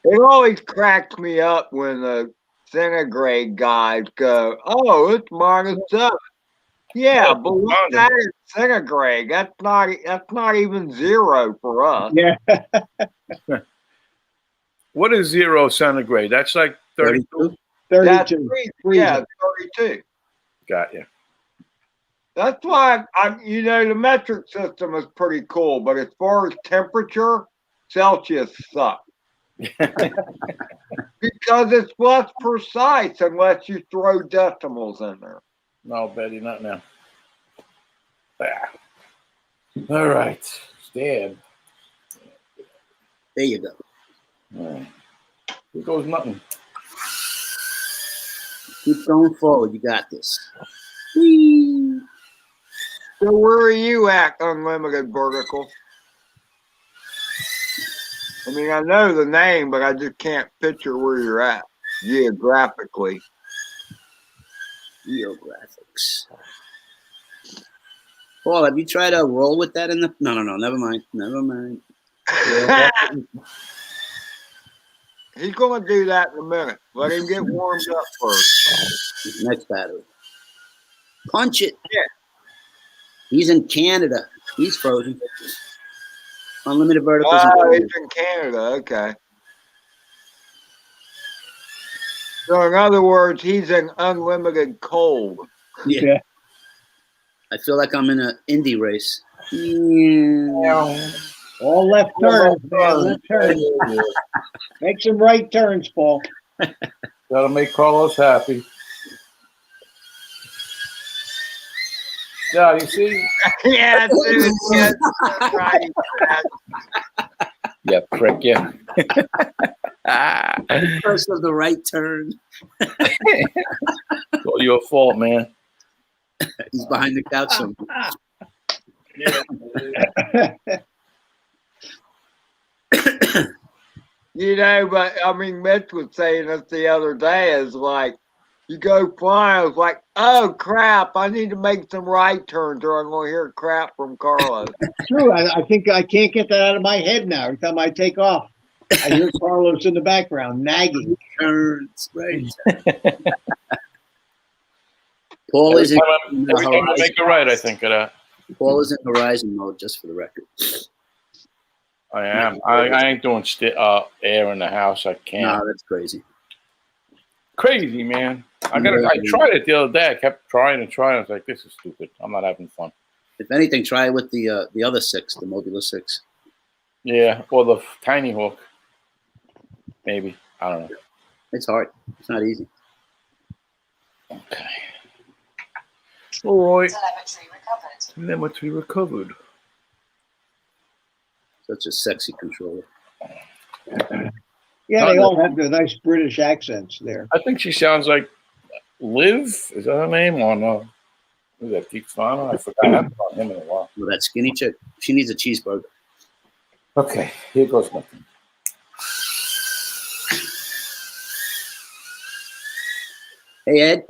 It always cracks me up when the centigrade guys go, "Oh, it's -7." Yeah, but what's that in centigrade? That's not even 0 for us. Yeah. What is 0 centigrade? That's like 32. 32. Yeah, 32. Got you. That's why the metric system is pretty cool, but as far as temperature, Celsius sucks. Because it's less precise unless you throw decimals in there. No, Betty, not now. All right. Stab. There you go. All right. Here goes nothing. Keep going forward. You got this. Whee! So where are you at, Unlimited Vertical? I mean, I know the name, but I just can't picture where you're at geographically. Geographics. Paul, have you tried to roll with that in the? No. Never mind. Yeah. He's going to do that in a minute. Let him get warmed up first. Next battery. Punch it. Yeah. He's in Canada. He's frozen. Unlimited verticals. Oh, he's in Canada. Okay. So, in other words, he's in unlimited cold. Yeah. I feel like I'm in an indie race. Yeah. All left turns, man. Left turns. Make some right turns, Paul. Gotta make Carlos happy. Yeah, you see? Yeah, dude. Yes, right. Yeah, prick, yeah. First of the right turn. It's all your fault, man. He's behind the couch somewhere. You know, but I mean, Mitch was saying this the other day is like, you go flying, I was like, oh crap, I need to make some right turns or I'm going to hear crap from Carlos. True. I think I can't get that out of my head now. Every time I take off, I hear Carlos in the background nagging. Turns, right. Paul is in every time I make it right, I think of that. Paul is in horizon mode, just for the record. I am. I ain't doing air in the house. I can't. Nah, that's crazy. Crazy, man. I tried it the other day. I kept trying and trying. I was like, this is stupid. I'm not having fun. If anything, try it with the other 6, the Mobula 6. Yeah, or the tiny hook. Maybe. I don't know. It's hard. It's not easy. Okay. All right. Telemetry recovered. Telemetry recovered. Such a sexy controller. Yeah, they all have their nice British accents there. I think she sounds like Liv. Is that her name? Or no? Who's that? Tiana? I forgot. I haven't talked to him in a while. Well, that skinny chick, she needs a cheeseburger. Okay, here goes nothing. Hey, Ed.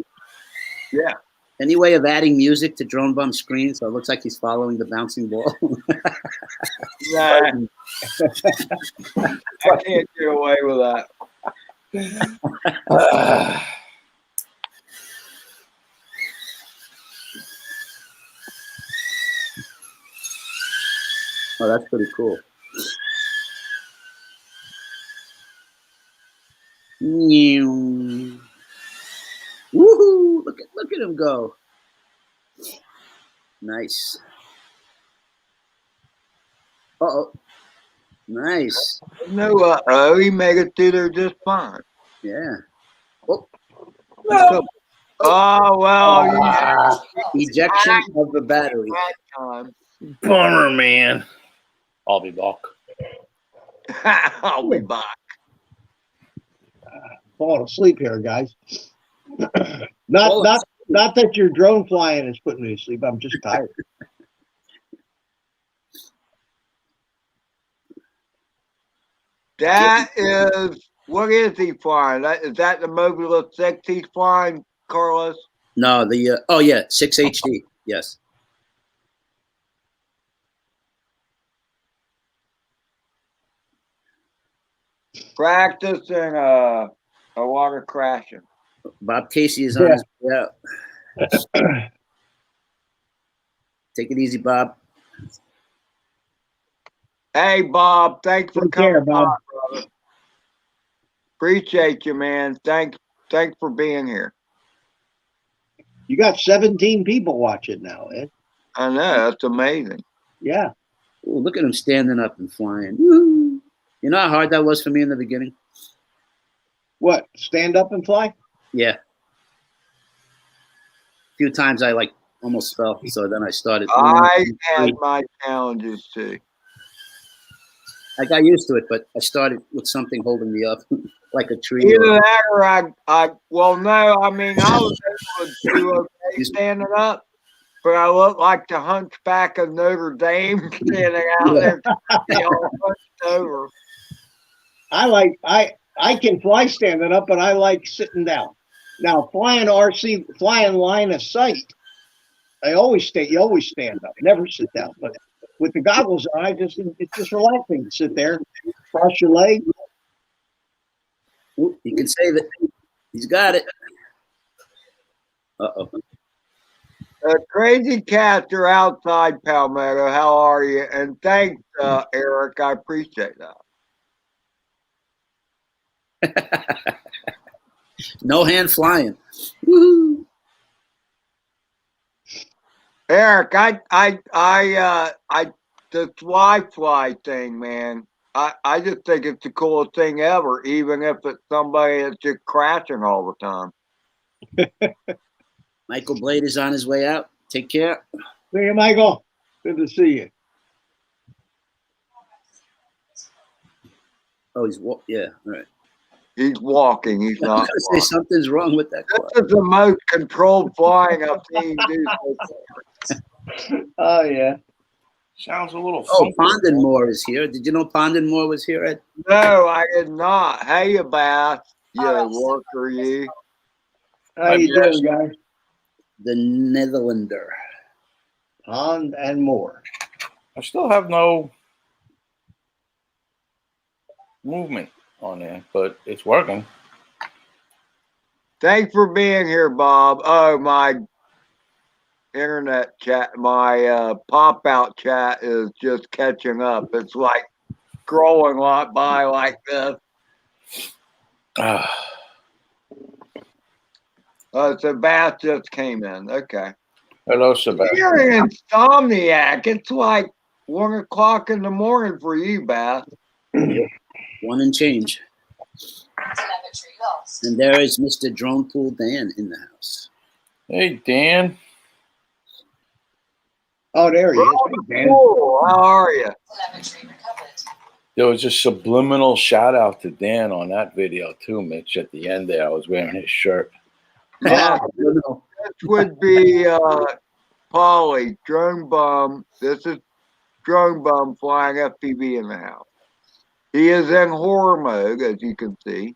Yeah. Any way of adding music to Drone Bum's screen so it looks like he's following the bouncing ball? Nah. I can't get away with that. Oh, that's pretty cool. Woohoo! Look at him go. Nice. Uh-oh. Nice. No, he made it through there just fine. Yeah. Oh. No. Oh, well. Ejection of the battery. Bummer, man. I'll be back. I'll be back. Falling asleep here, guys. Not that your drone flying is putting me to sleep. I'm just tired. That is, what is he flying? Is that the Mobula 6 he's flying, Carlos? No, the 6 HD. Yes. Practicing a lot of crashing. Bob Casey is on his way out. Take it easy, Bob. Hey, Bob, thanks for Take coming care, Bob. on, brother. Appreciate you, man. Thanks for being here. You got 17 people watching now, Ed. I know, that's amazing. Yeah. Ooh, look at him standing up and flying. Woo. You know how hard that was for me in the beginning? What? Stand up and fly? Yeah. A few times I almost fell, so then I started. I had my challenges too. I got used to it, but I started with something holding me up, like a tree. Either that or I was able to do okay standing up, but I look like the hunchback of Notre Dame standing out there all hunched over. I can fly standing up, but I like sitting down. Now flying line of sight, you always stand up, never sit down. But with the goggles on, it's just relaxing to sit there, cross your legs. Ooh, you can save it. He's got it. Uh-oh. Crazy Cats are outside, Palmetto. How are you? And thanks, Eric. I appreciate that. No hand flying. Woo-hoo. Eric, the fly thing, man. I just think it's the coolest thing ever, even if it's somebody that's just crashing all the time. Michael Blade is on his way out. Take care. See you, Michael. Good to see you. Oh, yeah, all right. He's walking. He's I not. was gonna say something's wrong with that car. This is the most controlled flying I've seen do so far. Oh yeah. Sounds a little. Oh, Pondon Moore is here. Did you know Pondon Moore was here, Ed? No, I did not. Hey, you Bass. You worker, you. How you doing, guys? The Netherlander. Pond and Moore. I still have no movement on there, but it's working. Thanks for being here, Bob. Oh, my internet chat, my pop-out chat is just catching up. It's like scrolling by like this. Sebastian just came in. Okay. Hello, Sebastian. You're an insomniac. It's like 1 o'clock in the morning for you, Bass. One and change. And there is Mr. Drone Pool Dan in the house. Hey, Dan. Oh, there he is. Hey, Dan. Cool. How are you? There was a subliminal shout out to Dan on that video too, Mitch. At the end there, I was wearing his shirt. Yeah, this would be Polly, Drone Bum. This is Drone Bum flying FPV in the house. He is in horror mode, as you can see.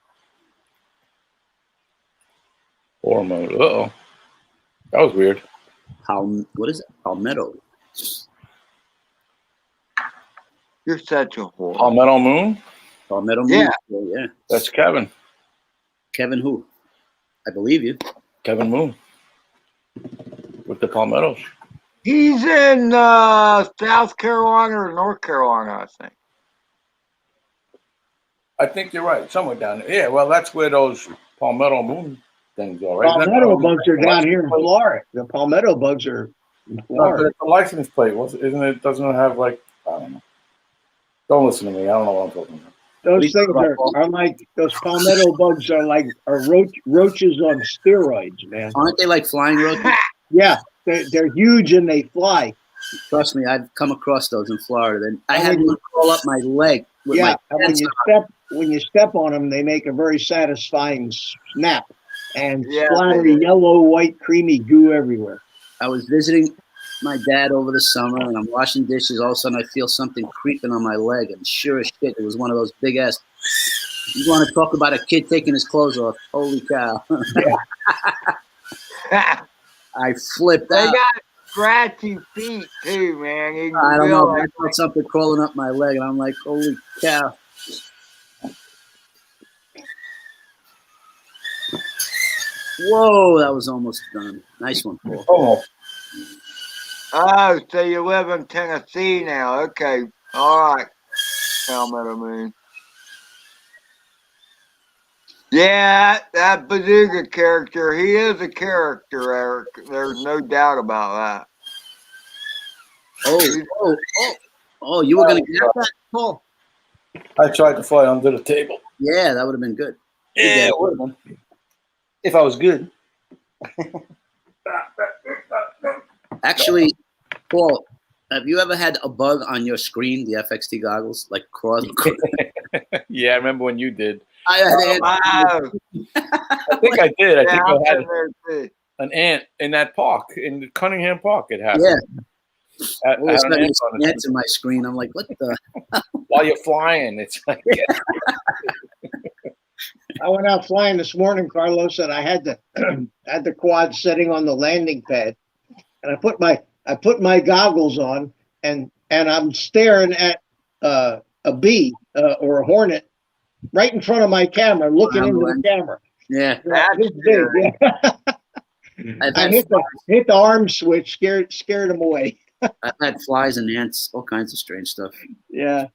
Horror mode. Uh-oh. That was weird. What is it? Palmetto. You're such a whore. Palmetto Moon? Palmetto Moon. Yeah. Yeah. That's Kevin. Kevin who? I believe you. Kevin Moon. With the Palmettos. He's in South Carolina or North Carolina, I think. I think you're right. Somewhere down there. Yeah, well, that's where those Palmetto Moon things are, right? Palmetto bugs are down here in Florida. The palmetto bugs are in No, but Florida. it's a license plate, isn't it? Doesn't it have like, I don't know. Don't listen to me. I don't know what I'm talking about. Those things are like, those palmetto bugs are roaches on steroids, man. Aren't they like flying roaches? Yeah, they're huge and they fly. Trust me, I've come across those in Florida. Then I had one crawl up my leg. With Yeah, my and when you step on them, they make a very satisfying snap and splattery yellow, white, creamy goo everywhere. I was visiting my dad over the summer, and I'm washing dishes. All of a sudden, I feel something creeping on my leg, and sure as shit, it was one of those big ass. You want to talk about a kid taking his clothes off? Holy cow! I flipped They out. got scratchy feet too, man. You can I don't feel know. I like felt something crawling up my leg, and I'm like, holy cow! Whoa, that was almost done. Nice one, Paul. Oh, Oh, so you live in Tennessee now. Okay. All right. Palmetto Moon. Yeah, that Bazooka character, he is a character, Eric. There's no doubt about that. Oh, you were going to get that, Paul? I tried to fly under the table. Yeah, that would have been good. Yeah, it would have been. If I was good. Actually, Paul, have you ever had a bug on your screen, the FXT goggles, like cross? Yeah, I remember when you did. I had Wow. I think I did. I think I had there too. an ant in that park, in Cunningham Park. It happened. Yeah. Had All of a an sudden, ant on it. ants in my screen. I'm like, what the? While you're flying, it's like I went out flying this morning, Carlos, and I had the had the quad sitting on the landing pad, and I put my goggles on, and I'm staring at a bee or a hornet right in front of my camera, looking into the camera. Yeah. This big, yeah. I hit the arm switch, scared them away. I've had flies and ants, all kinds of strange stuff. Yeah.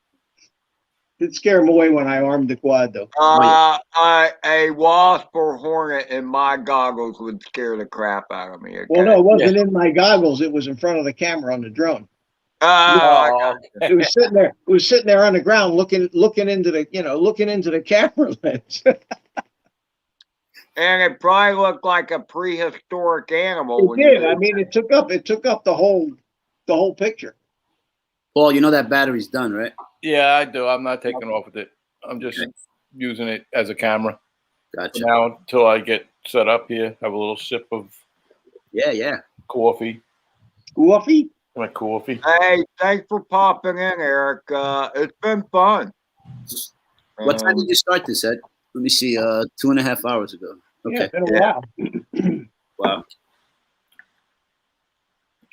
Did scare them away when I armed the quad, though. A wasp or hornet in my goggles would scare the crap out of me. Okay? Well, no, it wasn't in my goggles. It was in front of the camera on the drone. It was sitting there. It was sitting there on the ground, looking into the camera lens. And it probably looked like a prehistoric animal. It did. I mean, it took up the whole picture. Paul, you know that battery's done, right? Yeah, I do. I'm not taking off with it. I'm just using it as a camera. Gotcha. Now until I get set up here, have a little sip of coffee. Coffee? My coffee. Hey, thanks for popping in, Eric. It's been fun. What time did you start this, Ed? Let me see. 2.5 hours ago. Okay. Yeah, it's been a while. Wow.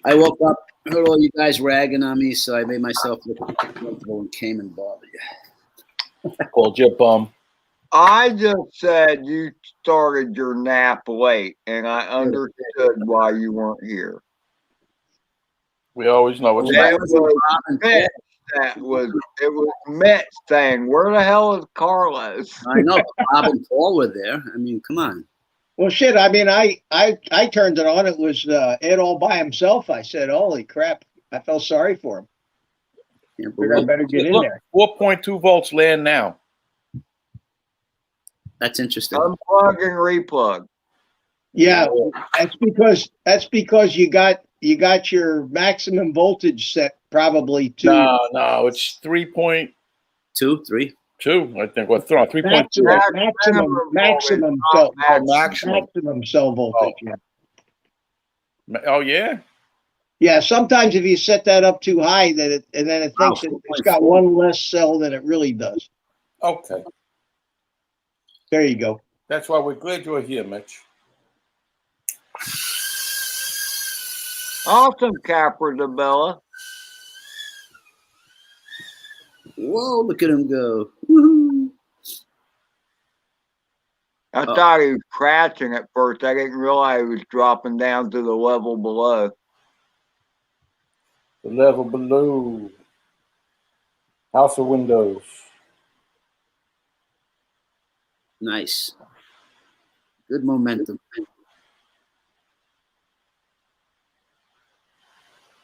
I woke up, heard all you guys ragging on me, so I made myself look comfortable and came and bothered you. Called you a bum. I just said you started your nap late, and I understood why you weren't here. We always know what's It was Mitch saying, "Where the hell is Carlos?" I know, but Bob and Paul were there. I mean, come on. Well, shit. I mean, I turned it on. It was Ed all by himself. I said, "Holy crap!" I felt sorry for him. Yeah, I better get in there. 4.2 volts land now. That's interesting. Unplug and replug. Yeah, that's because you got your maximum voltage set probably to No, it's 3.2, 3. I think. What? 3.2. Maximum cell voltage. Yeah. Oh yeah. Yeah, sometimes if you set that up too high, then it thinks it's got one less cell than it really does. Okay. There you go. That's why we're glad you're here, Mitch. Awesome, Capra de Bella. Whoa, look at him go. Woo-hoo. I thought he was crashing at first. I didn't realize he was dropping down to the level below. The level below. House of Windows. Nice. Good momentum.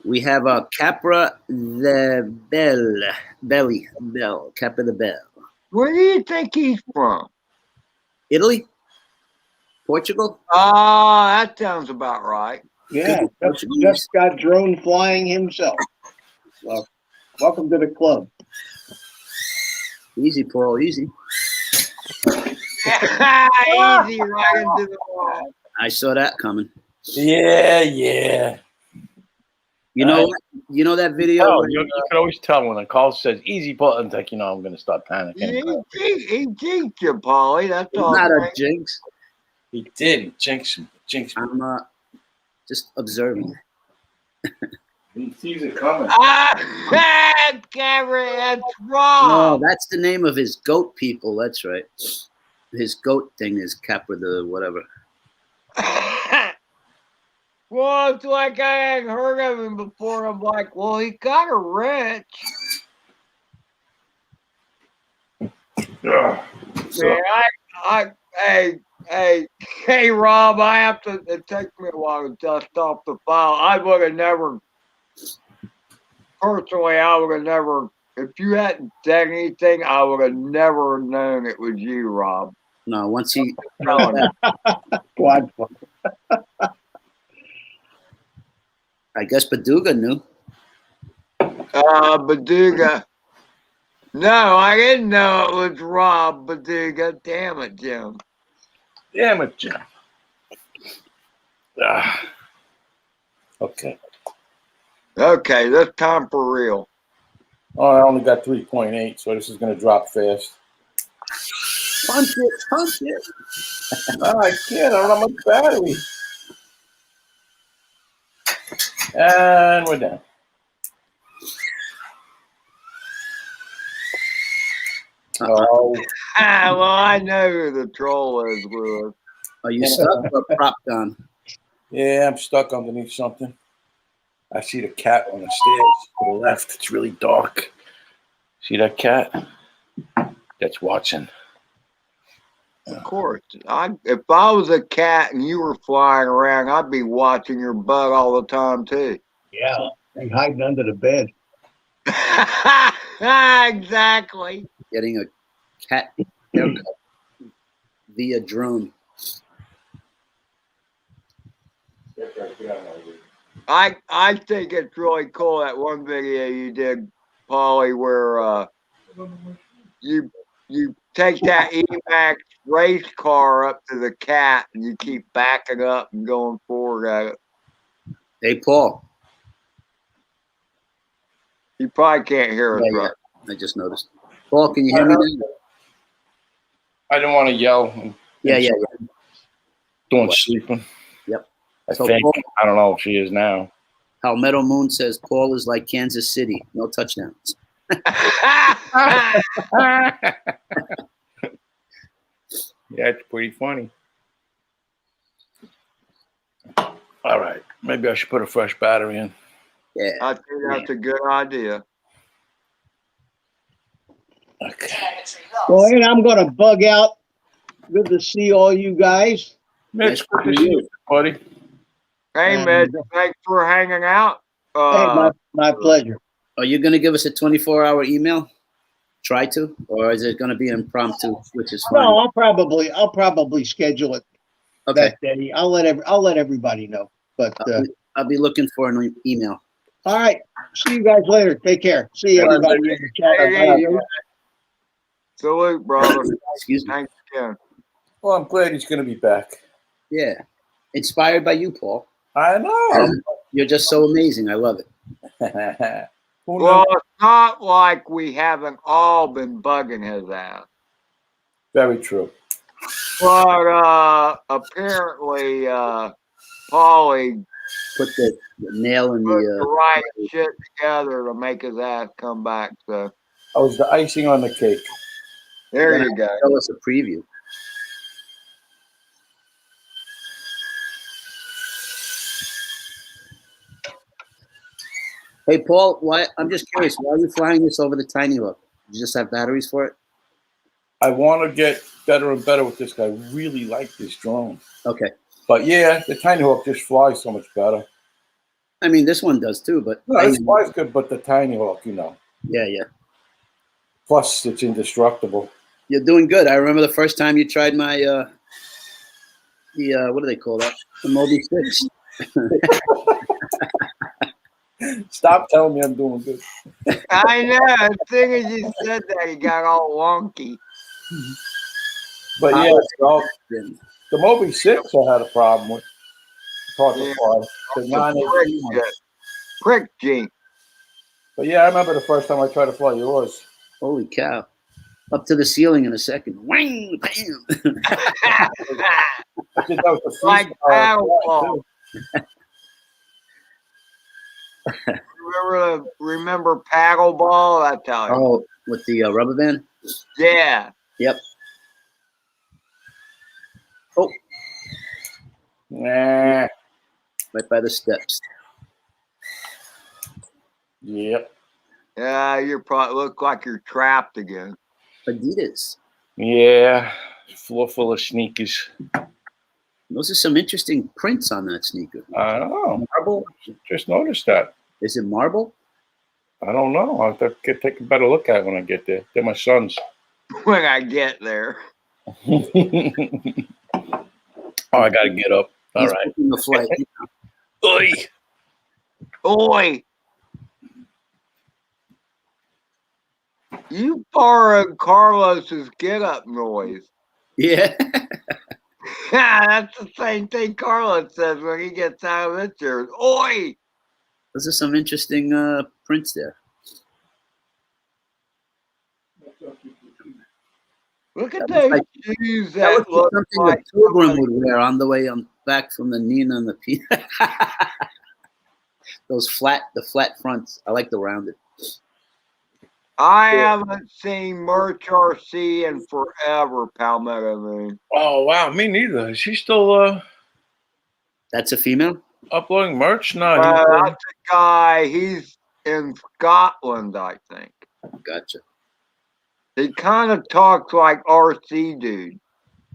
We have a Capra the Bell, Capra the Bell. Where do you think he's from? Italy? Portugal? That sounds about right. Yeah, just got drone flying himself. Well, welcome to the club. Easy, Paul, easy. Easy right into the wall. I saw that coming. Yeah. You know that video? You can always tell when a call says easy buttons, like, I'm going to start panicking. He jinxed you, Paulie. That's all. Not a jinx. He did. He jinxed me. I'm just observing. He sees it coming. Gary, that's wrong. Oh, that's the name of his goat people. That's right. His goat thing is Capra the whatever. Well, it's like I hadn't heard of him before. I'm like, well, he got a rich. Man, hey, Rob, I have to. It takes me a while to dust off the file. I would have never. Personally, I would have never. If you hadn't said anything, I would have never known it was you, Rob. No, once he. Quad. I guess Baduga knew. Baduga. No, I didn't know it was Rob Baduga. Damn it, Jim. Okay. Okay, this time for real. Oh, I only got 3.8, so this is going to drop fast. Punch it, punch it. No, I can't. I don't have much battery. And we're done. Oh, Well, I know who the troll is, Lewis. Are you stuck or propped on? yeah, I'm stuck underneath something. I see the cat on the stairs to the left. It's really dark. See that cat? That's watching. Of course. If I was a cat and you were flying around, I'd be watching your butt all the time, too. Yeah, and hiding under the bed. Exactly. Getting a cat haircut via drone. I think it's really cool, that one video you did, Paulie, where you take that Emax race car up to the cat and you keep backing up and going forward at it. Hey, Paul. You probably can't hear us, Yeah, right? I just noticed. Paul, can you hear me now? I didn't want to yell. Yeah. Doing sleeping. Yep. I So think. Paul, I don't know if she is now. Palmetto Moon says Paul is like Kansas City. No touchdowns. Yeah, it's pretty funny. All right. Maybe I should put a fresh battery in. Yeah. I think that's a good idea. Okay. Well, and I'm going to bug out. Good to see all you guys. Mitch, Nice good to to see you, buddy. Hey, And- Mitch, thanks for hanging out. Hey, my pleasure. Are you going to give us a 24-hour email? Try to, or is it going to be impromptu, which is fine? No, I'll probably schedule it Okay. that day. I'll let everybody know. But I'll be looking for an email. all right, see you guys later. Take care. See everybody in the chat. Hey, salute, brother. Excuse me. Thanks again. Well, I'm glad he's going to be back. Yeah. Inspired by you, Paul. I know. You're just so amazing. I love it. Who Well, knows? it's not like we haven't all been bugging his ass. Very true. But apparently, Paulie Put the nail in put the the. right shit together to make his ass come back. So I was the icing on the cake. there you go. Tell us a preview. Hey, Paul, why? I'm just curious. Why are you flying this over the Tiny Hawk? You just have batteries for it? I want to get better and better with this guy. I really like this drone. Okay. But yeah, the Tiny Hawk just flies so much better. I mean, this one does too, but No, this flies good, but the Tiny Hawk, you know. yeah. Plus, it's indestructible. You're doing good. I remember the first time you tried my what do they call that? The Moby 6. Stop telling me I'm doing good. I know. As soon as you said that, he got all wonky. But yeah, so Then the Moby 6 I had a problem with. It's hard Yeah. to fly. The 918 one. Prick Jink. But yeah, I remember the first time I tried to fly yours. holy cow. Up to the ceiling in a second. Wang, bam. I did that with the Like freestyle paddle flight, ball. too. Remember paddle ball? I tell you. Oh, with the rubber band? Yeah. Yep. Oh, Nah. right by the steps. Yep. Yeah, you probably look like you're trapped again. Adidas. Yeah. Floor full of sneakers. Those are some interesting prints on that sneaker. I don't know. Marble? Just noticed that. Is it marble? I don't know. I'll have to take a better look at it when I get there. They're my sons. When I get there. Oh, I got to get up. All He's right. booking the flight. Oy. Oi! You borrowed Carlos's get up noise. Yeah. Yeah, that's the same thing Carlos says when he gets out of his chair. Oi! Those are some interesting prints there. Look at That looks those shoes That that looks like look something like a pilgrim would wear on the way back from the Nina and the P. The flat fronts. I like the rounded. I haven't seen Merch RC in forever, Palmetto Moon. Oh wow, me neither. Is she still That's a female? uploading merch? No, That's a guy. He's in Scotland, I think. Gotcha. He kind of talks like RC dude.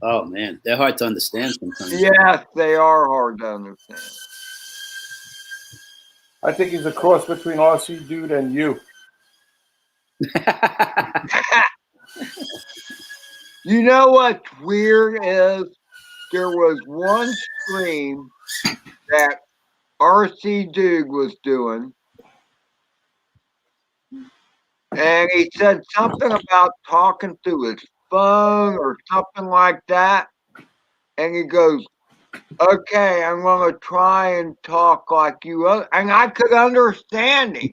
Oh man, they're hard to understand sometimes. Yes, they are hard to understand. I think he's a cross between RC dude and you. You know what's weird is there was one stream that RC Dude was doing, and he said something about talking through his phone or something like that. And he goes, "Okay, I'm going to try and talk like you." And I could understand him.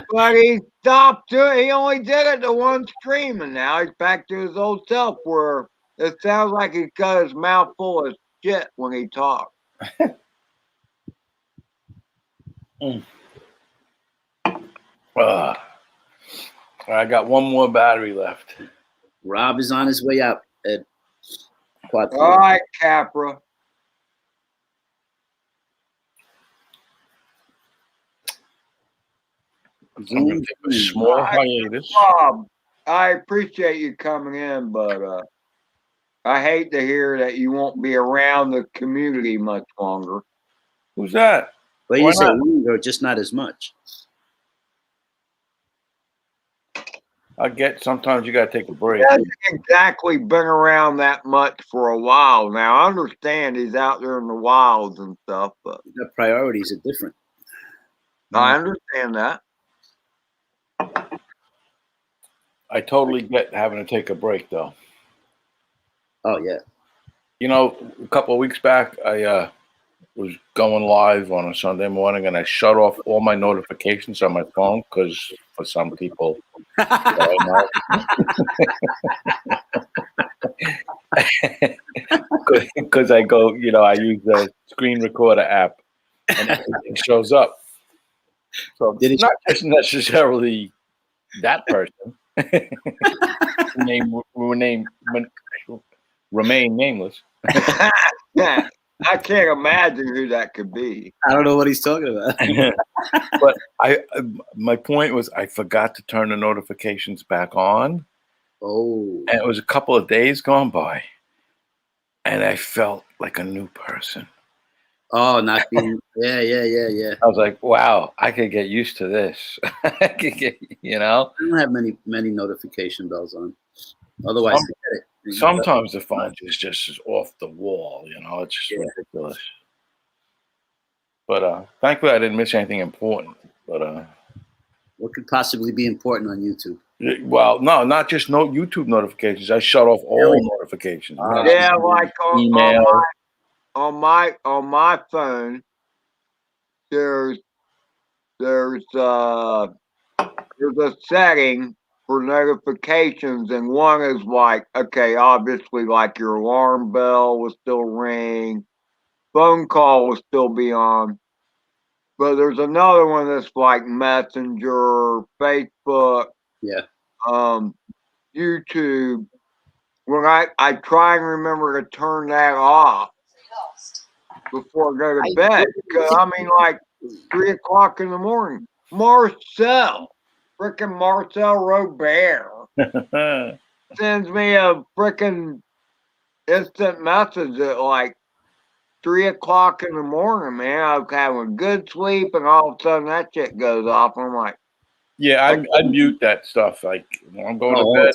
But he stopped doing. He only did it to one stream, and now he's back to his old self, where it sounds like he's got his mouth full of shit when he talks. I got one more battery left. Rob is on his way out. Ed. All right, Capra. I'm gonna take a small hiatus. Bob, I appreciate you coming in, but I hate to hear that you won't be around the community much longer. Who's that? Well, you say longer, just not as much. I get sometimes you gotta take a break. He hasn't exactly been around that much for a while now. I understand he's out there in the wilds and stuff, but The priorities are different. I understand that. I totally get having to take a break though. Oh yeah. You know, a couple of weeks back, I was going live on a Sunday morning, and I shut off all my notifications on my phone because for some people, because I go, I use the screen recorder app, and everything shows up. So it's not just necessarily that person. Remain nameless. Yeah, I can't imagine who that could be. I don't know what he's talking about. But my point was, I forgot to turn the notifications back on. Oh. And it was a couple of days gone by, and I felt like a new person. Oh, not being. Yeah. I was like, wow, I could get used to this. I could get, I don't have many notification bells on. Otherwise, forget it. Sometimes the phone just is off the wall. It's just ridiculous. But thankfully, I didn't miss anything important. But what could possibly be important on YouTube? Well, no, not just YouTube notifications. I shut off all notifications. Yeah, like email. On my phone, there's a setting for notifications, and one is like, okay, obviously, like your alarm bell will still ring, phone call will still be on, but there's another one that's like Messenger, Facebook, YouTube. When I try and remember to turn that off before I go to bed, because I mean, like 3 o'clock in the morning, Marcel Robert sends me a freaking instant message at like 3 o'clock in the morning, man. I'm having a good sleep, and all of a sudden that shit goes off. I'm like, yeah, I mute that stuff. Like when I'm going to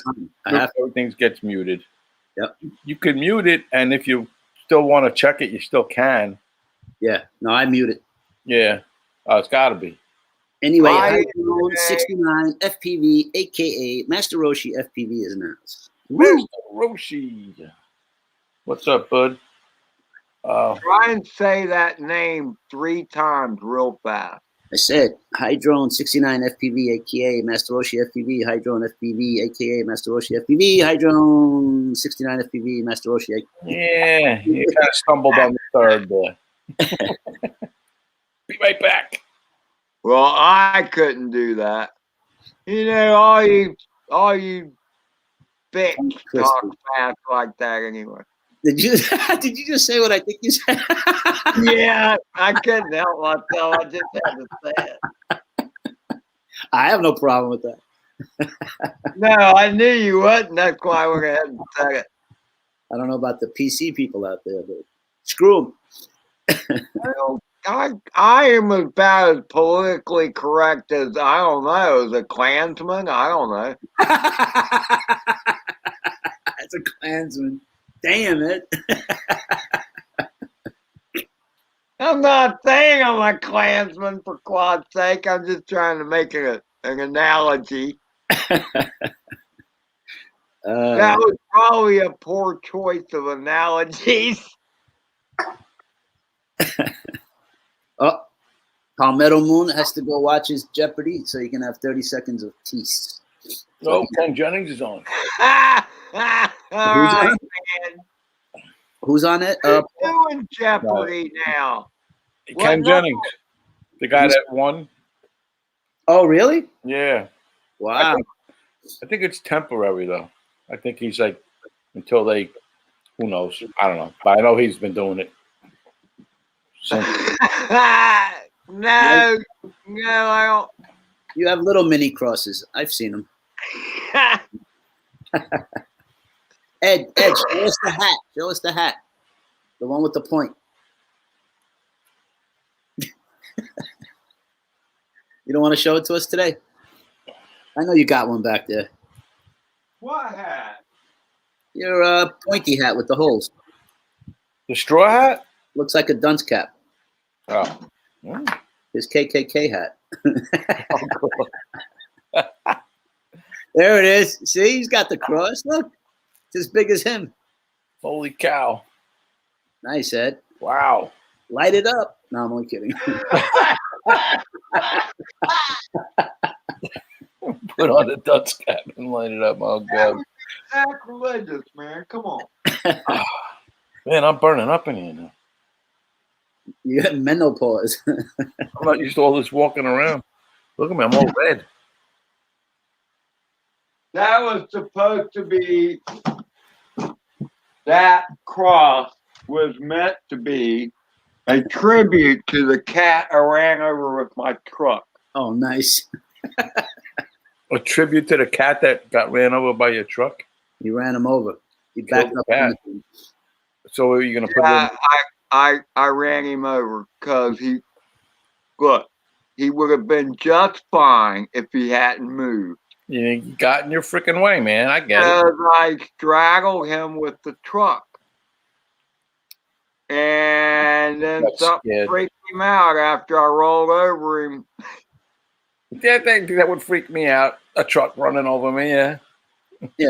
bed, everything gets muted. Yep. You can mute it, and if you still want to check it, you still can. Yeah. No, I mute it. Yeah. It's got to be. Anyway, 69 FPV, aka Master Roshi FPV is in the house. Master Roshi. What's up, bud? Try and say that name 3 times real fast. I said, Hydrone 69 FPV, aka Master Roshi FPV, Hydrone FPV, aka Master Roshi FPV, Hydrone 69 FPV, Master Roshi. Yeah, you kind of stumbled on the third there. Be right back. Well, I couldn't do that. You know, all you bitch talk fast like that anyway. Did you just say what I think you said? Yeah, I couldn't help myself. I just had to say it. I have no problem with that. No, I knew you wouldn't. That's why I went ahead and said it. I don't know about the PC people out there, but screw them. Well, I am about as politically correct as, I don't know, as a Klansman. I don't know. That's a Klansman. Damn it. I'm not saying I'm a Klansman, for God's sake. I'm just trying to make an analogy. That was probably a poor choice of analogies. Oh, Palmetto Moon has to go watch his Jeopardy so he can have 30 seconds of peace. Oh, Ken Jennings is on. All right, man. Who's on it? Who's doing Jeopardy now? Ken What Jennings, the guy that won. Oh, really? Yeah. Wow. I think it's temporary, though. I think he's like, until they, who knows? I don't know. But I know he's been doing it. Since. No, I don't. You have little mini crosses. I've seen them. Ed, show us the hat. Show us the hat. The one with the point. You don't want to show it to us today? I know you got one back there. What hat? Your pointy hat with the holes. The straw hat? Looks like a dunce cap. Oh. Mm. His KKK hat. There it is. See, he's got the cross. Look, it's as big as him. Holy cow. Nice, Ed. Wow. Light it up. No, I'm only kidding. Put on the dunce cap and light it up. Oh, God. Sacrilegious, man. Come on. Man, I'm burning up in here now. You got menopause. I'm not used to all this walking around. Look at me, I'm all red. That was supposed to be, that cross was meant to be a tribute to the cat I ran over with my truck. Oh, nice. A tribute to the cat that got ran over by your truck? You ran him over. You backed up. So are you going to put it in? I ran him over because he would have been just fine if he hadn't moved. You got in your freaking way, man. I get it. I straggled him with the truck. And then something freaked him out after I rolled over him. That would freak me out. A truck running over me, yeah.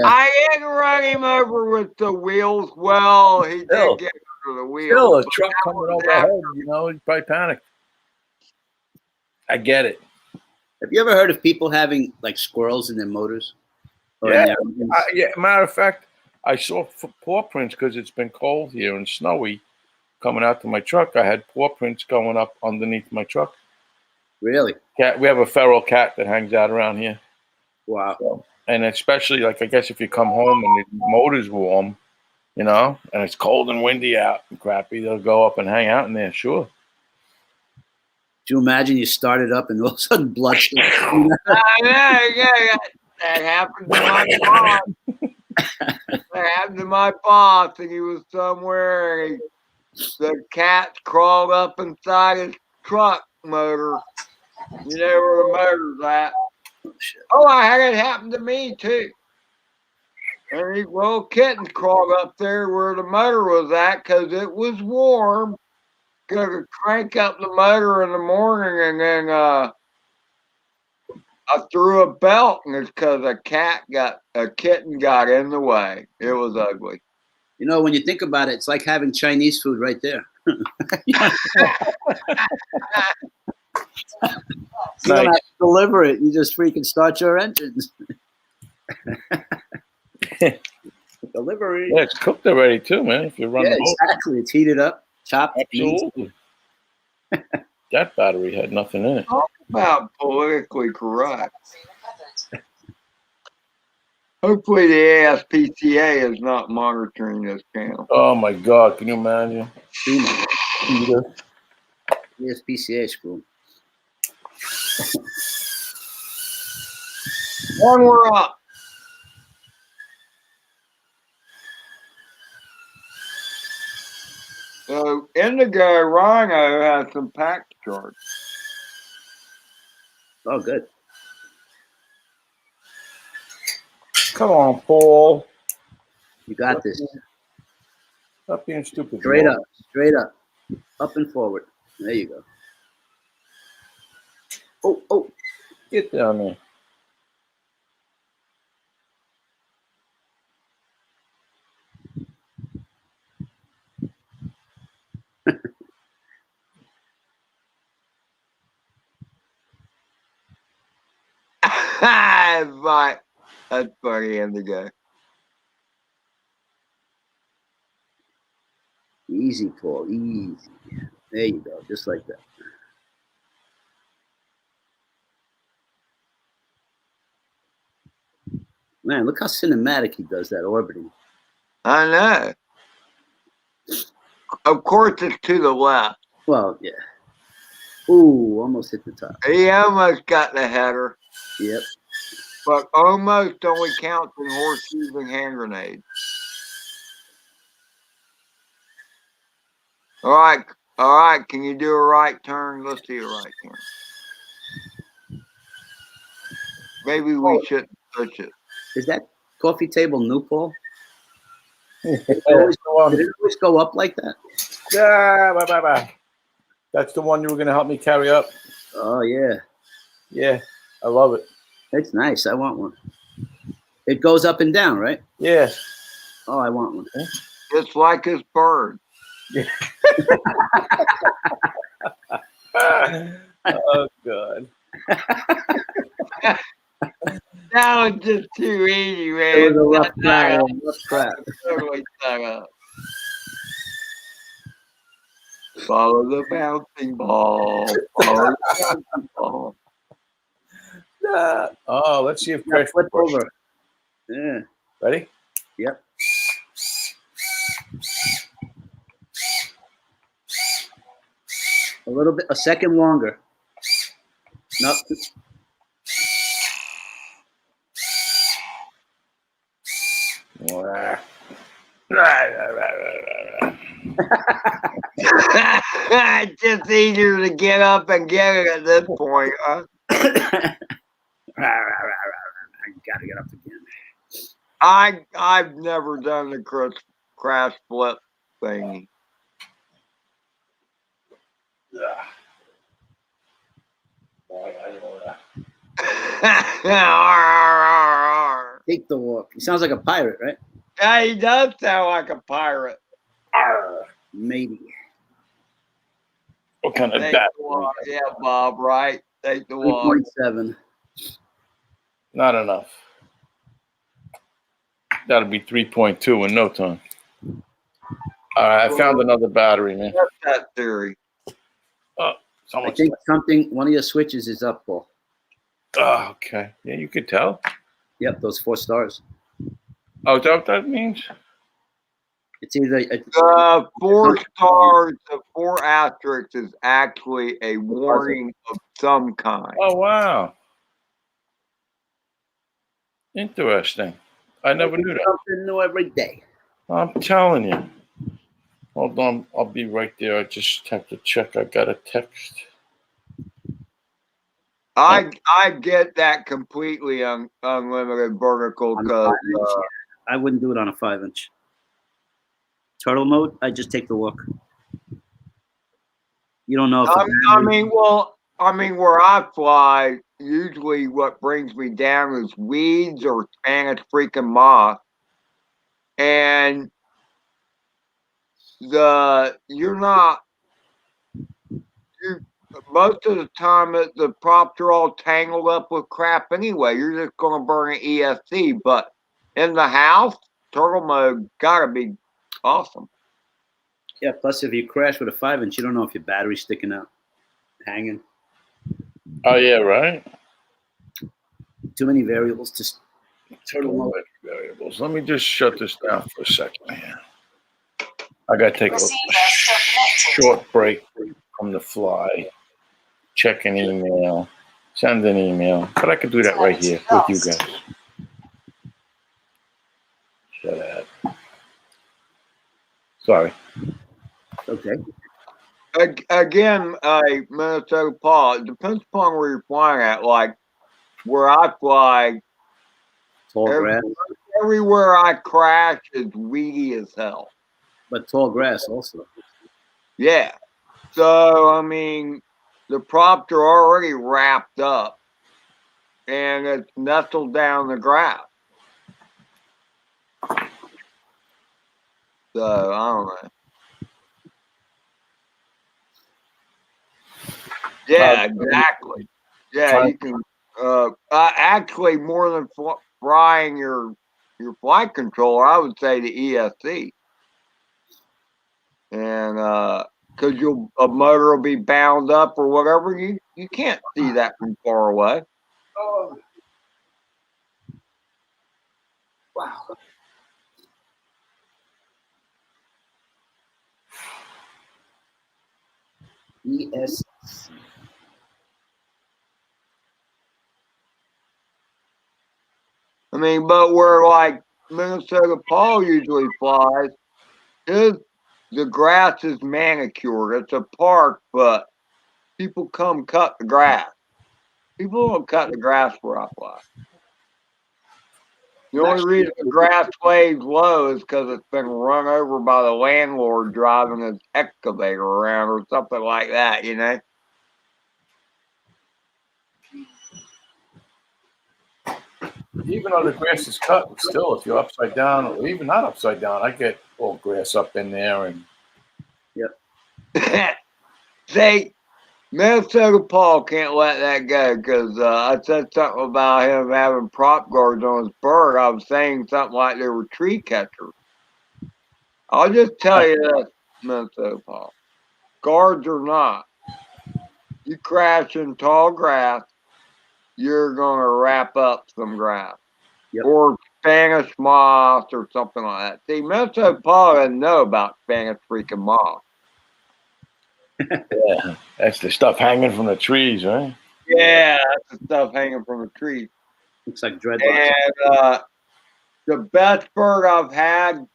I didn't run him over with the wheels. Well, he did get under the wheels. Still, a truck coming overhead, you know, he'd probably panic. I get it. Have you ever heard of people having like squirrels in their motors? Yeah. Matter of fact, I saw paw prints because it's been cold here and snowy coming out to my truck. I had paw prints going up underneath my truck. Really? Cat. We have a feral cat that hangs out around here. Wow. So, and especially, like, I guess if you come home and the motor's warm, you know, and it's cold and windy out and crappy, they'll go up and hang out in there, sure. Do you imagine you started up and all of a sudden blood? Yeah. That happened to my boss. That happened to my boss, and he was somewhere, and the cat crawled up inside his truck motor. You know where the motor's at. Oh, I had it happen to me too. And these little kittens crawled up there where the motor was at because it was warm. Could crank up the motor in the morning, and then I threw a belt, and it's because a kitten got in the way. It was ugly. You know, when you think about it, it's like having Chinese food right there. You don't Nice. have to deliver it. You just freaking start your engines. Delivery. Yeah, it's cooked already too, man. If you run Yeah, the boat. exactly. It's heated up, chopped. meats. Absolutely. That battery had nothing in it. Talk about politically correct. Hopefully the ASPCA is not monitoring this channel. Oh my God! Can you imagine? Peter. Here's PCA screw. One we're up. So Indigo Rhino has some pack charts. Oh, good. Come on, Paul. You got this. Stop being stupid. Straight Paul. up, straight up and forward. There you go. Oh, Get down there. Right. That's funny, Indigo. easy, Paul, easy. There you go, just like that. Man, look how cinematic he does that orbiting. I know. Of course, it's to the left. Well, yeah. Ooh, almost hit the top. He almost got the header, Yep. but almost only counts in horseshoes and hand grenades. All right. Can you do a right turn? Let's see a right turn. Maybe we shouldn't touch it. Is that coffee table new, Paul? Yeah, Did it always go up like that? bye. That's the one you were going to help me carry up. Oh, yeah. Yeah, I love it. It's nice. I want one. It goes up and down, right? Yeah. Oh, I want one. Just like his bird. Yeah. Oh, God. That was just too easy, man. It was a rough crowd. Rough crowd. Totally set up. Follow the bouncing ball. Follow the bouncing ball. Oh, let's see if Now Chris flip over. Yeah. Ready? Yep. A little bit, a second longer. Nope. It's just easier to get up and get it at this point, huh? I gotta get up again. I've never done the crash flip thing. Take the walk. He sounds like a pirate, right? Yeah, he does sound like a pirate. Maybe. What kind of Take bat? the walk. Yeah, Bob, right? Take the walk. 3.7. Not enough. That'll be 3.2 in no time. All right, I found another battery, man. What's that theory? Oh, I think one of your switches is up, Paul. Oh, okay. Yeah, you could tell. Yep, those 4 stars. Oh, is that what that means? It's either 4 stars, the 4 asterisks is actually a warning of some kind. Oh, wow. Interesting. I never knew that. Something new every day. I'm telling you. Hold on. I'll be right there. I just have to check. I got a text. I get that completely unlimited vertical because I wouldn't do it on a 5-inch. Turtle mode, I just take the walk. You don't know if I mean, where I fly, usually what brings me down is weeds or Spanish freaking moth, and you're not most of the time the props are all tangled up with crap anyway. You're just going to burn an ESC. But in the house, turtle mode gotta be awesome. Yeah. Plus, if you crash with a 5-inch, you don't know if your battery's sticking out, hanging. Oh yeah, right. Too many variables to turtle mode. Variables. Let me just shut this down for a second here. I gotta take a short break from the fly. Check an email. Send an email. But I could do that right here with you guys. Shut up. Sorry. Okay. Again, Minnesota Paul, it depends upon where you're flying at. Like where I fly, Tall grass. everywhere I crash is weedy as hell. But tall grass also. Yeah. So, I mean, the props are already wrapped up and it's nestled down the grass. So, I don't know. Yeah, exactly. Yeah, you can. Actually, more than frying your flight controller, I would say the ESC, and because a motor will be bound up or whatever, you can't see that from far away. Oh. Wow. ESC. I mean, but where like Minnesota Paul usually flies, the grass is manicured. It's a park, but people come cut the grass. People don't cut the grass where I fly. The only reason the grass lays low is because it's been run over by the landlord driving his excavator around or something like that, you know? Even though the grass is cut, still, if you're upside down or even not upside down, I get all grass up in there. And yep. See, Minnesota Paul can't let that go because I said something about him having prop guards on his bird. I was saying something like they were tree catchers. I'll just tell you this, Minnesota Paul. Guards or not, you crash in tall grass, you're going to wrap up some grass. Yep. Or Spanish moss or something like that. See, Minnesota Paul doesn't know about Spanish freaking moss. Yeah, that's the stuff hanging from the trees, right? Yeah, that's the stuff hanging from the trees. Looks like dreadlocks. And the best bird I've had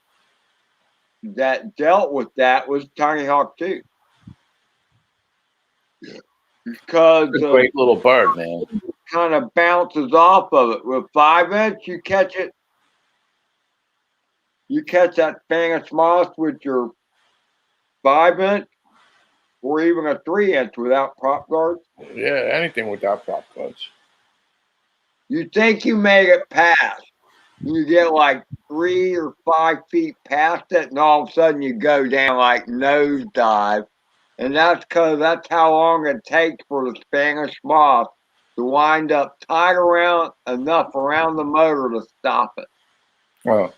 that dealt with that was Tiny Hawk 2. Because a great little bird, man. Kind of bounces off of it. With 5-inch, you catch it. You catch that Spanish moss with your 5-inch or even a 3-inch without prop guards. Yeah, anything without prop guards. You think you made it past. You get like 3 or 5 feet past it, and all of a sudden you go down like nosedive. And that's because that's how long it takes for the Spanish moss to wind up tight around enough around the motor to stop it. Well,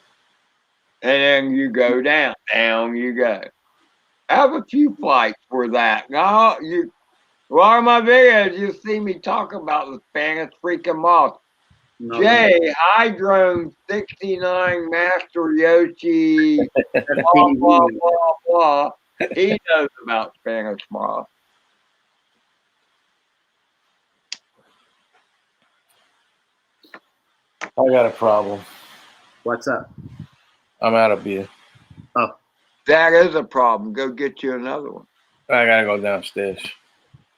and then you go down you go. I have a few flights for that. No, a lot of my videos, you see me talk about the Spanish freaking moss. No, Jay, Hydrone 69 Master Yoshi, blah, blah, blah, blah. He knows about Spanish moss. I got a problem. What's up? I'm out of beer. Oh. That is a problem. Go get you another one. I gotta go downstairs.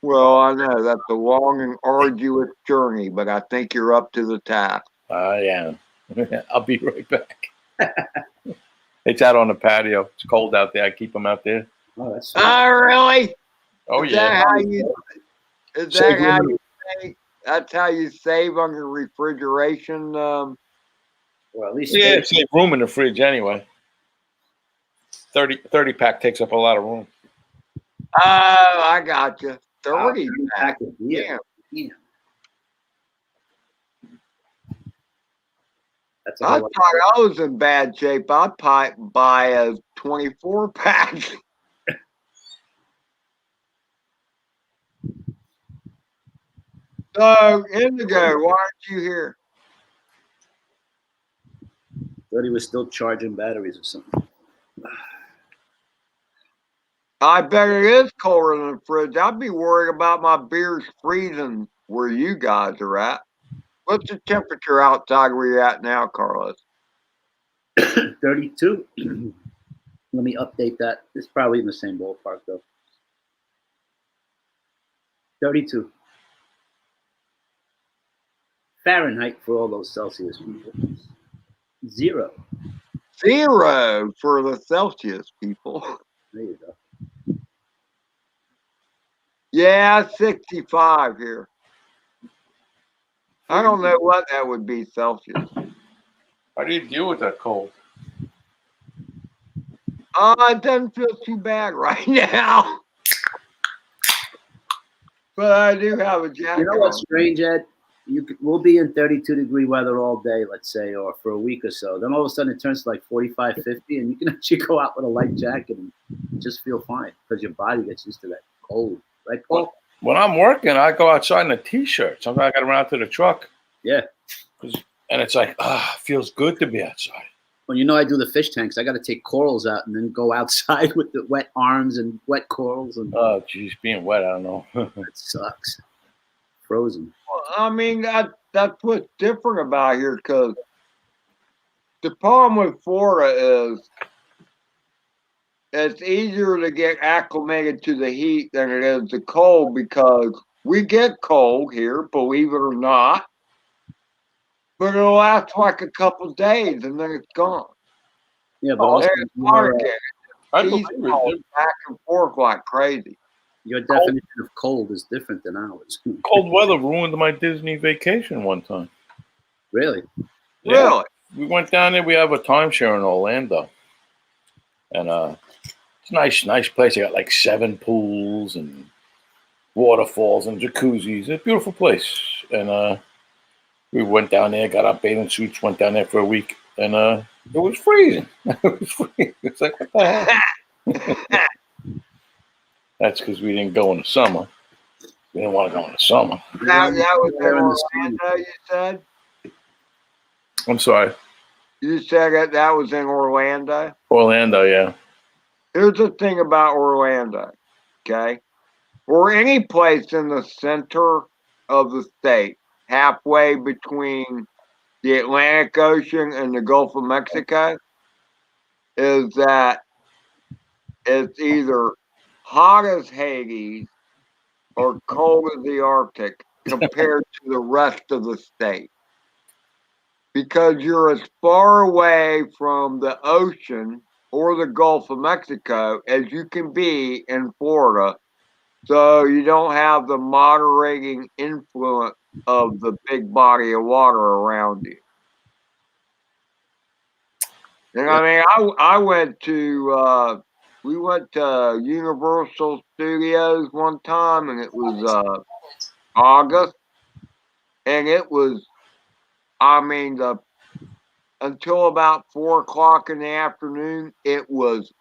Well, I know that's a long and arduous journey, but I think you're up to the task. I am. I'll be right back. It's out on the patio. It's cold out there. I keep them out there. Oh, that's sweet. Oh, really? Oh, is yeah. That how you, is that how you say, that's how you save on your refrigeration? Well, at least save room in the fridge anyway. 30 pack takes up a lot of room. Oh, I got you. 30 pack. Pack of beer. Yeah. Damn. That's a I whole thought lot. I was in bad shape. I'd buy a 24 pack. So, Indigo, why aren't you here? Thought he was still charging batteries or something. I bet it is colder than the fridge. I'd be worried about my beers freezing where you guys are at. What's the temperature outside where you're at now, Carlos? 32. Let me update that. It's probably in the same ballpark though. 32. Fahrenheit for all those Celsius people. 0. 0 for the Celsius people. There you go. Yeah, 65 here. I don't know what that would be Celsius. How do you deal with that cold? It doesn't feel too bad right now. But I do have a jacket. You know what's on. strange, Ed? We'll be in 32-degree weather all day, let's say, or for a week or so. Then all of a sudden it turns to like 45, 50, and you can actually go out with a light jacket and just feel fine because your body gets used to that cold. Right, Paul? When I'm working, I go outside in a t-shirt. Sometimes I got to run out to the truck. Yeah. And it's like, feels good to be outside. Well, you know, I do the fish tanks. I got to take corals out and then go outside with the wet arms and wet corals. And Oh, geez, being wet, I don't know. it sucks. Frozen. Well, I mean, that's what's different about here because the problem with Florida is it's easier to get acclimated to the heat than it is the cold because we get cold here, believe it or not. But it'll last like a couple of days and then it's gone. Yeah, but also It's hard again. I Seasonal, believe it. back and forth like crazy. your definition of cold is different than ours. Cold weather ruined my Disney vacation one time. Really? Yeah. Really? We went down there. We have a timeshare in Orlando. And it's a nice place. They got like 7 pools and waterfalls and jacuzzis. It's a beautiful place. And we went down there, got our bathing suits, went down there for a week. And it was freezing. It was freezing. It's like, what the hell? That's because we didn't go in the summer. We didn't want to go in the summer. That was in Orlando, you said? I'm sorry. You said that was in Orlando? Orlando, yeah. Here's the thing about Orlando, okay? Or any place in the center of the state, halfway between the Atlantic Ocean and the Gulf of Mexico, is that it's either hot as Hades or cold as the Arctic compared to the rest of the state. Because you're as far away from the ocean or the Gulf of Mexico as you can be in Florida. So you don't have the moderating influence of the big body of water around you. And I mean, I went to, we went to Universal Studios one time and it was August. And it was, I mean, until about 4 o'clock in the afternoon, it was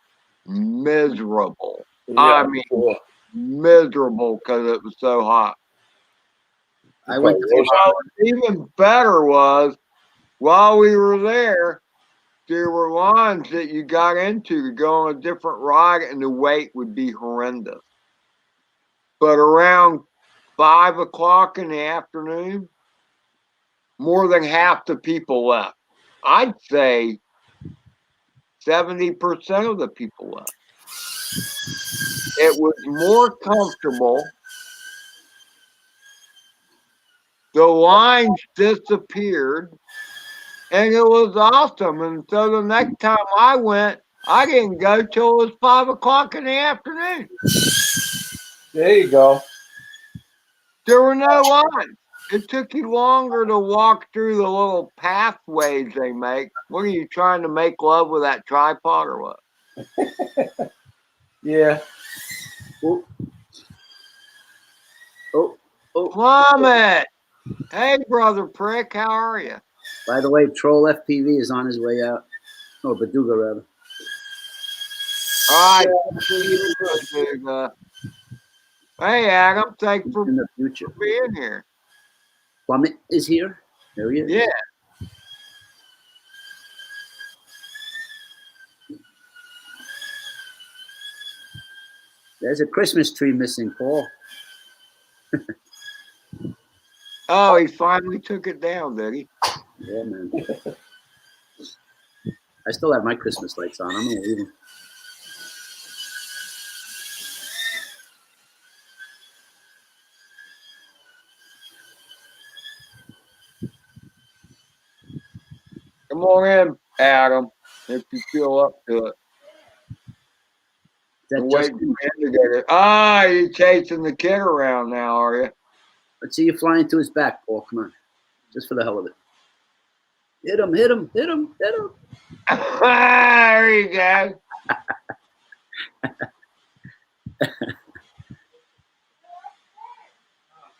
miserable. Yeah, I mean, miserable because it was so hot. I went to Well, even better was while we were there were lines that you got into to go on a different ride, and the wait would be horrendous. But around 5 o'clock in the afternoon, more than half the people left. I'd say 70% of the people left. It was more comfortable. The lines disappeared, and it was awesome. And so the next time I went, I didn't go till it was 5 o'clock in the afternoon. There you go. There were no lines. It took you longer to walk through the little pathways they make. What are you trying to make love with that tripod or what? Yeah. Well, Oh, Plummet! Hey, brother prick, how are you? by the way, Troll FPV is on his way out. Oh, Baduga, rather. All right. Hey, Adam, thanks for In the future. being here. Plummet is here. There he is. Yeah. There's a Christmas tree missing, Paul. Oh, he finally took it down, did he? Yeah, man. I still have my Christmas lights on. I'm gonna leave them. Come on in, Adam, if you feel up to it. Is that Wait just, for him to get it. Ah, you're chasing the kid around now, are you? let's see you flying to his back, Paul. Come on. Just for the hell of it. Hit him, hit him, hit him, hit him. There you go.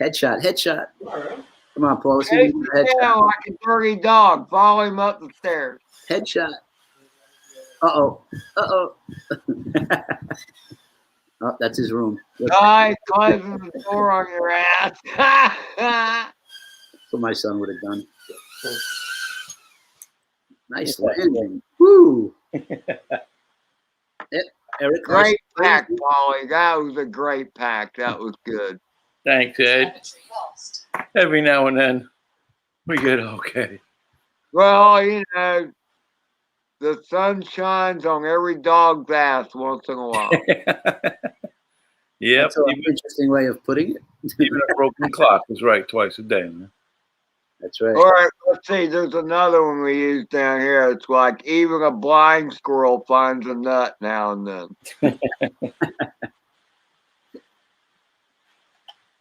Headshot, headshot. Come on, Paul. Let's see Hey, if you can get a now headshot. like a dirty dog. Follow him up the stairs. Headshot. Uh-oh. Uh-oh. Oh, that's his room. Look, I closing the door on your ass. that's what my son would have done. Nice landing. Woo. Eric. Great pack, Polly. That was a great pack. That was good. Thanks, Ed. Every now and then, we get okay. Well, you know, the sun shines on every dog's ass once in a while. Yep. That's an interesting way of putting it. Even a broken clock is right twice a day, man. That's right. All right, let's see. There's another one we use down here. It's like even a blind squirrel finds a nut now and then.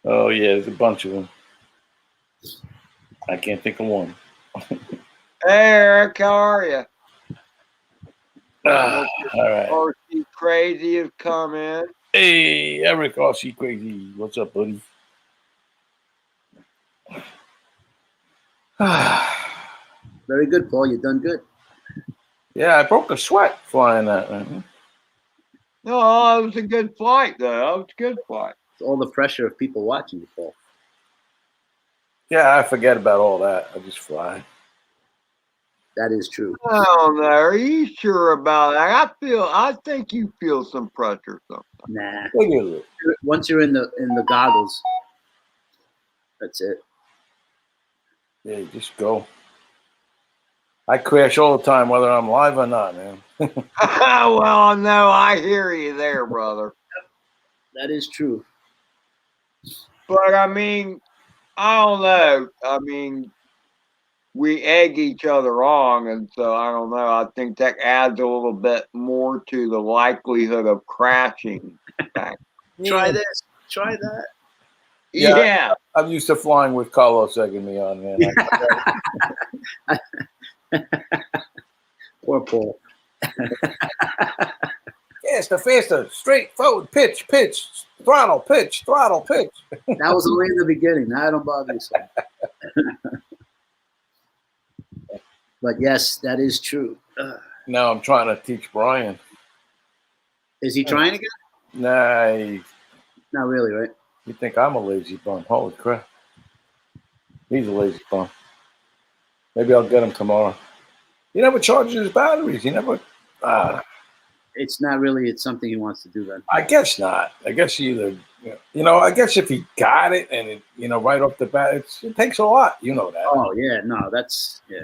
Oh, yeah, there's a bunch of them. I can't think of one. Hey, Eric, how are you? All right. RC Crazy has come in. Hey, Eric, RC Crazy. What's up, buddy? Very good, Paul. You've done good. Yeah, I broke a sweat flying that, man. No, it was a good flight, though. It was a good flight. It's all the pressure of people watching you, Paul. Yeah, I forget about all that. I just fly. That is true. I don't know. Are you sure about that? I think you feel some pressure sometimes. Nah. Look at it. Once you're in the goggles, that's it. Yeah, you just go. I crash all the time, whether I'm live or not, man. Well, no, I hear you there, brother. That is true. But I mean, I don't know. I mean, we egg each other on, and so I don't know. I think that adds a little bit more to the likelihood of crashing. Try this. Try that. Yeah. I'm used to flying with Carlos egging me on, man. Poor Paul. Faster, faster, straight forward, pitch, throttle, pitch. That was only in the beginning. Now I don't bother you so. But yes, that is true. Now I'm trying to teach Brian. Is he trying again? Nah, Not really, right? you think I'm a lazy bum. Holy crap. He's a lazy bum. Maybe I'll get him tomorrow. He never charges his batteries. He never... It's not really. It's something he wants to do then. I guess not. I guess either... I guess if he got it and, right off the bat, it takes a lot. You know that. Oh, yeah. No, that's... Yeah.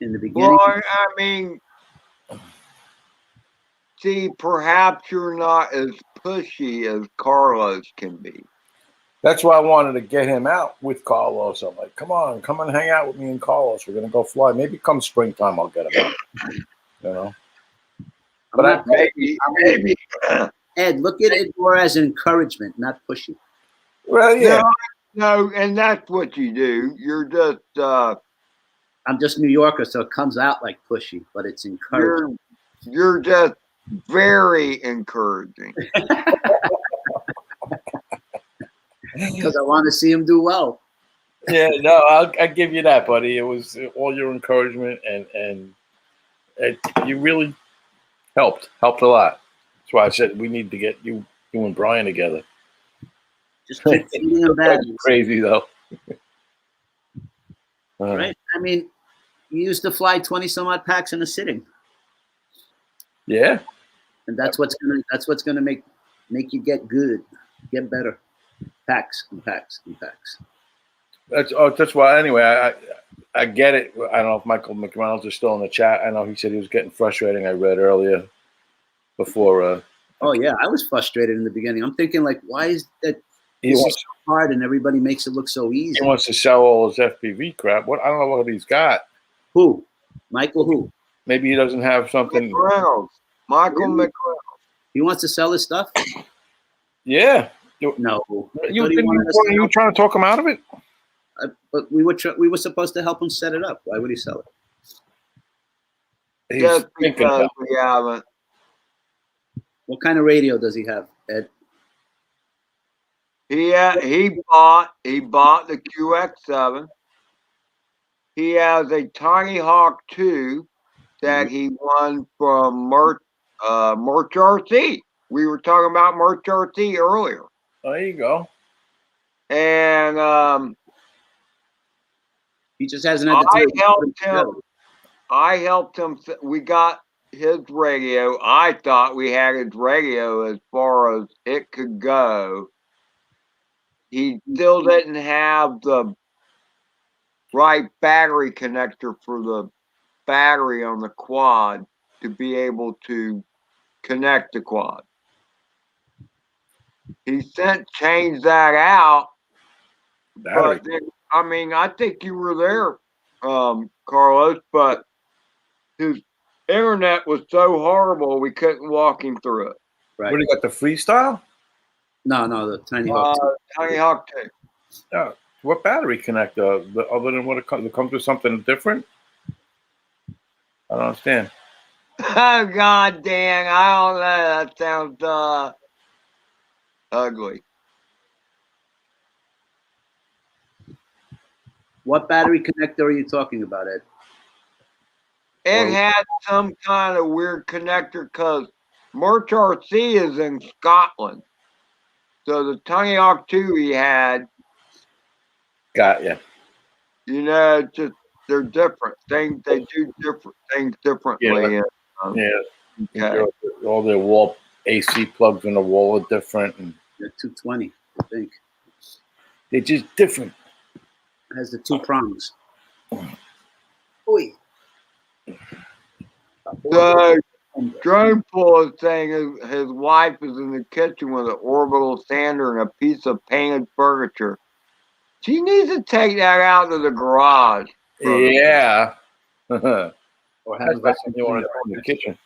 In the beginning... Well, I mean, see, perhaps you're not as pushy as Carlos can be. That's why I wanted to get him out with Carlos. I'm like, come on and hang out with me and Carlos. We're going to go fly. Maybe come springtime, I'll get him out. But Maybe. Ed, look at it more as an encouragement, not pushy. Well, yeah. No, and that's what you do. You're just... I'm just New Yorker, so it comes out like pushy, but it's encouraging. You're just very encouraging. because I want to see him do well. Yeah, no, I'll give you that, buddy. It was all your encouragement, and you really helped a lot. That's why I said we need to get you and Brian together. Just keep feeding him That's badness. crazy though. Right? I mean, you used to fly 20 some odd packs in a sitting, Yeah. and that's what's gonna make you get good, get better. Packs and packs and packs. That's why. Anyway, I get it. I don't know if Michael McReynolds is still in the chat. I know he said he was getting frustrating. I read earlier before. Oh yeah, I was frustrated in the beginning. I'm thinking like, why is that? He This wants is so hard, and everybody makes it look so easy. he wants to sell all his FPV crap. What I don't know what he's got. Who? Michael? Who? Maybe he doesn't have something. McReynolds. Michael Really? McReynolds. He wants to sell his stuff? Yeah. No. You trying to talk him out of it? But we were supposed to help him set it up. Why would he sell it? He's Just thinking because about we haven't. What kind of radio does he have, Ed? He bought the QX7. He has a Tiny Hawk 2 that he won from Merch RC. We were talking about Merch RC earlier. There you go. And He just hasn't had the time. I helped him. We got his radio. I thought we had his radio as far as it could go. He still didn't have the right battery connector for the battery on the quad to be able to connect the quad. He changed that out. Battery. But then, I mean, I think you were there, Carlos, but his internet was so horrible we couldn't walk him through it. Right. What do you got? The freestyle? No, the Tiny Hawk. Tiny Hawk 2. Yeah. What battery connector? Other than what it comes with something different? I don't understand. Oh, God dang. I don't know. That sounds ugly. What battery connector are you talking about, Ed? It had some kind of weird connector because Merch RC is in Scotland. So the Tiny Hawk 2 he had, Got ya. you know, just they're different. They do different things differently. Yeah. Okay. All their wall AC plugs in the wall are different, and The 220, I think. they're just different. It has the two prongs. Oi. So Drone Pull is saying his wife is in the kitchen with an orbital sander and a piece of painted furniture. She needs to take that out to the garage. Yeah. Or That's something you want to do in the kitchen.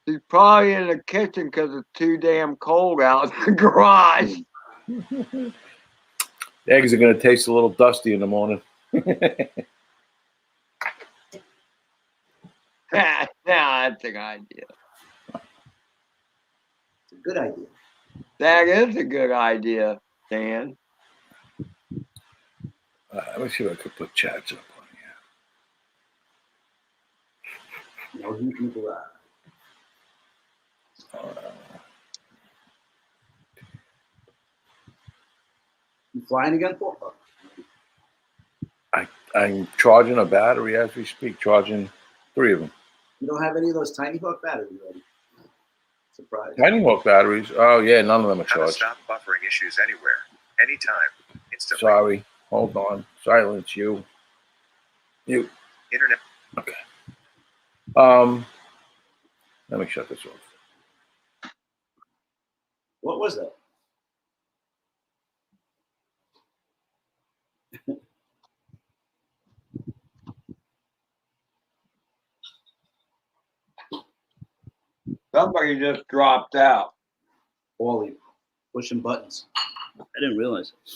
She's probably in the kitchen because it's too damn cold out in the garage. The eggs are going to taste a little dusty in the morning. Now that's a good idea. It's a good idea. That is a good idea, Dan. Let me see if I could put chats up on here. No heat in the garage. You flying again, Paul? I'm charging a battery as we speak, charging 3 of them. You don't have any of those Tiny Hawk batteries ready? Surprise. Tiny Hawk batteries? Oh, yeah, none of them are How to charged. stop buffering issues anywhere, anytime, instantly. Sorry. Hold on. Silence you. You. Internet. Okay. Let me shut this off. What was that? Somebody just dropped out. Paulie pushing buttons. I didn't realize it.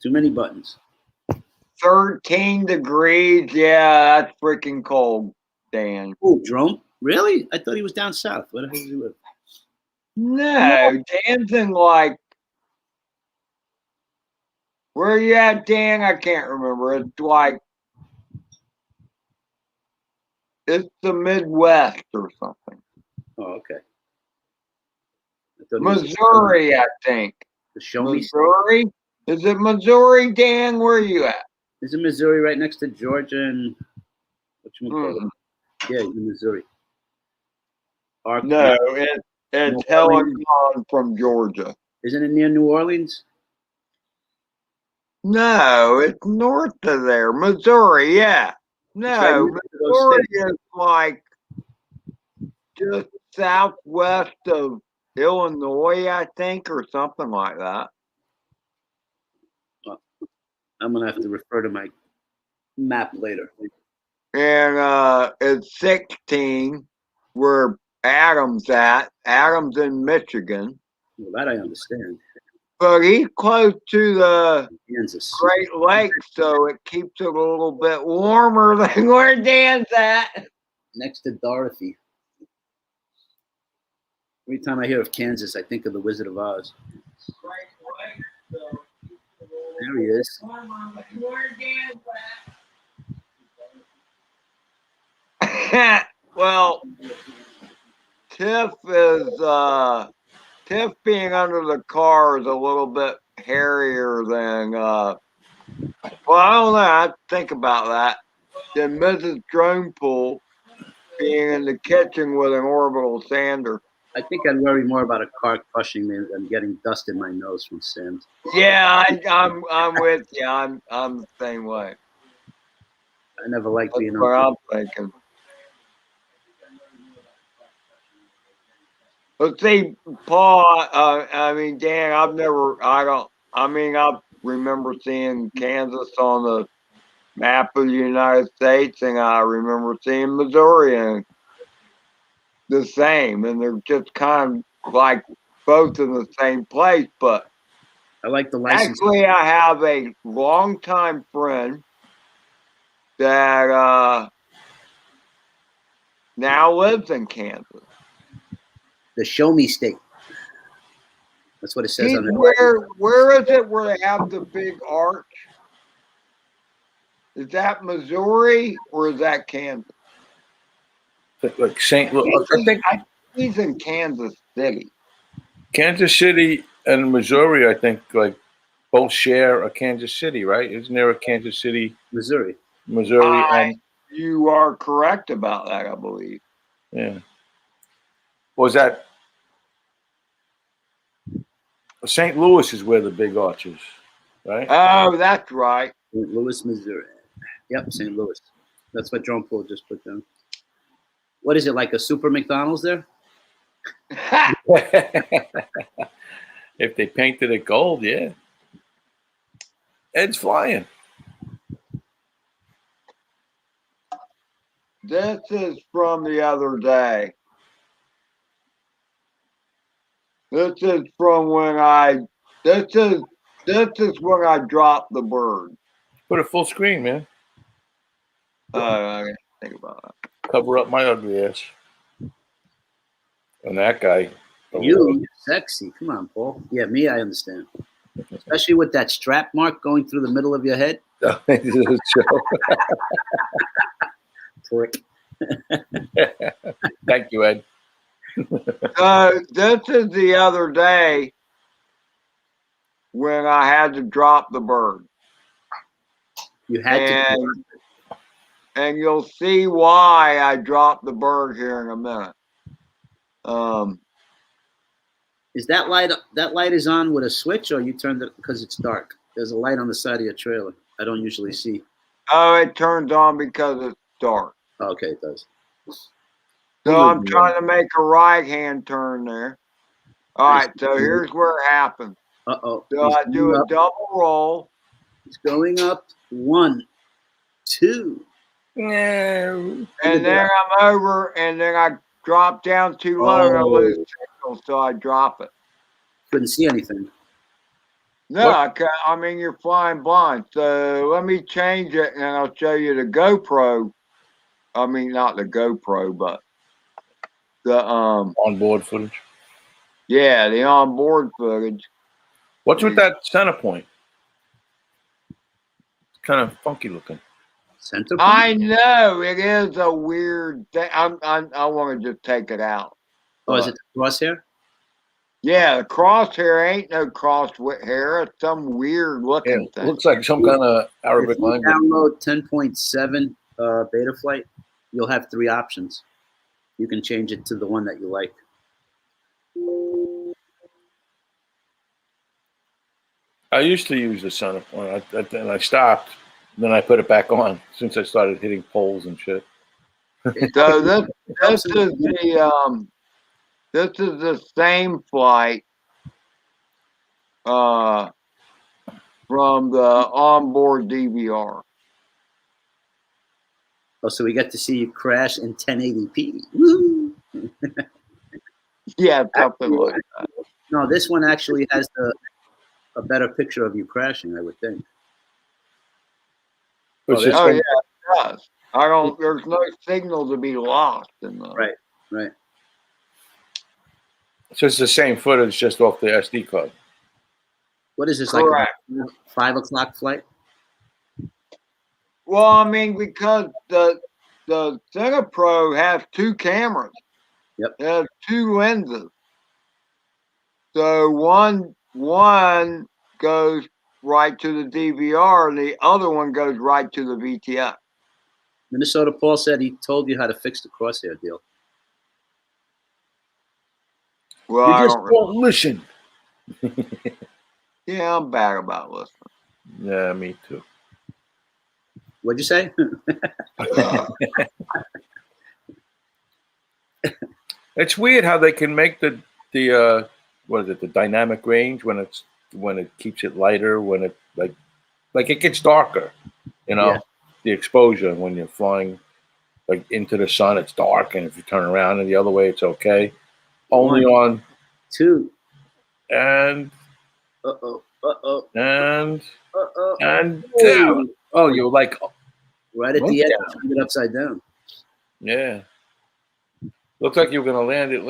Too many buttons. 13 degrees. Yeah, that's freaking cold, Dan. Oh, drone? Really? I thought he was down south. Where the hell does he live? No, Dan's in like. Where you at, Dan? I can't remember. It's like. It's the Midwest or something. Oh, okay. I thought he was Missouri, I think. the show me. Missouri? Is it Missouri, Dan? Where are you at? Isn't Missouri right next to Georgia and whatchamacallit? Yeah, in Missouri. No, it's New Helen Orleans. Gone from Georgia. Isn't it near New Orleans? No, it's north of there. Missouri, yeah. It's right No, next to those Missouri states. is like just southwest of Illinois, I think, or something like that. I'm gonna have to refer to my map later. And it's 16 where Adam's at. Adam's in Michigan. Well, that I understand. But he's close to the Kansas. Great Lakes, so it keeps it a little bit warmer than where Dan's at. Next to Dorothy. Every time I hear of Kansas, I think of the Wizard of Oz. There he is. Well, Tiff being under the car is a little bit hairier than well, I don't know. I think about that. Than Mrs. Dronepool being in the kitchen with an orbital sander. I think I'd worry more about a car crushing me than getting dust in my nose from sand. Yeah, I'm with you. I'm the same way. I never liked That's being what on. I'm thinking. But see, Paul, I mean, Dan, I remember seeing Kansas on the map of the United States, and I remember seeing Missouri and the same, and they're just kind of like both in the same place. But I like the license. actually, I have a longtime friend that now lives in Kansas. The show me state. That's what it says on the Where is it where they have the big arch? Is that Missouri or is that Kansas? Like St. Louis. I think He's in Kansas City. Kansas City and Missouri, I think, like both share a Kansas City, right? Isn't there a Kansas City, Missouri? Missouri, and You are correct about that, I believe. yeah. Was that St. Louis is where the big arch is, right? Oh, that's right. St. Louis, Missouri. Yep, St. Louis. That's what John Paul just put down. What is it, like a super McDonald's there? If they painted it gold, yeah. Ed's flying. This is from the other day. This is from when this is when I dropped the bird. Put it full screen, man. I gotta think about that. Cover up my ugly ass. And that guy. You sexy. Come on, Paul. Yeah, me, I understand. Especially with that strap mark going through the middle of your head. Prick. Thank you, Ed. This is the other day when I had to drop the bird. You had to. And you'll see why I dropped the bird here in a minute. Is that light is on with a switch, or you turned it because it's dark? There's a light on the side of your trailer. I don't usually see. Oh, it turns on because it's dark. Oh, okay, it does. So I'm trying to make a right-hand turn there. All right, so here's where it happens. Uh-oh. So I do a double roll. It's going up. 1, 2. No. And then I'm over, and then I drop down too low and I lose signal, so I drop it. Couldn't see anything. No, I mean, you're flying blind. So let me change it, and I'll show you the GoPro. I mean, not the GoPro, but the onboard footage. yeah, the onboard footage. What's with that center point? It's kind of funky looking. Center point? I know it is a weird thing. I want to just take it out. Oh, is it the crosshair? Yeah, the crosshair ain't no crosshair. It's some weird Yeah, looking it thing. looks like some kind of Arabic If you language. download 10.7 beta flight, you'll have 3 options. You can change it to the one that you like. I used to use the center point, and I stopped. Then I put it back on since I started hitting poles and shit. So this is the same flight from the onboard DVR. Oh, so we get to see you crash in 1080p. Woo! Yeah, something like that. No, this one actually has a better picture of you crashing, I would think. It's Oh, just Oh yeah, it does. I don't. There's no signal to be lost in the. Right, right. it's just the same footage, just off the SD card. What is this, Correct. like a 5 o'clock flight? Well, I mean, because the Cine Pro has 2 cameras. Yep. It has 2 lenses. So one goes right to the DVR, and the other one goes right to the VTX. Minnesota Paul said he told you how to fix the crosshair deal. Well, You I just don't really, won't listen. yeah, I'm bad about listening. Yeah, me too. What'd you say? It's weird how they can make the what is it, the dynamic range when it keeps it lighter, when it like it gets darker, Yeah. the exposure when you're flying like into the sun, it's dark, and if you turn around and the other way, it's okay. Only 1, on 2. and Uh-oh. and Uh-oh. down. Oh, you're like, Right at Went the edge, down. turned it upside down. yeah. Looks like you were gonna land it,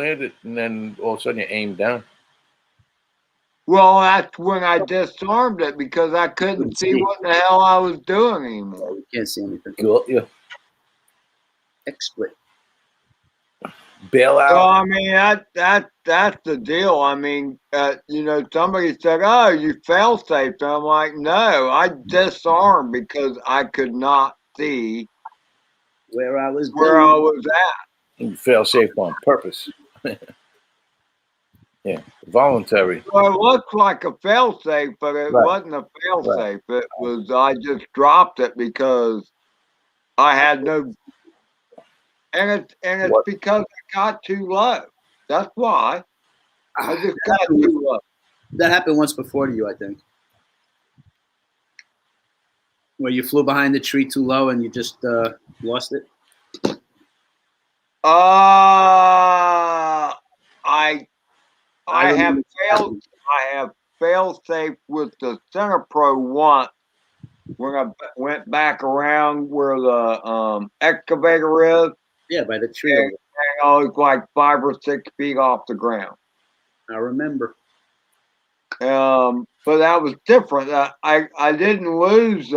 and then all of a sudden you aim down. Well, that's when I disarmed it because I couldn't Couldn't see see. what the hell I was doing anymore. We can't see anything. Got you. Exploit. Bail So out. I mean that's the deal. I mean, somebody said, "Oh, you fail safe." I'm like, "No, I disarmed because I could not see Where I was where I going. was at." You fail safe on purpose. Yeah, voluntary. Well, it looked like a fail safe, but it Right. wasn't a fail Right. safe. It was I just dropped it because I had no, and it's What? because it got too low. That's why I just got too low. That happened once before to you, I think. Where you flew behind the tree too low and you just lost it. I have remember failed. I have fail safe with the Cine Pro once when I went back around where the excavator is. Yeah, by the tree. And I was like 5 or 6 feet off the ground. I remember. But that was different. I didn't lose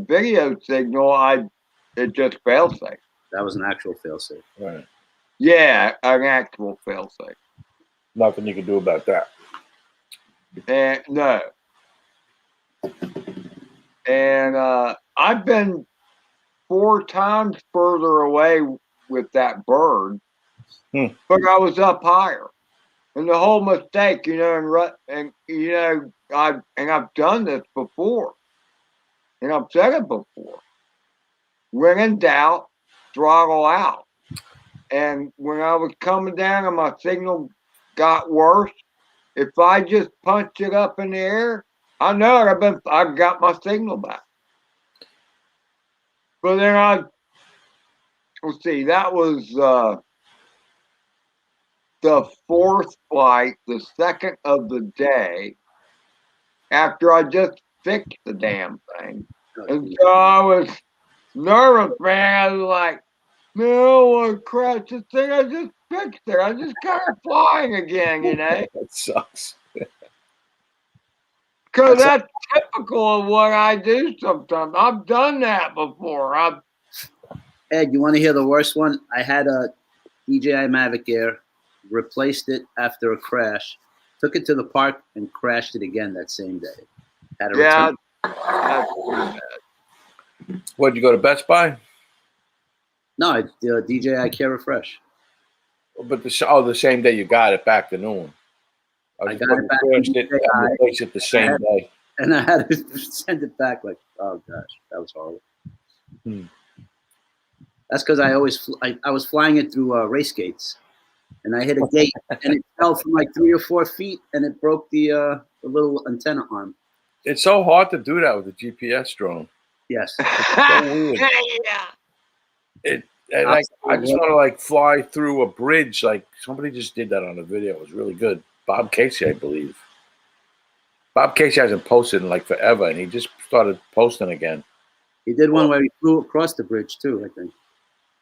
video signal. It just fail safe. That was an actual failsafe. Right. Yeah, an actual fail safe. Nothing you can do about that. And no. And I've been 4 times further away with that bird, but I was up higher. And the whole mistake, I've done this before, and I've said it before. When in doubt, throttle out. And when I was coming down and my signal got worse, if I just punched it up in the air, I know I've got my signal back. But then let's see, that was the 4th flight, the 2nd of the day, after I just fixed the damn thing. And so I was nervous, man. I was like, no, I want to crash this thing. I just fixed it. I just got her flying again, you know? That sucks. Because that's typical of what I do sometimes. I've done that before. Ed, you want to hear the worst one? I had a DJI Mavic Air, replaced it after a crash, took it to the park, and crashed it again that same day. Had to return. That's pretty bad. What'd you go to Best Buy? No, it's DJI Care Refresh. But the same day you got it back, the new one. I got it back from Crashed it and replaced it the same day. And I had to send it back. Like, oh gosh, that was horrible. That's because I always I was flying it through race gates, and I hit a gate, and it fell from like 3 or 4 feet, and it broke the little antenna arm. It's so hard to do that with a GPS drone. Yes. So weird. I just want to like fly through a bridge. Like somebody just did that on a video. It was really good. Bob Casey, I believe. Bob Casey hasn't posted in like forever, and he just started posting again. He did one where he flew across the bridge too, I think.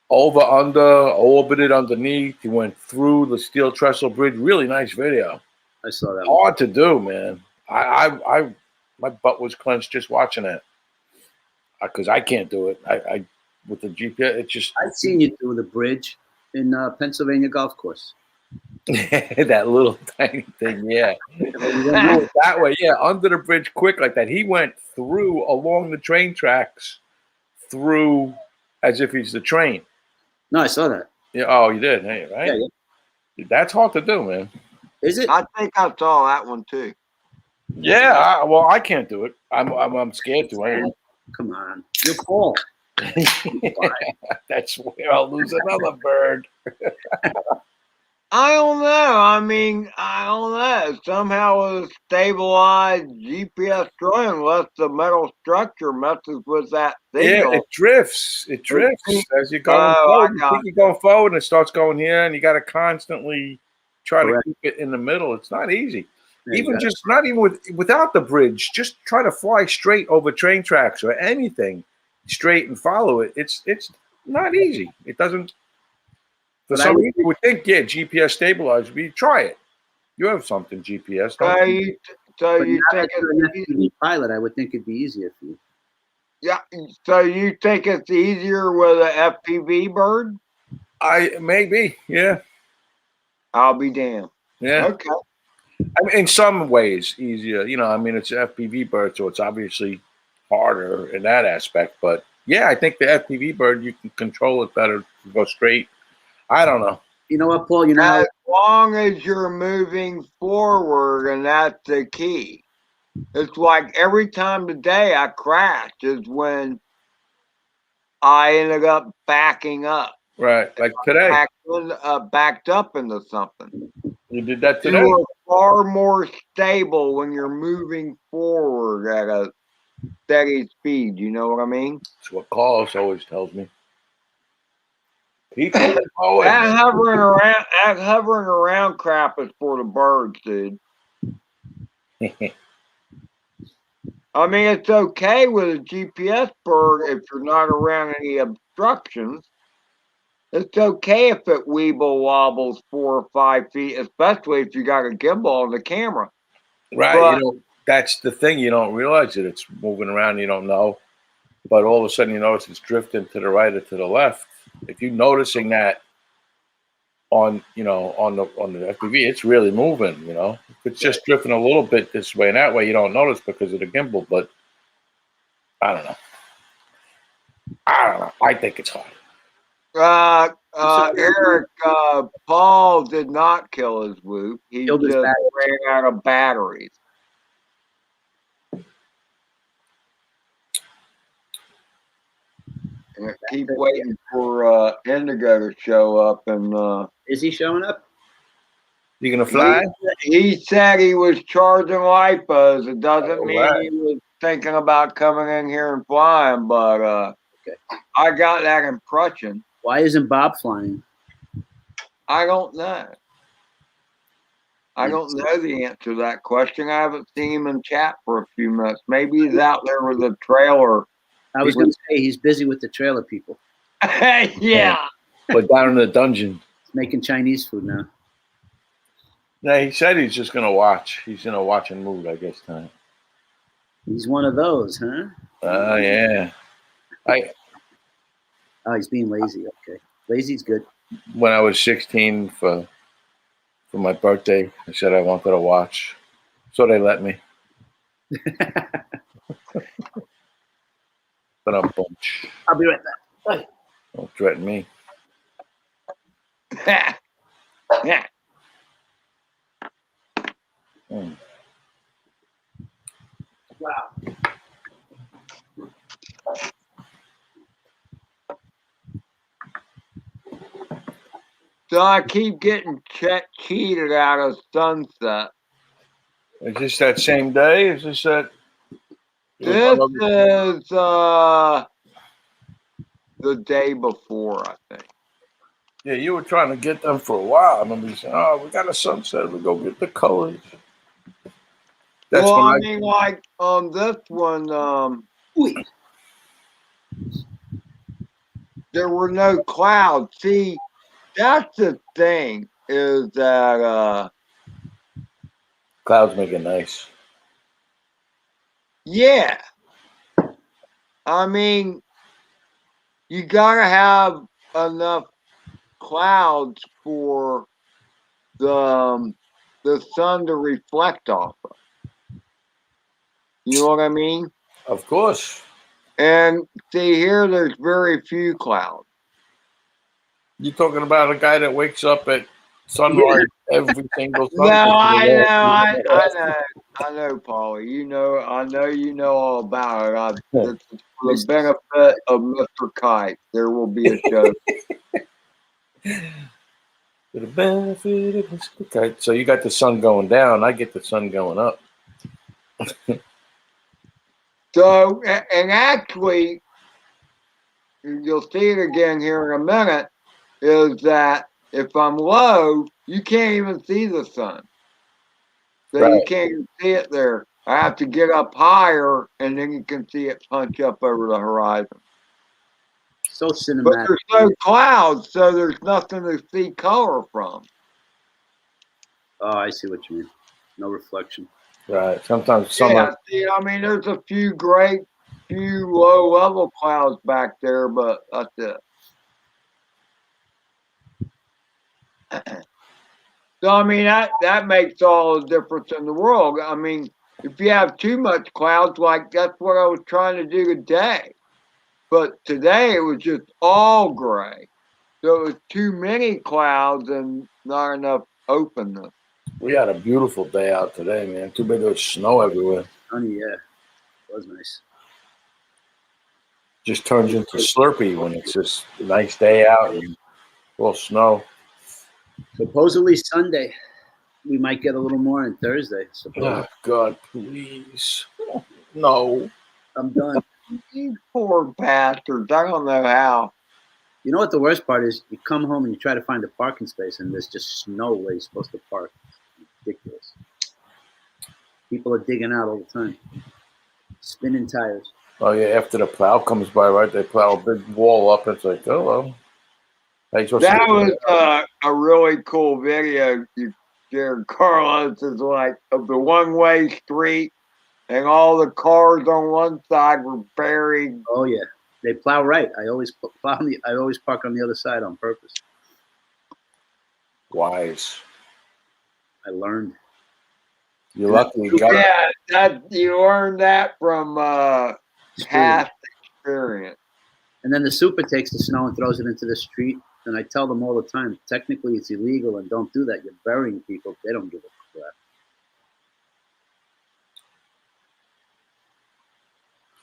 Over, under, orbited underneath. He went through the steel trestle bridge. Really nice video. I saw that. Hard to do, man. I my butt was clenched just watching it because I can't do it. I with the GPS, it's just. I've seen you through the bridge in Pennsylvania golf course. That little tiny thing, yeah. That way, yeah, under the bridge, quick like that. He went through along the train tracks, through as if he's the train. No, I saw that. Yeah. Oh, you did, hey, right? Yeah. That's hard to do, man. Is it? I think I saw that one too. Yeah. Well, I can't do it. I'm scared to. Anyway. Come on, you're Paul. That's where I'll lose another bird. I don't know. I mean, I don't know. Somehow with a stabilized GPS drone, unless the metal structure messes with that signal. Yeah, it drifts. It drifts as you're going Oh, forward. You think you're going forward, and it starts going here, and you got to constantly try to keep it in the middle. It's not easy. Even just not even without the bridge, just try to fly straight over train tracks or anything straight and follow it. It's not easy. It doesn't. For some reason, you would think, yeah, GPS stabilized. But you try it. You have something GPS. So you think it's pilot? I would think it'd be easier for you. Yeah. So you think it's easier with an FPV bird? Maybe, yeah. I'll be damned. Yeah. Okay. I mean, in some ways, easier. You know, I mean, it's an FPV bird, so it's obviously harder in that aspect. But yeah, I think the FPV bird, you can control it better, go straight. I don't know. You know what, Paul? You know, as long as you're moving forward, and that's the key. It's like every time today I crashed is when I ended up backing up. Right, like today. Backed up into something. You did that today? You are far more stable when you're moving forward at a steady speed. You know what I mean? That's what Carlos always tells me. That hovering around crap is for the birds, dude. I mean, it's okay with a GPS bird if you're not around any obstructions. It's okay if it weeble wobbles 4 or 5 feet, especially if you got a gimbal on the camera. Right. But, you know, that's the thing. You don't realize it. It's moving around. You don't know. But all of a sudden, you notice it's drifting to the right or to the left. If you're noticing that on the FPV, it's really moving. You know, if it's just drifting a little bit this way and that way, you don't notice because of the gimbal. But I don't know. I think it's hard. Eric, Paul did not kill his whoop. He just ran out of batteries. And keep waiting for Indigo to show up. And is he showing up? You gonna fly? He said he was charging lipos. It doesn't mean he was thinking about coming in here and flying, but I got that impression. Why isn't Bob flying? I don't know. I don't know the answer to that question. I haven't seen him in chat for a few minutes. Maybe he's out there with a trailer. I was going to say he's busy with the trailer people. Yeah. But down in the dungeon. Making Chinese food now. Yeah, he said he's just gonna watch. He's in a watching mood, I guess, tonight. He's one of those, huh? Oh yeah. Oh, he's being lazy. Okay, lazy's good. When I was 16 for my birthday, I said I wanted to watch, so they let me. But I'm bunch. I'll be right back. Don't threaten me. Yeah. Mm. Wow. So I keep getting cheated out of Sunset. Is this that same day? Is this that? This is the day before, I think. Yeah, you were trying to get them for a while. I remember you saying, "Oh, we got a Sunset. We go get the colors." That's Well, when I mean, like this one, there were no clouds. See, that's the thing is that clouds make it nice. yeah, I mean, you gotta have enough clouds for the sun to reflect off of. You know what I mean? Of course. And see here, there's very few clouds. You talking about a guy that wakes up at sunrise every single No, Sunday? I know, Paulie. I know you know all about it. This is for the benefit of Mr. Kite. There will be a show. For the benefit of Mr. Kite. So you got the sun going down. I get the sun going up. So, and actually, you'll see it again here in a minute, is that if I'm low, you can't even see the sun. So Right. you can't even see it there. I have to get up higher, and then you can see it punch up over the horizon. So But cinematic. there's no clouds, so there's nothing to see color from. Oh, I see what you mean. No reflection. Right. Sometimes summer. Yeah, see, I mean, there's a few low-level clouds back there, but that's it. So, I mean, that makes all the difference in the world. I mean, if you have too much clouds, like that's what I was trying to do today. But today it was just all gray. So it was too many clouds and not enough openness. We had a beautiful day out today, man. Too bad there was snow everywhere. Honey, yeah. It was nice. Just turns into Slurpee when it's just a nice day out and a little snow. Supposedly Sunday. We might get a little more on Thursday. Oh, God, please. No. I'm done. You poor bastards. I don't know how. You know what the worst part is? You come home and you try to find a parking space, and there's just snow where you're supposed to park. It's ridiculous. People are digging out all the time, spinning tires. Oh, yeah, after the plow comes by, right, they plow a big wall up. It's like, oh, well. That was a really cool video you shared, Carlos. Is like of the one-way street, and all the cars on one side were buried. Oh yeah, they plow right. I always I always park on the other side on purpose. Wise. I learned. You're lucky you got it. That you learned that from past experience. And then the super takes the snow and throws it into the street. And I tell them all the time, technically it's illegal and don't do that. You're burying people. They don't give a crap.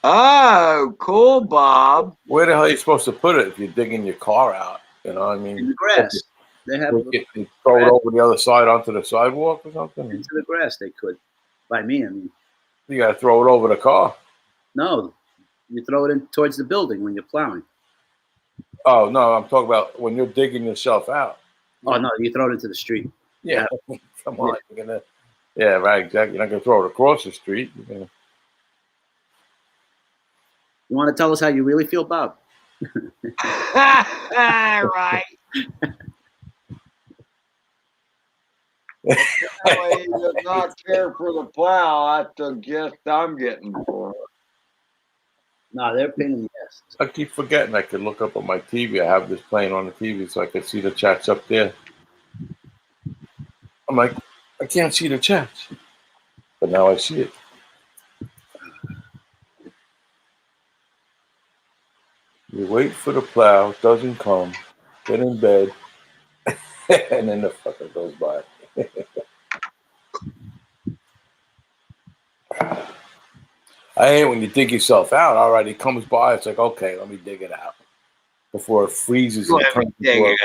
Oh, cool, Bob. Where the hell are you supposed to put it if you're digging your car out? You know what I mean? In the grass. They have you throw it over the other side onto the sidewalk or something? into the grass. They could. By me, I mean. You got to throw it over the car. No, you throw it in towards the building when you're plowing. Oh, no, I'm talking about when you're digging yourself out. Oh, no, you throw it into the street. Yeah, come on. Yeah. Yeah, right, exactly. You're not going to throw it across the street. You want to tell us how you really feel, Bob? Right. Apparently he does not care for the plow. That's the gist I'm getting for it. No, they're a pain in the ass. I keep forgetting I could look up on my TV. I have this playing on the TV so I can see the chats up there. I'm like, I can't see the chats. But now I see it. You wait for the plow, doesn't come, get in bed, and then the fucker goes by. I hate when you dig yourself out. All right, he comes by. It's like, okay, let me dig it out before it freezes and turns into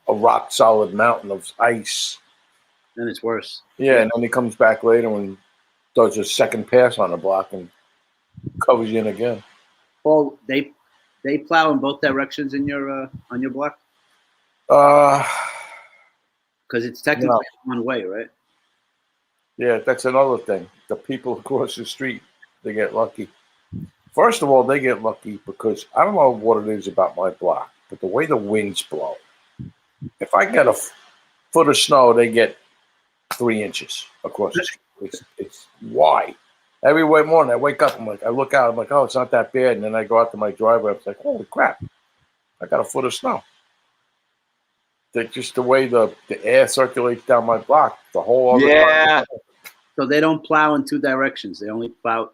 a rock solid mountain of ice. Then it's worse. Yeah, and then he comes back later and does a second pass on the block and covers you in again. Well, they plow in both directions in your on your block Uh, because it's technically one way, right? yeah, that's another thing. The people across the street, they get lucky. First of all, they get lucky because I don't know what it is about my block, but the way the winds blow, if I get a foot of snow, they get 3 inches across the street. It's wide. Every morning I wake up, I look out, I'm like, oh, it's not that bad. And then I go out to my driveway, I'm like, holy crap, I got a foot of snow. That's just the way the air circulates down my block. The whole other Yeah. So they don't plow in 2 directions. They only plow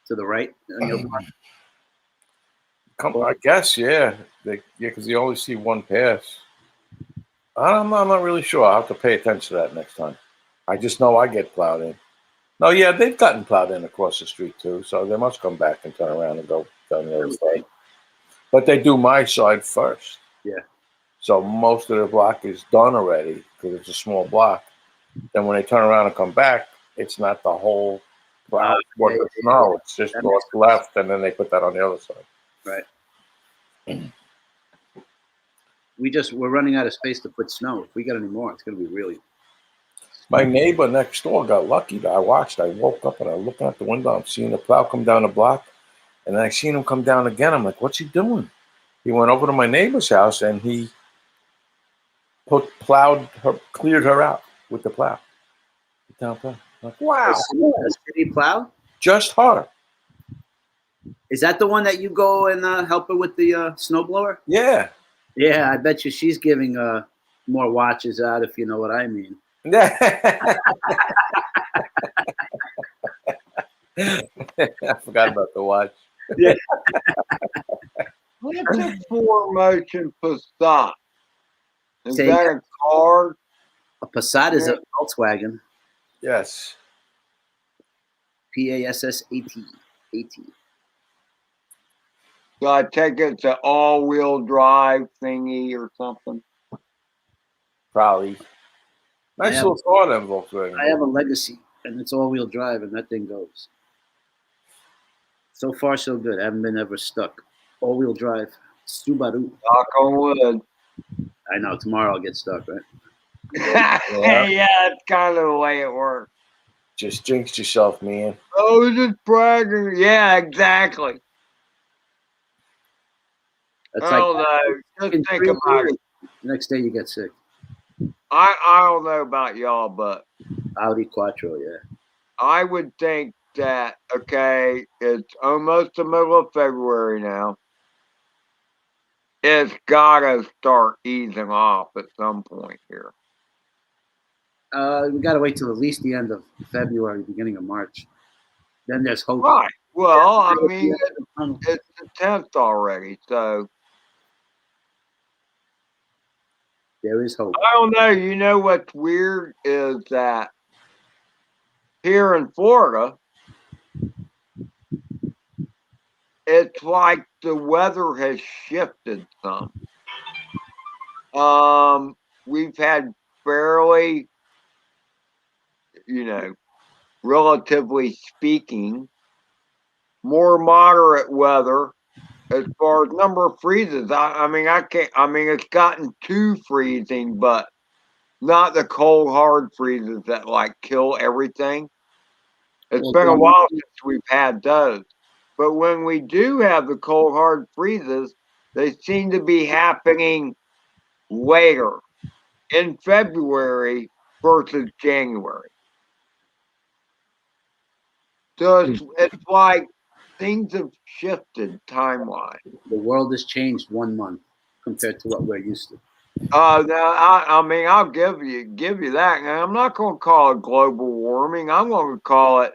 to the right on your block. I guess, yeah. Because you only see one pass. I'm not really sure. I'll have to pay attention to that next time. I just know I get plowed in. No, yeah, they've gotten plowed in across the street too, so they must come back and turn around and go down the other side. But they do my side first. Yeah. So most of the block is done already because it's a small block. Then when they turn around and come back, it's not the whole block worth of snow. It's just what's left, and then they put that on the other side. Right. We're running out of space to put snow. If we get any more, it's going to be really. My neighbor next door got lucky. I woke up and I looked out the window. I'm seeing the plow come down the block, and then I seen him come down again. I'm like, what's he doing? He went over to my neighbor's house and he cleared her out with the plow. The town plow. I'm like, wow. A city plow? Just her. Is that the one that you go and help her with the snowblower? Yeah. Yeah, I bet you she's giving more watches out, if you know what I mean. I forgot about the watch. Yeah. What's a 4-motion Passat? Is Say that a car? A Passat is a Volkswagen. Yes. Passat. So I take it's an all-wheel drive thingy or something. Probably. Nice little car, then, Volkswagen. I have a Legacy, and it's all-wheel drive, and that thing goes. So far, so good. I haven't been ever stuck. All-wheel drive. Subaru. Knock on wood. I know. Tomorrow I'll get stuck, right? Yeah, that's kind of the way it works. Just jinxed yourself, man. Oh, just bragging. Yeah, exactly. That's I don't know. Just think about it. Next day you get sick. I don't know about y'all, but Audi Quattro, yeah. I would think that, okay, it's almost the middle of February now. It's got to start easing off at some point here. We got to wait till at least the end of February, beginning of March. Then there's hope. Right. Well, I mean, it's the 10th already, so. There is hope. I don't know. You know what's weird is that here in Florida, it's like the weather has shifted some. We've had fairly, relatively speaking, more moderate weather as far as number of freezes. It's gotten too freezing, but not the cold, hard freezes that like kill everything. It's been a while since we've had those. But when we do have the cold, hard freezes, they seem to be happening later. In February, versus January. So it's like things have shifted time-wise. The world has changed 1 month compared to what we're used to. I mean, I'll give you that. And I'm not going to call it global warming. I'm going to call it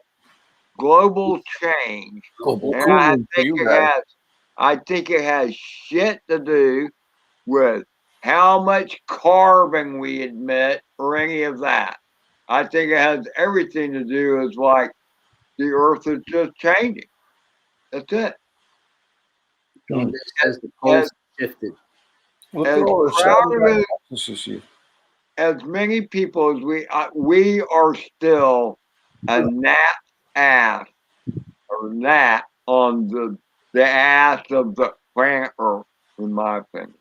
global change. Global And cooling for you guys. I think it has shit to do with how much carbon we emit or any of that. I think it has everything to do with like the earth is just changing. That's it. John Daze says the poles shifted. Look As at all the proud Saturday as- practices here. As many people as we are still a gnat ass or gnat on the ass of the planet Earth, in my opinion.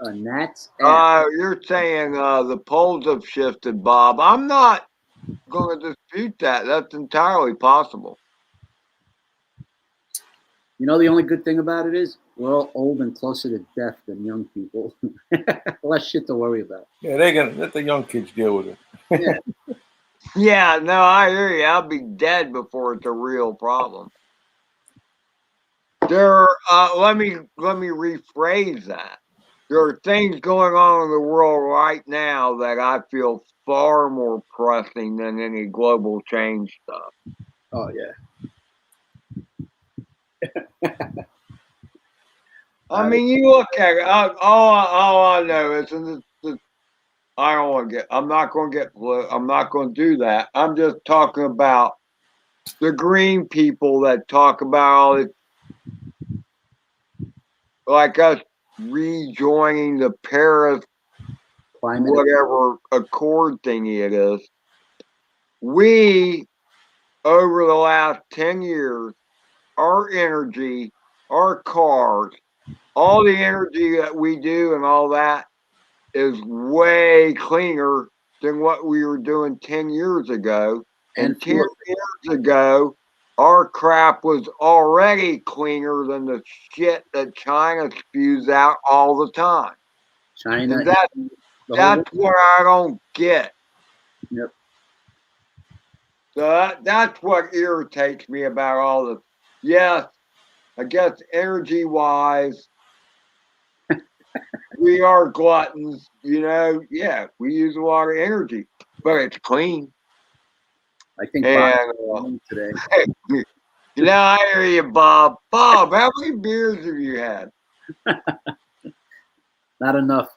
A gnat's ass. You're saying the poles have shifted, Bob. I'm not going to dispute that. That's entirely possible. You know, the only good thing about it is we're all old and closer to death than young people. Less shit to worry about. Yeah, they're gonna let the young kids deal with it. Yeah. Yeah, no, I hear you. I'll be dead before it's a real problem. Let me rephrase that. There are things going on in the world right now that I feel far more pressing than any global change stuff. Oh yeah. I mean, you look at it. All I know is, I don't want to get. I'm not going to get. I'm not going to do that. I'm just talking about the green people that talk about all it, like us rejoining the Paris Climate. whatever accord thingy it is. We over the last 10 years, our energy, our cars, all the energy that we do and all that is way cleaner than what we were doing 10 years ago. And 10 years ago, our crap was already cleaner than the shit that China spews out all the time. China. And that's what I don't get. Yep. So that's what irritates me about all this. Yes, I guess energy wise, we are gluttons, you know. Yeah, we use a lot of energy, but it's clean. I think And today. you know, I hear you, Bob. Bob, how many beers have you had? Not enough.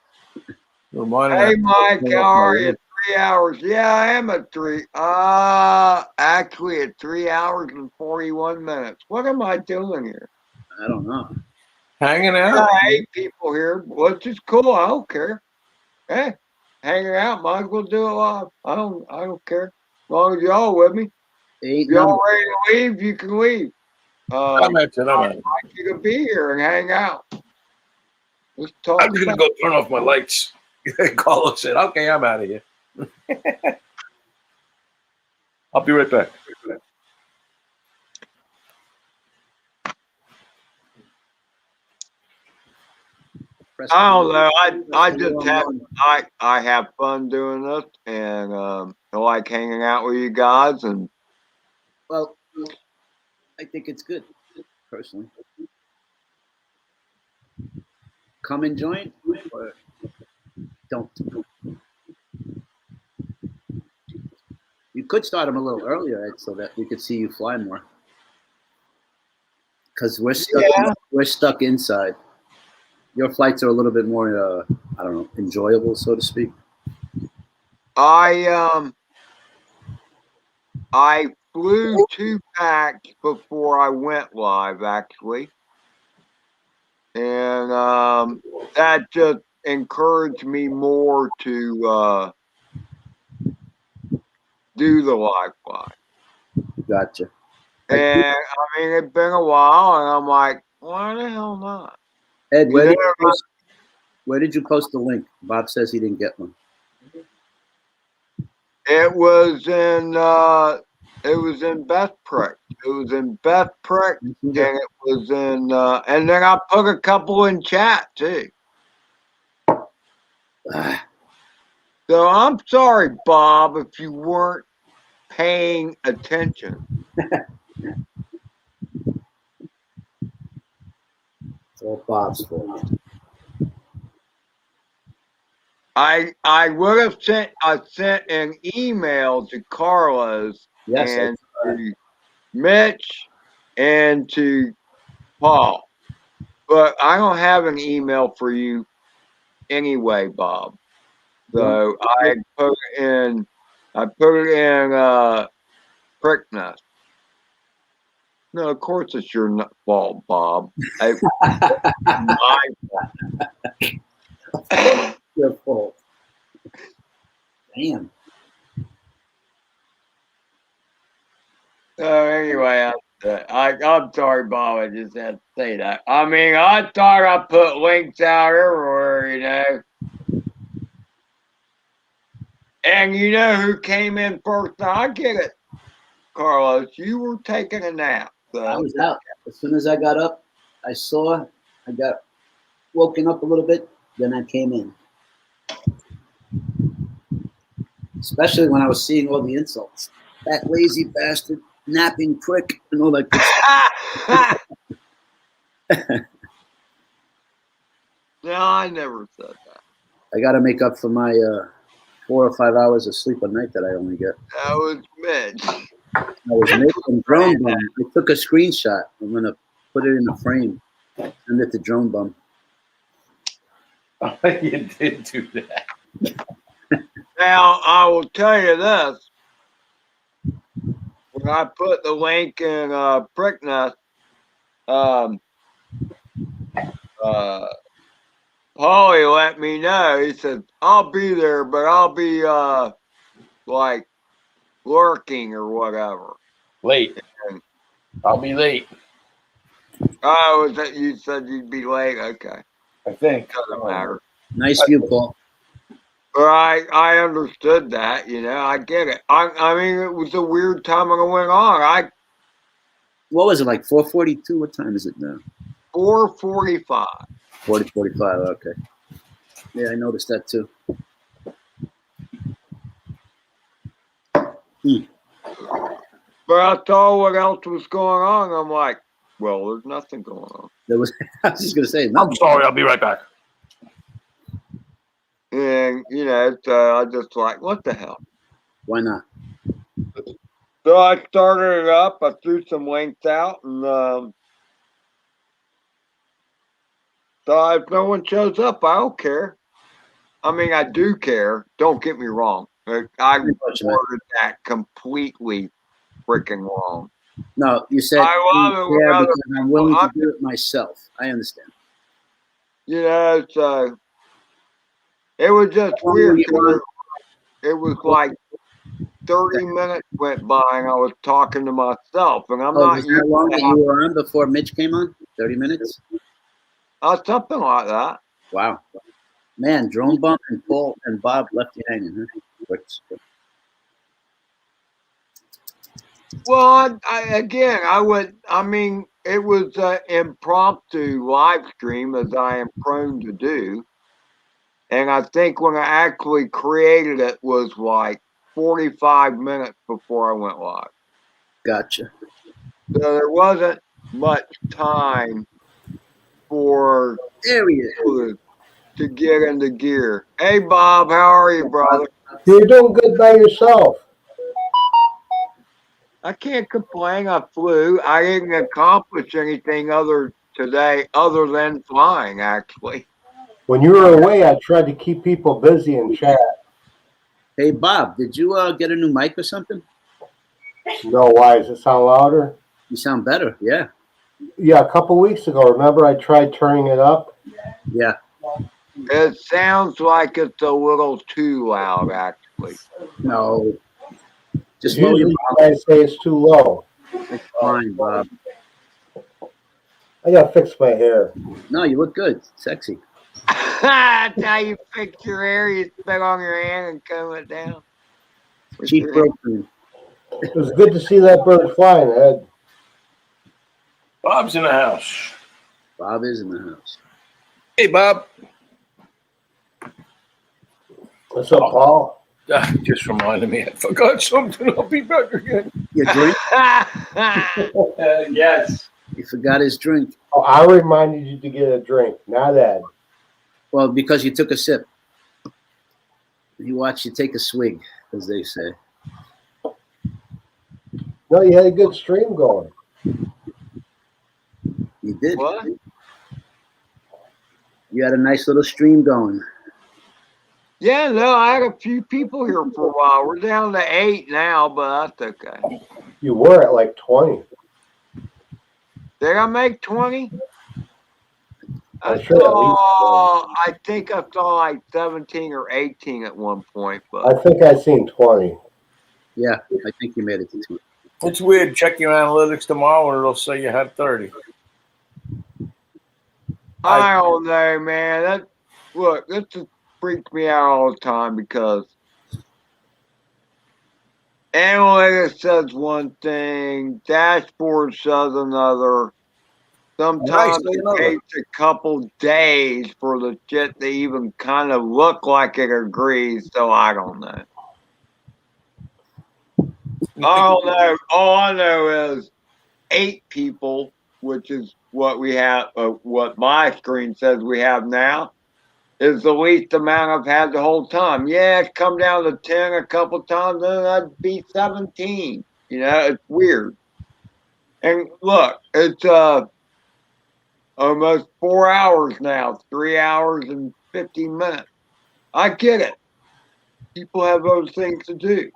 Hey, Mike, how are you? 3 hours. Yeah, I am at 3. Actually, at 3 hours and 41 minutes. What am I doing here? I don't know. Hanging out. I hate people here, which is cool. I don't care. Hey, hanging out, might as well do it live. I don't care. As long as y'all with me. If y'all ready to leave, you can leave. I'm at it. You can be here and hang out. Let's talk. I'm just gonna go turn off my lights. Carlos said, "Okay, I'm out of here." I'll be right back. I don't know. I just I have fun doing this, and I like hanging out with you guys. And well, I think it's good, personally. Come and join, or don't. You could start them a little earlier, Ed, so that we could see you fly more. Because we're stuck inside. Your flights are a little bit more, I don't know, enjoyable, so to speak. I flew 2 packs before I went live, actually, and that just encouraged me more to do the live fly. Gotcha. And I mean, it's been a while, and I'm like, why the hell not? Ed, where did you post the link? Bob says he didn't get one. It was in Best Prick. It was in Best Prick, and it was in and then I put a couple in chat too. So I'm sorry, Bob, if you weren't paying attention. It's all Bob's fault. I would have sent an email to Carlos Yes, and to Mitch and to Paul, but I don't have an email for you anyway, Bob. So I put it in Prickness. No, of course it's your fault, Bob. My fault. Your fault. Damn. So anyway, I'm sorry, Bob. I just had to say that. I mean, I thought I put links out everywhere, you know. And you know who came in first? Now, I get it, Carlos. You were taking a nap. So. I was out. As soon as I got up, I got woken up a little bit, then I came in. Especially when I was seeing all the insults. That lazy bastard, napping prick, and all that good stuff. No, I never said that. I got to make up for my 4 or 5 hours of sleep a night that I only get. That was Mitch. I was making Drone Bum. I took a screenshot. I'm going to put it in a frame. Send it to Drone Bum. Oh, you did do that. Now, I will tell you this. When I put the link in Prickness, Paulie let me know. He said, I'll be there, but I'll be like lurking or whatever. Late. I'll be late. Oh, was that you said you'd be late? Okay. I think. Doesn't matter. Nice view, Paul. But I understood that, you know, I get it. I mean, it was a weird time when it went on. What was it, like 4:42? What time is it now? 4:45. 40:45, okay. Yeah, I noticed that too. But I saw what else was going on. I'm like, well, there's nothing going on. There was. I was just gonna say. I'm sorry. I'll be right back. And, you know, I just like, what the hell? Why not? So I started it up. I threw some links out. And so if no one shows up, I don't care. I mean, I do care. Don't get me wrong. I worded that completely freaking wrong. No, you said I love it care when because I'm willing to do it myself. I understand. You know, it was just weird. It was like 30 minutes went by and I was talking to myself, and I'm not used how long to that you were on before Mitch came on? 30 minutes? something like that. Wow. Man, Drone Bum and Paul and Bob left you hanging, huh? Well, I mean, it was an impromptu live stream, as I am prone to do. And I think when I actually created it was like 45 minutes before I went live. Gotcha. So there wasn't much time for There he is. to get into gear. Hey, Bob, how are you, brother? You're doing good by yourself. I can't complain. I flew. I didn't accomplish anything today other than flying, actually. When you were away, I tried to keep people busy in chat. Hey, Bob, did you get a new mic or something? No, why? Does it sound louder? You sound better, yeah. Yeah, a couple weeks ago, remember I tried turning it up? Yeah. It sounds like it's a little too loud, actually. No. Just lower Usually your I say it's too low. It's fine, Bob. I gotta fix my hair. No, you look good. Sexy. That's how you fix your hair. You spit on your hand and comb it down. Cheap protein. It was good to see that bird flying, Ed. Bob's in the house. Bob is in the house. Hey, Bob. What's up, Paul? Just reminded me. I forgot something. I'll be back again. Your drink? Yes. He forgot his drink. Oh, I reminded you to get a drink, not Ed. Well, because you took a sip. He watched you take a swig, as they say. No, you had a good stream going. You did. What? You had a nice little stream going. Yeah, no, I had a few people here for a while. We're down to 8 now, but that's okay. You were at like 20. Did I make 20? I'm sure at least I think I saw like 17 or 18 at one point, I but think I seen 20. Yeah, I think you made it to 2. It's weird. Check your analytics tomorrow, and it'll say you had 30. I don't know, man. That just freaks me out all the time because analytics says one thing, dashboard says another. Sometimes say it another. takes a couple days for the shit to even kind of look like it agrees, so I don't know. I don't know. All I know is 8 people, which is what we have, what my screen says we have now, is the least amount I've had the whole time. Yeah, it's come down to 10 a couple times, then I'd be 17. You know, it's weird. And look, it's almost 4 hours now, 3 hours and 15 minutes. I get it. People have those things to do.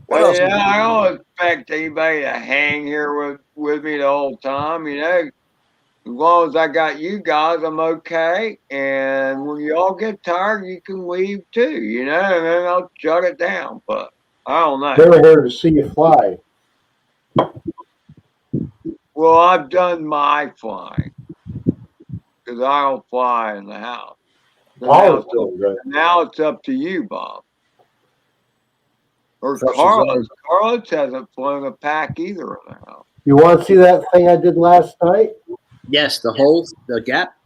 What else? Yeah, I don't expect anybody to hang here with me the whole time. You know, as long as I got you guys, I'm okay. And when you all get tired, you can leave too. You know, and then I'll shut it down. But I don't know. They were here to see you fly. Well, I've done my flying because I don't fly in the house. So Paul was doing good. now it's up to you, Bob. Or Fresh as Carlos. always. Carlos hasn't flown a pack either in the house. You want to see that thing I did last night? Yes, the hole, the gap.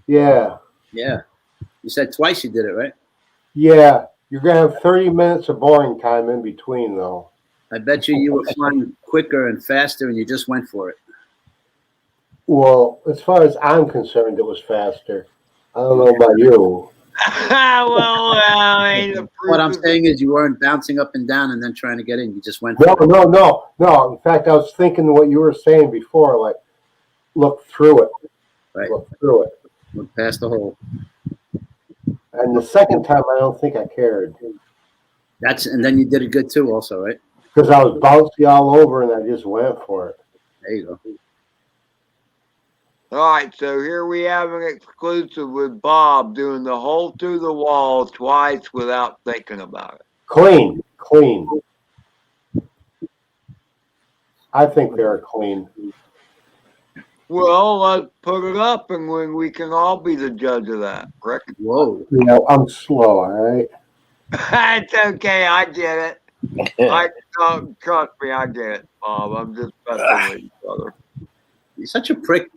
Yeah. Yeah. You said twice you did it, right? Yeah. You're going to have 30 minutes of boring time in between, though. I bet you were flying quicker and faster, and you just went for it. Well, as far as I'm concerned, it was faster. I don't know about you. What I'm saying is you weren't bouncing up and down and then trying to get in. You just went No, for it. no. In fact, I was thinking what you were saying before, like, look through it. Right. Look through it. Went past the hole. And the second time, I don't think I cared. And then you did it good too also, right? Because I was bouncy all over and I just went for it. There you go. All right, so here we have an exclusive with Bob doing the hole through the wall twice without thinking about it. Clean. I think they're clean. Well, let's put it up and when we can all be the judge of that, Rick. Whoa. You know, I'm slow, all right? It's okay, I get it. Trust me, I get it, Bob. I'm just messing with you, brother. You're such a prick,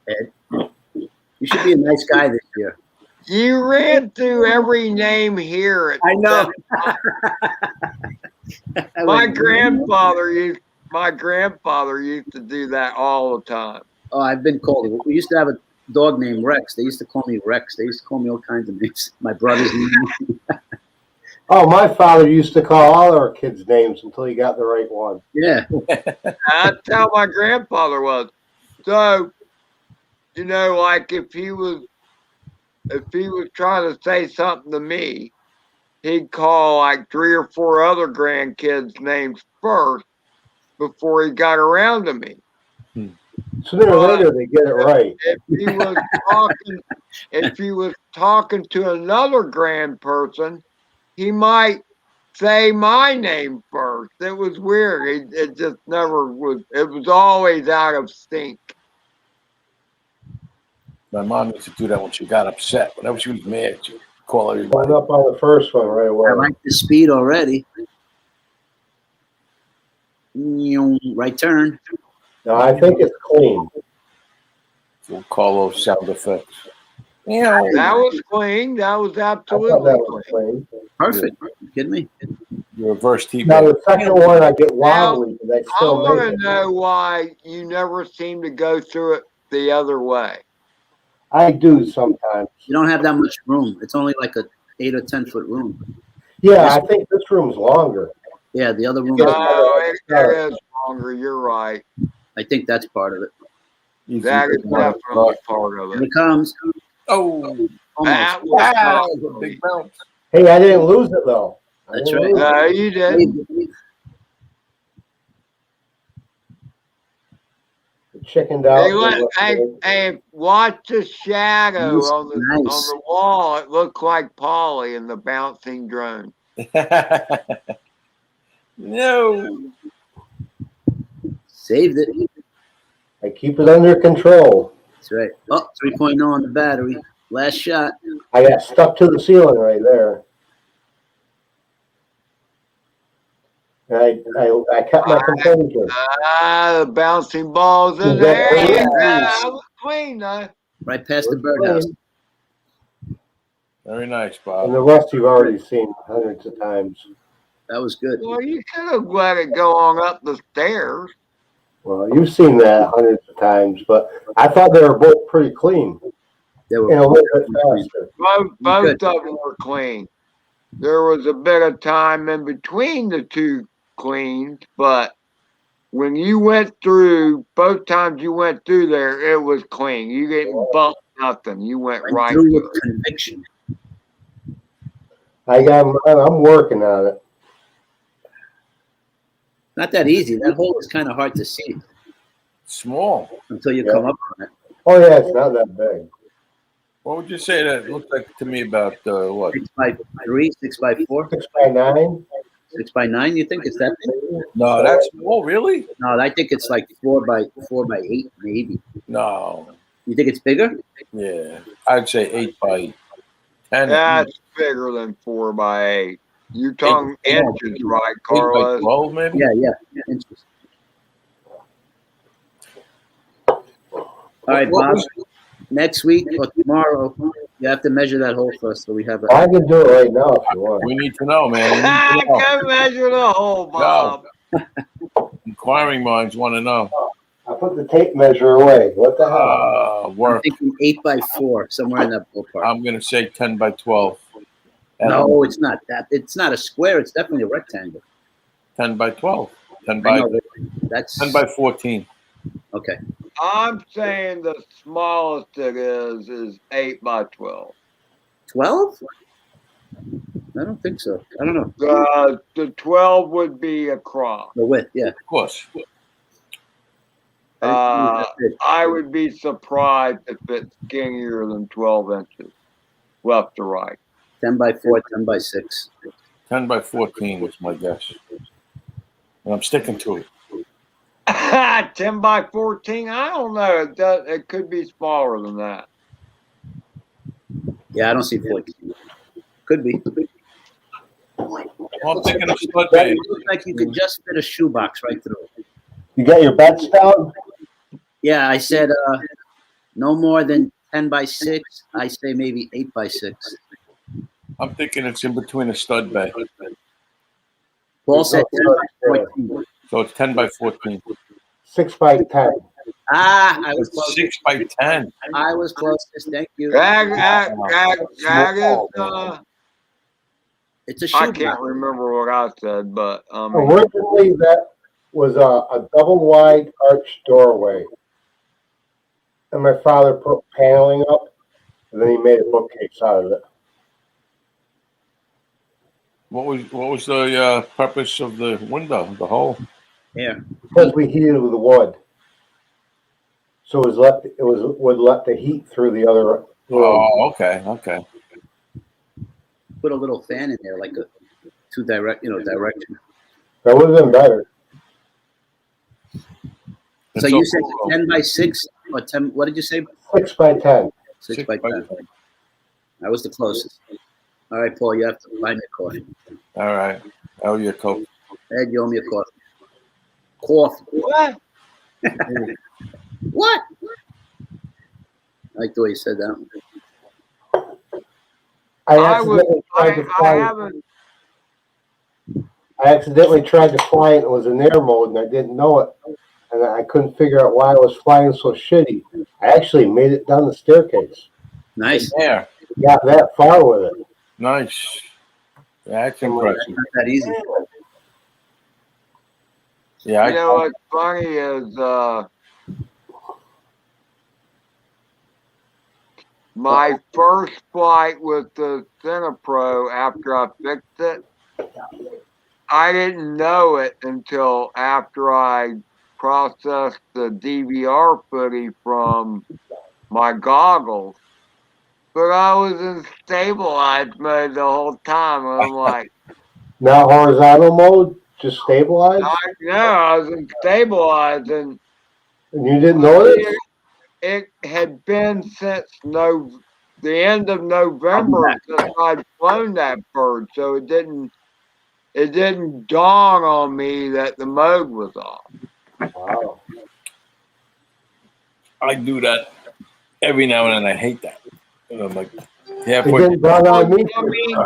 Ed. You should be a nice guy this year. You ran through every name here. I know. My grandfather used to do that all the time. Oh, I've been called. We used to have a dog named Rex. They used to call me Rex. They used to call me all kinds of names. My brother's name. Oh, my father used to call all our kids names until he got the right one. Yeah. That's how my grandfather was. So, you know, like if he was trying to say something to me, he'd call like 3 or 4 other grandkids' names first before he got around to me. Sooner or later, they get it right. If he was talking to another grand person, he might say my name first. It was weird. It just never was. It was always out of sync. My mom used to do that when she got upset. Whenever she was mad, she'd call Going everybody. up on the first one right away. I like the speed already. Right turn. No, I think it's clean. We'll call those sound effects. That was clean. That was I thought absolutely that was clean. clean. Perfect. You kidding me? You reverse TV. Now the second one, I get wobbly, but I I still want make to it. know why you never seem to go through it the other way. I do sometimes. You don't have that much room. It's only like a 8 or 10 foot room. Yeah, I think this room's longer. Yeah, the other room. Yeah. It is longer. You're right. I think that's part of it. That is definitely part of Here it. it comes. Oh, Almost. That was wow, not a big clean. bounce. Hey, I didn't lose it though. I That's didn't right. lose it. No, you didn't. Chickened out. Hey, watch the shadow Nice, on the nice. wall. It looked like Polly in the bouncing drone. No. Saved it. I keep it under control. That's right. Oh, 3.0 on the battery. Last shot. I got stuck to the ceiling right there. And I kept my composure. The bouncing balls in Is that there. clean? That was clean, though. Right past the It's birdhouse. clean. Very nice, And Bob. the rest you've already seen hundreds of times. That was good. Well, you could have let it go on up the stairs. Well, you've seen that hundreds of times, but I thought they were both pretty clean They and were a little bit faster. Both Good. of them were clean. There was a bit of time in between the two cleans, but when you went through, both times you went through there, it was clean. You didn't bump nothing. You went right through through. with conviction. I'm working on it. Not that easy. That hole is kind of hard to see Small. until you Yeah. come up on it. Oh yeah, it's not that big. What would you say that looked like to me about what? 6x3, 6x4, 6x9. 6x9. You think it's that big? No, that's small. Really? No, I think it's like 4x8, maybe. No. You think it's bigger? Yeah, I'd say 8x10. That's bigger than 4x8. You're talking inches, right, 8x12, Carlos? maybe. Yeah. Inches. All right, Bob. Next week or tomorrow, you have to measure that hole for us so we have a. I can do it right now if you want. We need to know, man. We need I to know. can measure the hole, Bob. Inquiring minds want to know. I put the tape measure away. What the hell? I'm Work. thinking 8x4, somewhere in that ballpark. I'm gonna say 10x12. No, it's not that. It's not a square. It's definitely a rectangle. 10x12. 10 I by know, but that's 10x14. okay. I'm saying the smallest it is 8x12. 12? I don't think so. I don't know. The 12 would be across. The width, yeah. Of course. I would be surprised if it's skinnier than 12 inches, left to right. 10x4, 10x6. 10x14 is my guess. And I'm sticking to it. 10x14? I don't know. It could be smaller than that. Yeah, I don't see 14. Could be. Well, I'm thinking of split It base. looks like you could just fit a shoebox right through. You got your bets down? Yeah, I said no more than 10x6. I say maybe 8x6. I'm thinking it's in between a stud bay. Paul said 10x14. So it's 10x14. 6x10. I was close. 6x10. I was closest. Thank you. That It's a I shoebox. can't remember what I said, but Originally, that was a double wide arch doorway. And my father put paneling up, and then he made a bookcase out of it. Oh. What was the purpose of the window, the hole? Yeah. Because we heated with wood. So would let the heat through the other room. Oh, okay. Put a little fan in there, like a direction. That would have been better. So you said 10x6 or 10? What did you say? 6x10. 6x10. That was the closest. All right, Paul, you have to buy me a coffee. All right. Oh, your coat. Ed, you owe me a coffee. Coffee. what? What? I like the way you said that. I I was. accidentally tried to I fly. haven't. I accidentally tried to fly and it was in air mode and I didn't know it. And I couldn't figure out why I was flying so shitty. I actually made it down the staircase. Nice. Yeah, Got that far with it. nice. That's I'm like, impressive. Not that easy. Yeah, You know what's funny is my first flight with the Cinepro after I fixed it. I didn't know it until after I processed the DVR footage from my goggles. But I was in stabilized mode the whole time. And I'm like, now horizontal mode, just stabilized, I was in stabilized. And and you didn't notice. it had been since the end of I'll be November back. since I'd flown that bird. So it didn't dawn on me that the mode was off. Wow. I do that every now and then. I hate that. And I'm like, yeah, It didn't dawn on me. I mean,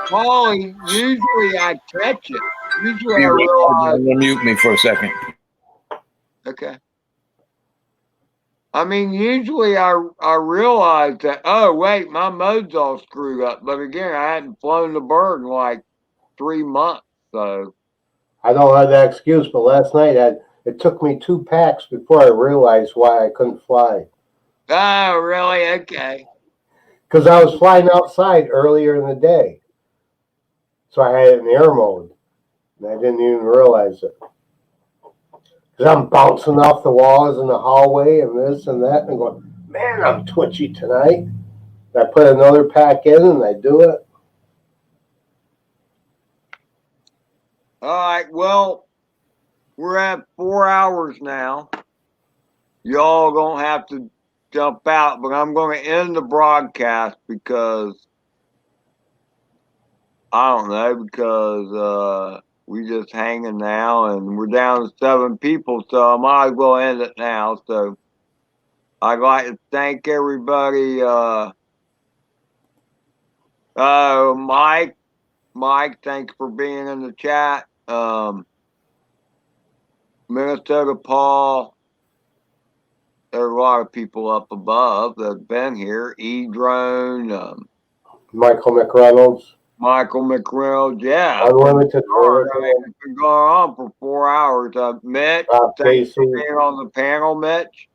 Paulie, usually I catch it. Usually I realize. Mute me for a second. Okay. I mean, usually I realize that, oh, wait, my mode's all screwed up. But again, I hadn't flown the bird in like 3 months. So, I don't have that excuse, but last night it took me 2 packs before I realized why I couldn't fly. oh, really? Okay. Because I was flying outside earlier in the day. So I had it in air mode. And I didn't even realize it. Because I'm bouncing off the walls in the hallway and this and that. And going, man, I'm twitchy tonight. And I put another pack in and I do it. All right. Well, we're at 4 hours now. Y'all gonna have to jump out, but I'm gonna end the broadcast because I don't know, because we just hanging now and we're down to 7 people, so I might as well end it now. So I'd like to thank everybody. Mike, thanks for being in the chat. Minnesota Paul, there's a lot of people up above that have been here. E-Drone, Michael McReynolds. Michael McReynolds, yeah. Unlimited I mean, it's been going on for 4 hours. Mitch, thanks for being on the panel, Mitch.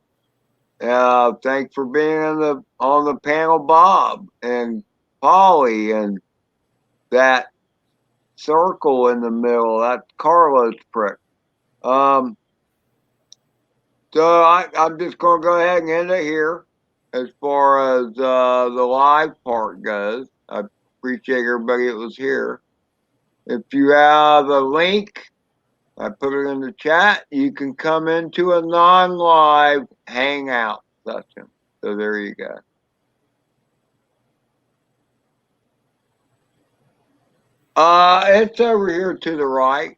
Thanks for being on the panel, Bob and Polly, and that circle in the middle. That's Carlos prick. So I'm just gonna go ahead and end it here. As far as the live part goes, I appreciate everybody that was here. If you have a link, I put it in the chat. You can come into a non-live hangout session. So there you go. It's over here to the right.